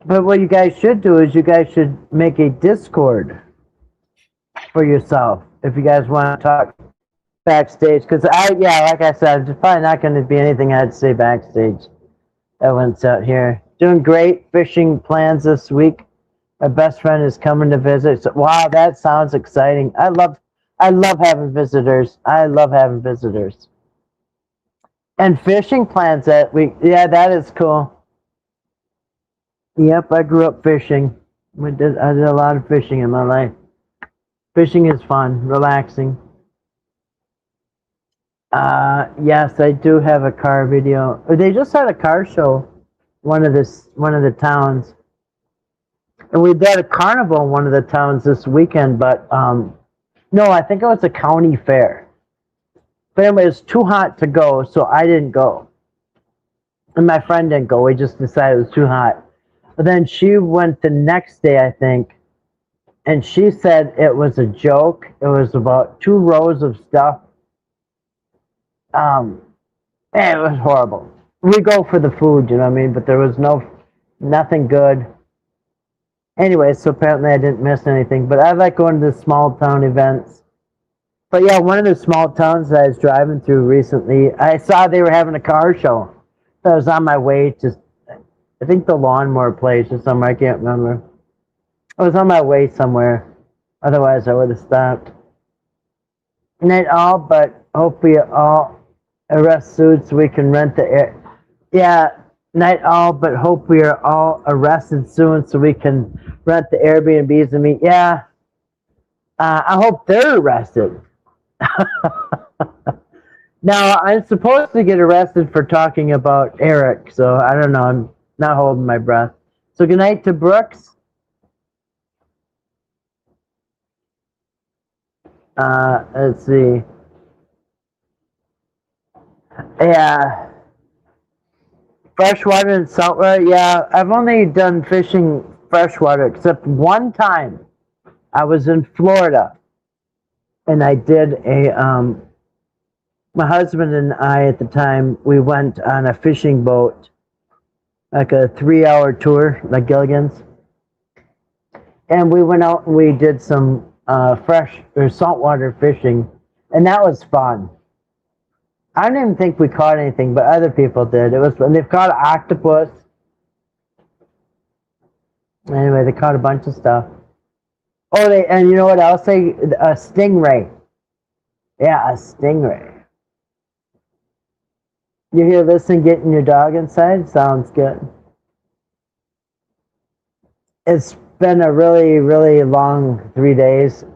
But what you guys should do is you guys should make a Discord for yourself if you guys want to talk backstage. Because like I said, there's probably not going to be anything I'd say backstage that went out here. Doing great. Fishing plans this week. My best friend is coming to visit. So, wow, that sounds exciting. I love having visitors. I love having visitors. And fishing plans that week. Yeah, that is cool. Yep, I grew up fishing. I did a lot of fishing in my life. Fishing is fun, relaxing. Yes, I do have a car video. They just had a car show, one of the towns. And we did a carnival in one of the towns this weekend, but no, I think it was a county fair. But anyway, it was too hot to go, so I didn't go. And my friend didn't go. We just decided it was too hot. But then she went the next day, I think, and she said it was a joke. It was about 2 rows of stuff. And it was horrible. We go for the food, you know what I mean? But there was no Nothing good. Anyway, so apparently I didn't miss anything. But I like going to the small town events. But yeah, one of the small towns that I was driving through recently, I saw they were having a car show. So I was on my way to, I think the lawnmower place or somewhere. I can't remember. I was on my way somewhere. Otherwise, I would have stopped. Night all, but hope we all arrest suits so we can rent the air. Yeah, night all, but hope we are all arrested soon so we can rent the Airbnbs and meet. Yeah, I hope they're arrested. Now, I'm supposed to get arrested for talking about Eric, so I don't know. I'm not holding my breath. So good night to Brooks. Let's see. Yeah. Freshwater and saltwater. Yeah, I've only done fishing freshwater except one time. I was in Florida and I did my husband and I at the time, we went on a fishing boat, like a 3-hour tour, like Gilligan's. And we went out and we did some fresh or saltwater fishing, and that was fun. I don't even think we caught anything, but other people did. It was fun. They've caught octopus. Anyway, they caught a bunch of stuff. Oh, and you know what else? A stingray. Yeah, a stingray. You hear this and getting your dog inside? Sounds good. It's been a really, really long 3 days.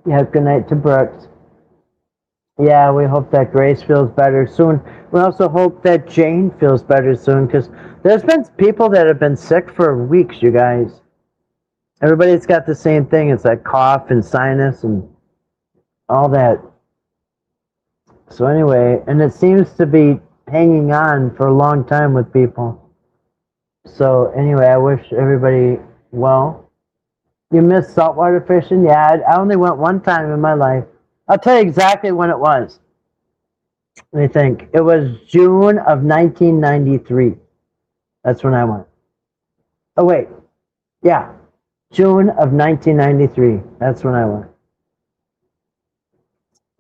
Yeah, good night to Brooks. Yeah, we hope that Grace feels better soon. We also hope that Jane feels better soon, because there's been people that have been sick for weeks, you guys. Everybody's got the same thing. It's like cough and sinus and all that. So anyway, and it seems to be hanging on for a long time with people. So anyway, I wish everybody well. You missed saltwater fishing? Yeah, I only went one time in my life. I'll tell you exactly when it was. Let me think. It was June of 1993. That's when I went. Oh, wait. Yeah. June of 1993. That's when I went.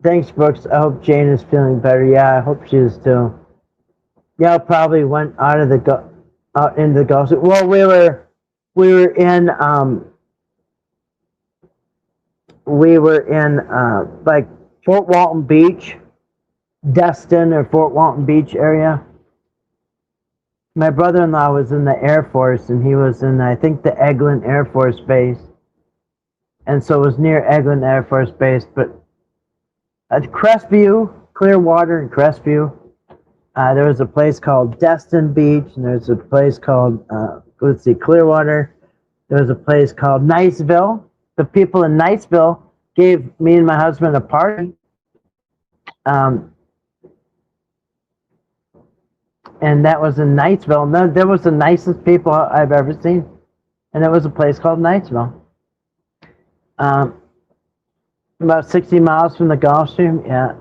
Thanks, Brooks. I hope Jane is feeling better. Yeah, I hope she is too. Yeah, I probably went out into the Gulf. Well, we were in like Fort Walton Beach, Destin or Fort Walton Beach area. My brother-in-law was in the Air Force, and he was in, I think, the Eglin Air Force Base. And so it was near Eglin Air Force Base. But at Crestview, Clearwater and Crestview, there was a place called Destin Beach, and there's a place called, Clearwater. There was a place called Niceville. The people in Niceville gave me and my husband a party. And that was in Niceville. No, there was the nicest people I've ever seen. And it was a place called Niceville. About 60 miles from the Gulf Stream, yeah.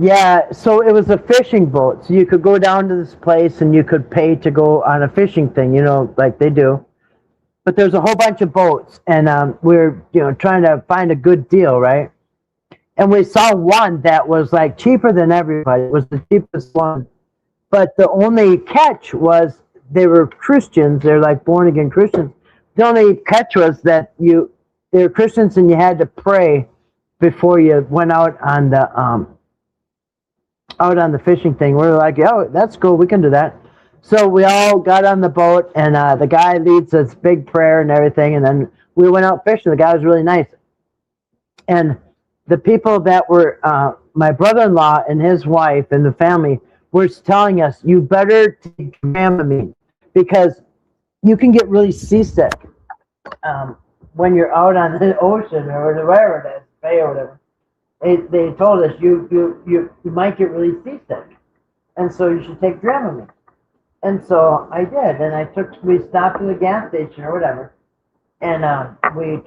Yeah, so it was a fishing boat. So you could go down to this place and you could pay to go on a fishing thing, like they do. But there's a whole bunch of boats, and we're trying to find a good deal, right? And we saw one that was like cheaper than everybody. It was the cheapest one. But the only catch was they were Christians. They're like born again Christians. The only catch was that they were Christians and you had to pray before you went out on the fishing thing. We were like, oh, that's cool. We can do that. So we all got on the boat, and the guy leads this big prayer and everything, and then we went out fishing. The guy was really nice. And the people that were my brother-in-law and his wife and the family were telling us, you better take Dramamine, because you can get really seasick when you're out on the ocean or wherever it is, bay or whatever. They told us you might get really seasick, and so you should take Dramamine. And so I did, and we stopped at the gas station or whatever, and we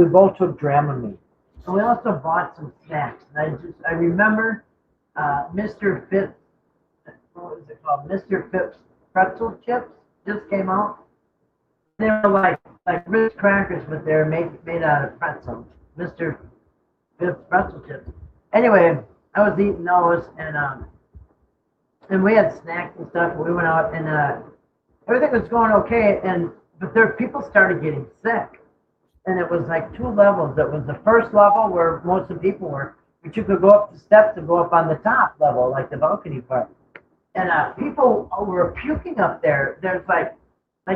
both took Dramamine. And we also bought some snacks. And I remember Mr. what was it called? Mr. Phipps pretzel chips just came out. They were like Ritz crackers, but they're made out of pretzels. Mr. Phipps pretzel chips. Anyway, I was eating those, and we had snacks and stuff. And we went out, and everything was going okay, but there people started getting sick, and it was like two levels. It was the first level where most of the people were, but you could go up the steps and go up on the top level, like the balcony part. And people were puking up there. There's like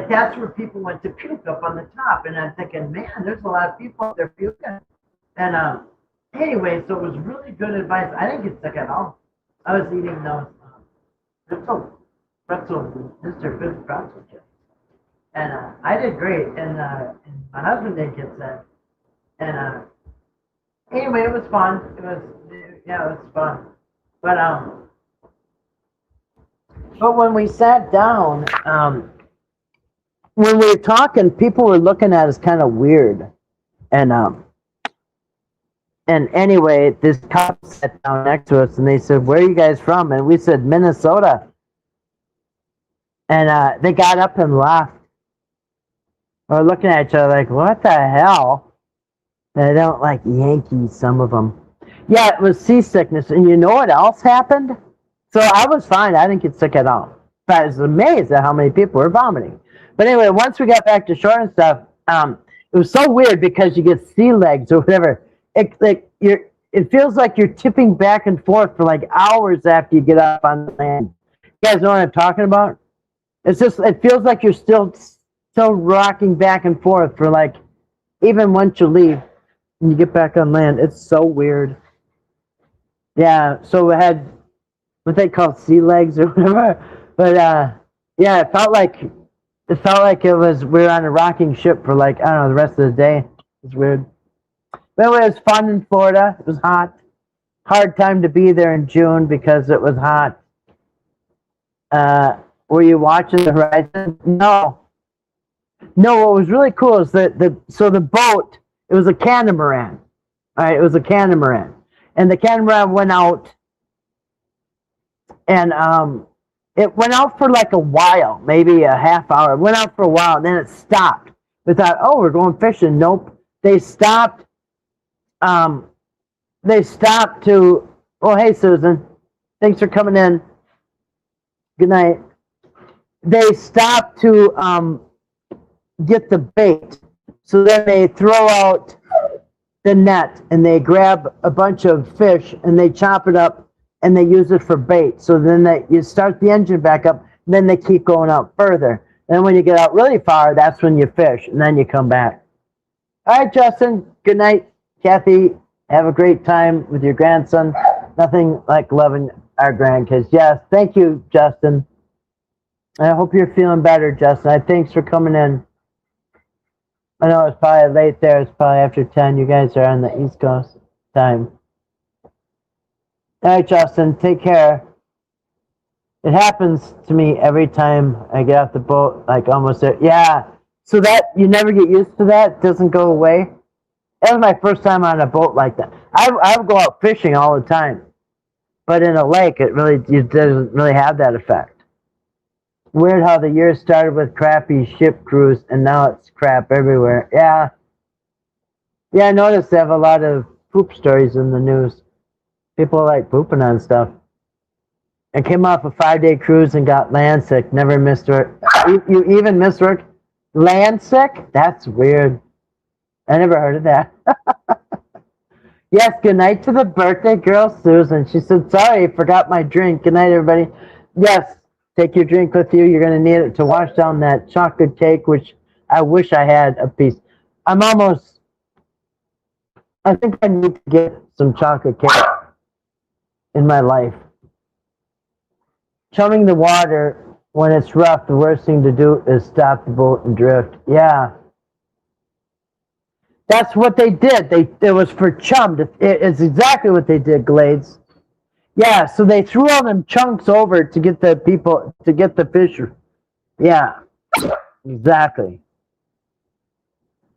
that's where people went to puke up on the top. And I'm thinking, man, there's a lot of people up there puking. And anyway, so it was really good advice. I didn't get sick at all. I was eating those pretzel, Mr. Phipps pretzel chips. And I did great. And my husband didn't get sick. And anyway, it was fun. It was fun. But when we sat down, when we were talking, people were looking at us kind of weird. And anyway, this couple sat down next to us and they said, "Where are you guys from?" And we said, "Minnesota." And they got up and left. We're looking at each other like, "What the hell?" They don't like Yankees, some of them. Yeah, it was seasickness. And you know what else happened? So I was fine. I didn't get sick at all. But I was amazed at how many people were vomiting. But anyway, once we got back to shore and stuff, it was so weird because you get sea legs or whatever. It feels like you're tipping back and forth for like hours after you get up on land. You guys know what I'm talking about? It feels like you're still rocking back and forth for like, even once you leave and you get back on land. It's so weird. Yeah, so we had what they call sea legs or whatever. But yeah, it felt like we were on a rocking ship for like, I don't know, the rest of the day. It's weird. But anyway, it was fun in Florida. It was hot. Hard time to be there in June because it was hot. Were you watching the horizon? No. No, what was really cool is that the boat, it was a catamaran. All right, it was a catamaran. And the catamaran went out, and it went out for like a while, maybe a half hour. It went out for a while, and then it stopped. We thought, oh, we're going fishing. Nope. They stopped. They stopped to, oh, hey, Susan. Thanks for coming in. Good night. They stopped to get the bait. So then they throw out the net and they grab a bunch of fish and they chop it up and they use it for bait. So then you start the engine back up, and then they keep going out further. And when you get out really far, that's when you fish, and then you come back. All right, Justin, good night. Kathy, have a great time with your grandson. Nothing like loving our grandkids. Yes, thank you, Justin. I hope you're feeling better, Justin. Thanks for coming in. I know it's probably late there. It's probably after 10. You guys are on the East Coast time. All right, Justin, take care. It happens to me every time I get off the boat, like almost there. Yeah, so that you never get used to that. It doesn't go away. That was my first time on a boat like that. I would go out fishing all the time, but in a lake, it doesn't really have that effect. Weird how the year started with crappy ship crews, and now it's crap everywhere. Yeah, I noticed they have a lot of poop stories in the news. People like pooping on stuff. I came off a 5-day cruise and got land sick. Never missed work. You even missed work? Land sick? That's weird. I never heard of that. Yes, good night to the birthday girl, Susan. She said, sorry, forgot my drink. Good night, everybody. Yes, take your drink with you. You're going to need it to wash down that chocolate cake, which I wish I had a piece. I think I need to get some chocolate cake in my life. Chumming the water when it's rough, the worst thing to do is stop the boat and drift. Yeah. That's what they did. It was for chum. It's exactly what they did, Glades. Yeah, so they threw all them chunks over to get the fish. Yeah, exactly.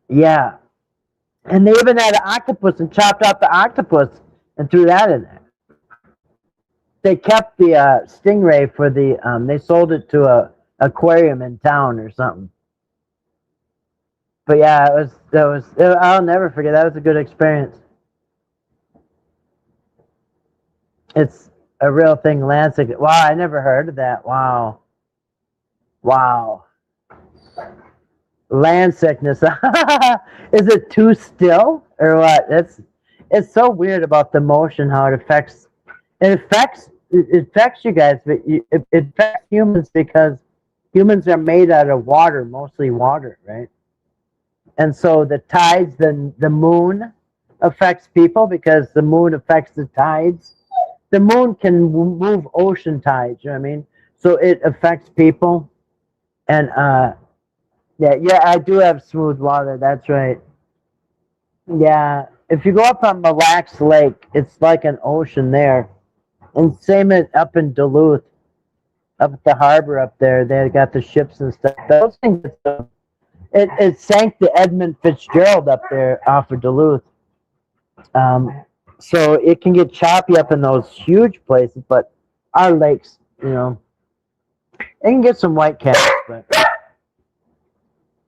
Yeah. And they even had an octopus and chopped out the octopus and threw that in there. they kept the stingray for the. They sold it to a aquarium in town or something. But yeah, I'll never forget. That was a good experience. It's a real thing, land sickness. Wow, I never heard of that. Wow, wow, land sickness. Is it too still or what? It's so weird about the motion, how it affects. It affects you guys, but it affects humans because humans are made out of water, mostly water, right? And so the tides, the moon affects people because the moon affects the tides. The moon can move ocean tides, you know what I mean? So it affects people. And yeah, I do have smooth water, that's right. Yeah, if you go up on Mille Lacs Lake, it's like an ocean there. And same up in Duluth, up at the harbor up there, they got the ships and stuff. Those things, it sank the Edmund Fitzgerald up there off of Duluth. So it can get choppy up in those huge places, but our lakes, it can get some white caps, but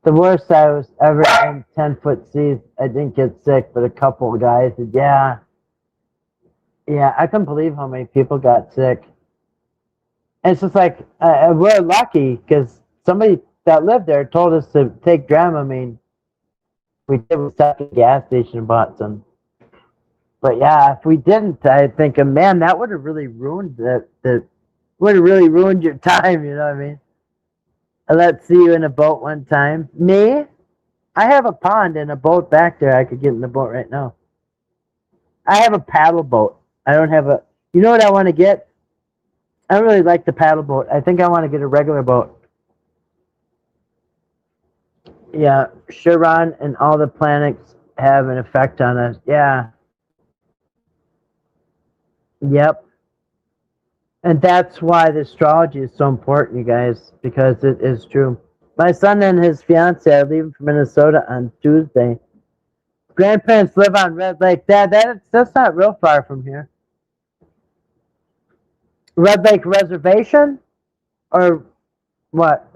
the worst I was ever in 10-foot seas, I didn't get sick, but a couple of guys did. Yeah, I couldn't believe how many people got sick. And it's just like, we're lucky because somebody that lived there told us to take Dramamine. We did. We stopped at the gas station and bought some. But yeah, if we didn't, I think, man, that would have really ruined would have really ruined your time, you know what I mean? Let's see you in a boat one time. Me? I have a pond and a boat back there. I could get in the boat right now. I have a paddle boat. I don't have a, you know what I want to get? I don't really like the paddle boat. I think I want to get a regular boat. Yeah, Chiron and all the planets have an effect on us. Yeah. Yep. And that's why the astrology is so important, you guys, because it is true. My son and his fiance are leaving for Minnesota on Tuesday. Grandparents live on Red Lake. That's not real far from here. Red Lake Reservation? Or what?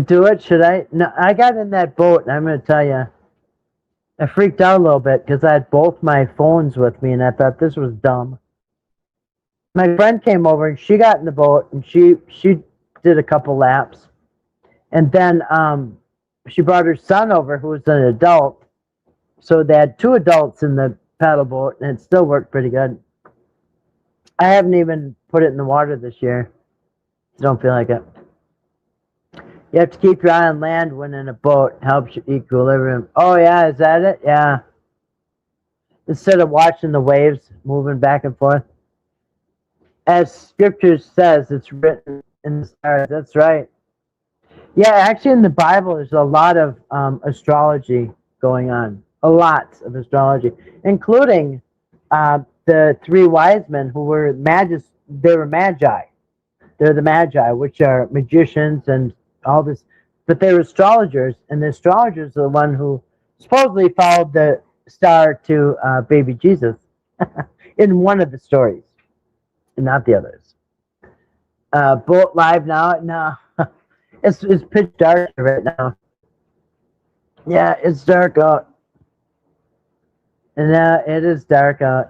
Do it? Should I? No, I got in that boat, and I'm going to tell you, I freaked out a little bit because I had both my phones with me, and I thought this was dumb. My friend came over, and she got in the boat, and she did a couple laps. And then she brought her son over, who was an adult. So they had 2 adults in the paddle boat, and it still worked pretty good. I haven't even put it in the water this year. Don't feel like it. You have to keep your eye on land when in a boat. Helps your equilibrium. Oh, yeah, is that it? Yeah. Instead of watching the waves moving back and forth. As scripture says, it's written in the stars. That's right. Yeah, actually in the Bible, there's a lot of astrology going on. A lot of astrology, including the 3 wise men who were they were magi. They're the magi, which are magicians and all this. But they were astrologers, and the astrologers are the one who supposedly followed the star to baby Jesus in one of the stories, and not the others. Boat live now? No. It's pitch dark right now. Yeah, it's dark out. No, it is dark out.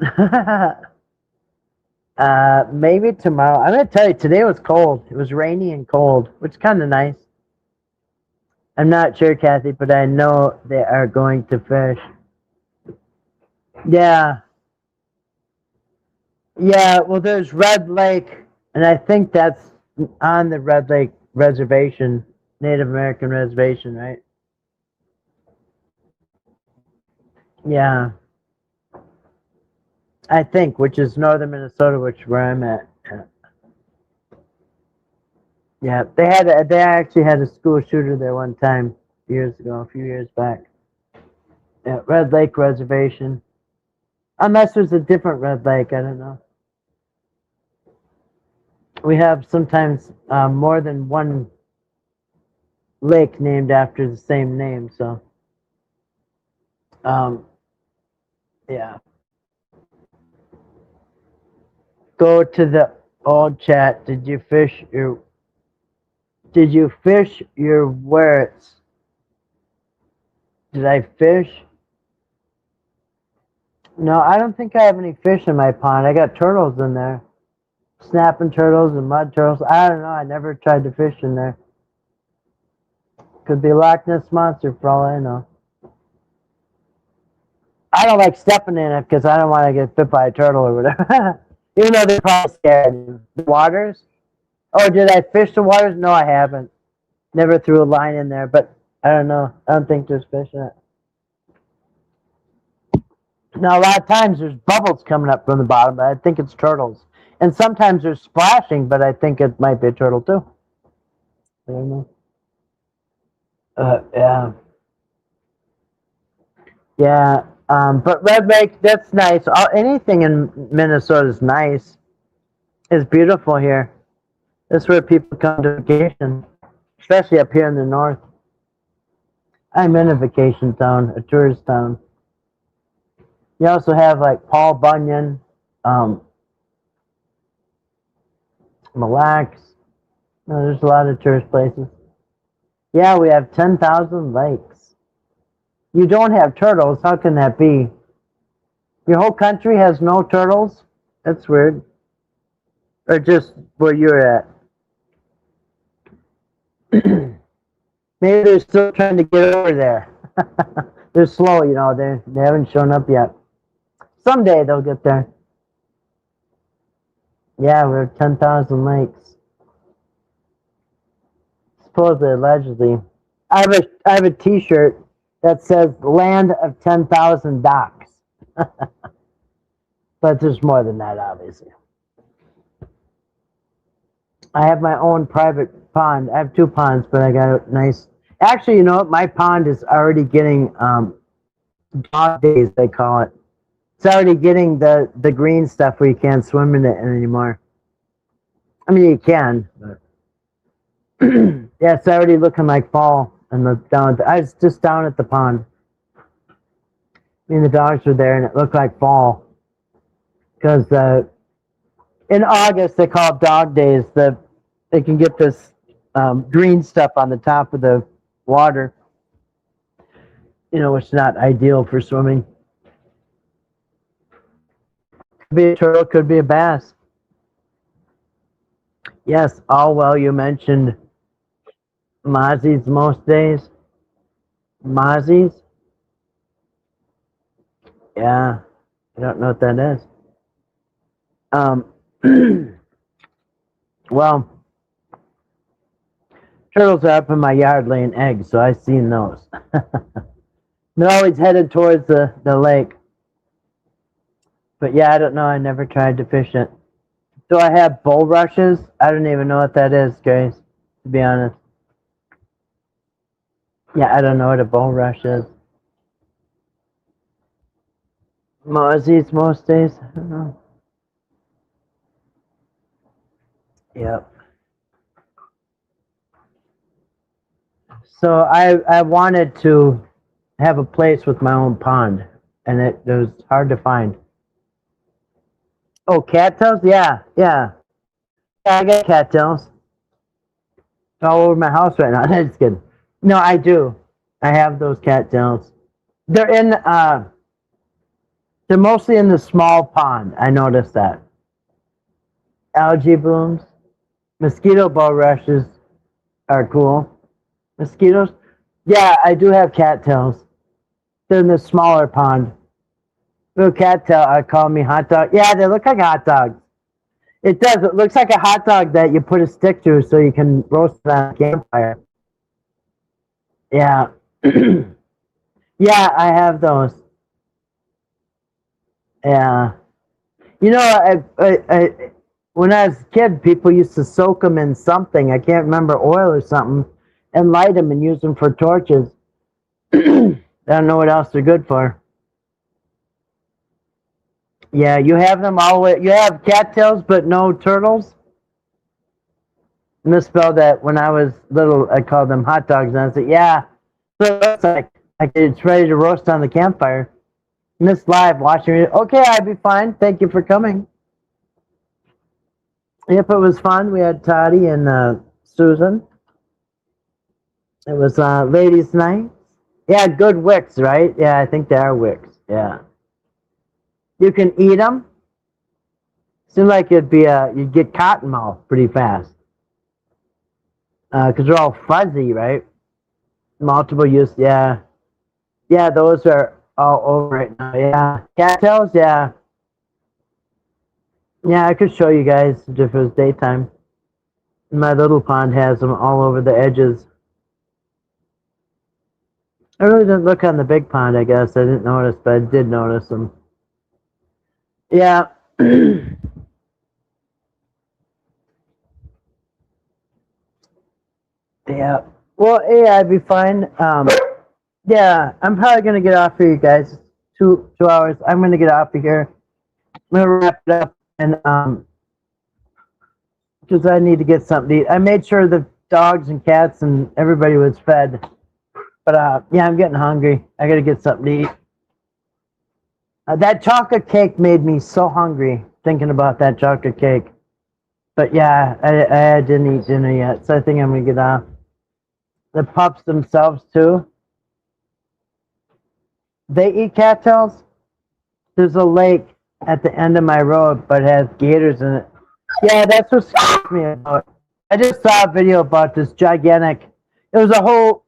Maybe tomorrow. I'm gonna tell you, today was cold. It was rainy and cold, which is kind of nice. I'm not sure, Kathy, but I know they are going to fish. Yeah. Yeah, well, there's Red Lake, and I think that's on the Red Lake Reservation, Native American Reservation, right? Yeah. I think, which is northern Minnesota, which is where I'm at. Yeah, they actually had a school shooter there one time years ago, a few years back. Yeah, Red Lake Reservation. Unless there's a different Red Lake, I don't know. We have sometimes more than one lake named after the same name, so yeah. go to the old chat. Did you fish your words? Did I fish? No, I don't think I have any fish in my pond. I got turtles in there. Snapping turtles and mud turtles. I don't know. I never tried to fish in there. Could be Loch Ness Monster for all I know. I don't like stepping in it because I don't want to get bit by a turtle or whatever. Even though they're probably scared. The waters? Oh, did I fish the waters? No, I haven't. Never threw a line in there, but I don't know. I don't think there's fish in it. Now, a lot of times there's bubbles coming up from the bottom, but I think it's turtles. And sometimes there's splashing, but I think it might be a turtle too. I don't know. Yeah. Yeah. But Red Lake, that's nice. Anything in Minnesota is nice. It's beautiful here. That's where people come to vacation, especially up here in the north. I'm in a vacation town, a tourist town. You also have like Paul Bunyan, Mille Lacs. No, there's a lot of tourist places. Yeah, we have 10,000 lakes. You don't have turtles. How can that be? Your whole country has no turtles? That's weird. Or just where you're at. Maybe they're still trying to get over there. They're slow, you know. They haven't shown up yet. Someday they'll get there. Yeah, we're 10,000 lakes. Supposedly, allegedly. I have a T-shirt that says "Land of 10,000 Docks," but there's more than that, obviously. I have my own private pond. I have two ponds, but I got a nice. Actually, you know what? My pond is already getting dog days. They call it. It's already getting the green stuff where you can't swim in it anymore. I mean, you can, but yeah, it's already looking like fall. And I was just down at the pond. Me and the dogs were there, and it looked like fall. Because in August they call it dog days. They can get this green stuff on the top of the water. You know, which is not ideal for swimming. Could be a turtle, could be a bass. Yes, all well, you mentioned Mozzie's most days. Mozzie's? Yeah, I don't know what that is. Well, turtles are up in my yard laying eggs, so I've seen those. They're always headed towards the lake. But yeah, I don't know. I never tried to fish it. Do I have bulrushes? I don't even know what that is, guys, to be honest. Yeah, I don't know what a bulrush is. Mozzie's most days? I don't know. Yep. So I wanted to have a place with my own pond, and it was hard to find. Oh, cattails? Yeah. Yeah, I got cattails. All over my house right now. That's good. No, I do. I have those cattails. They're they're mostly in the small pond. I noticed that. Algae blooms. Mosquito bulrushes are cool. Mosquitoes? Yeah, I do have cattails. They're in the smaller pond. Little cattail, I call me hot dog. Yeah, they look like hot dogs. It does. It looks like a hot dog that you put a stick to so you can roast it on a campfire. Yeah. Yeah, I have those. Yeah. You know, when I was a kid, people used to soak them in something. I can't remember, oil or something, and light them and use them for torches. I don't know what else they're good for. Yeah, you have them all the way. You have cattails, but no turtles? Misspelled that when I was little. I called them hot dogs, and I said, yeah. So it looks like it's ready to roast on the campfire. Miss Live watching it. Okay, I'd be fine. Thank you for coming. Yep, it was fun. We had Toddie and Susan. It was ladies' night. Yeah, good wicks, right? Yeah, I think they are wicks. Yeah. You can eat them. Seemed like you'd get cotton mouth pretty fast. Because they're all fuzzy, right? Multiple use, yeah. Yeah, those are all over right now, yeah. Cattails, yeah. Yeah, I could show you guys if it was daytime. My little pond has them all over the edges. I really didn't look on the big pond, I guess. I didn't notice, but I did notice them. Yeah. Yeah. Well, yeah, I'd be fine. Yeah, I'm probably gonna get off here, you guys. 2 hours. I'm gonna get off of here. I'm gonna wrap it up and because I need to get something to eat. I made sure the dogs and cats and everybody was fed. But yeah, I'm getting hungry. I gotta get something to eat. That chocolate cake made me so hungry thinking about that chocolate cake. But yeah, I didn't eat dinner yet, so I think I'm gonna get off. The pups themselves too. They eat cattails. There's a lake at the end of my road, but it has gators in it. Yeah, that's what scares me about it. I just saw a video about this gigantic. It was a whole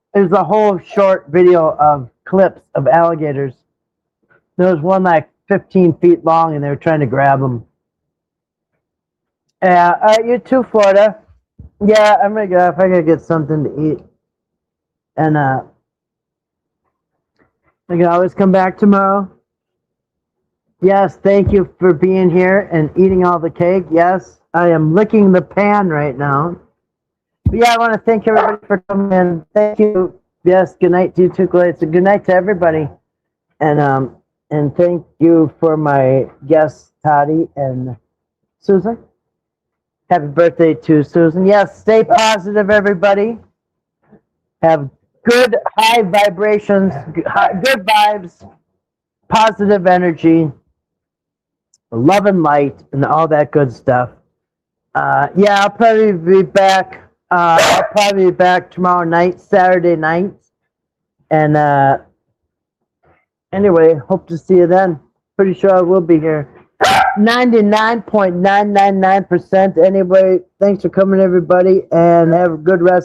short video of clips of alligators. There was one like 15 feet long, and they were trying to grab them. Yeah, you too, Florida. Yeah, I'm gonna get off. I gotta get something to eat, and I can always come back tomorrow. Yes, thank you for being here and eating all the cake. Yes, I am licking the pan right now. But yeah, I want to thank everybody for coming in. Thank you. Yes, good night to you too, Clay. So good night to everybody, and thank you for my guests, Toddie and Susan. Happy birthday to Susan. Yes, stay positive, everybody. Have good high vibrations, good vibes, positive energy, love and light, and all that good stuff. Yeah, I'll probably be back. I'll probably be back tomorrow night, Saturday night. And anyway, hope to see you then. Pretty sure I will be here. 99.999%. Anyway, thanks for coming, everybody, and have a good rest of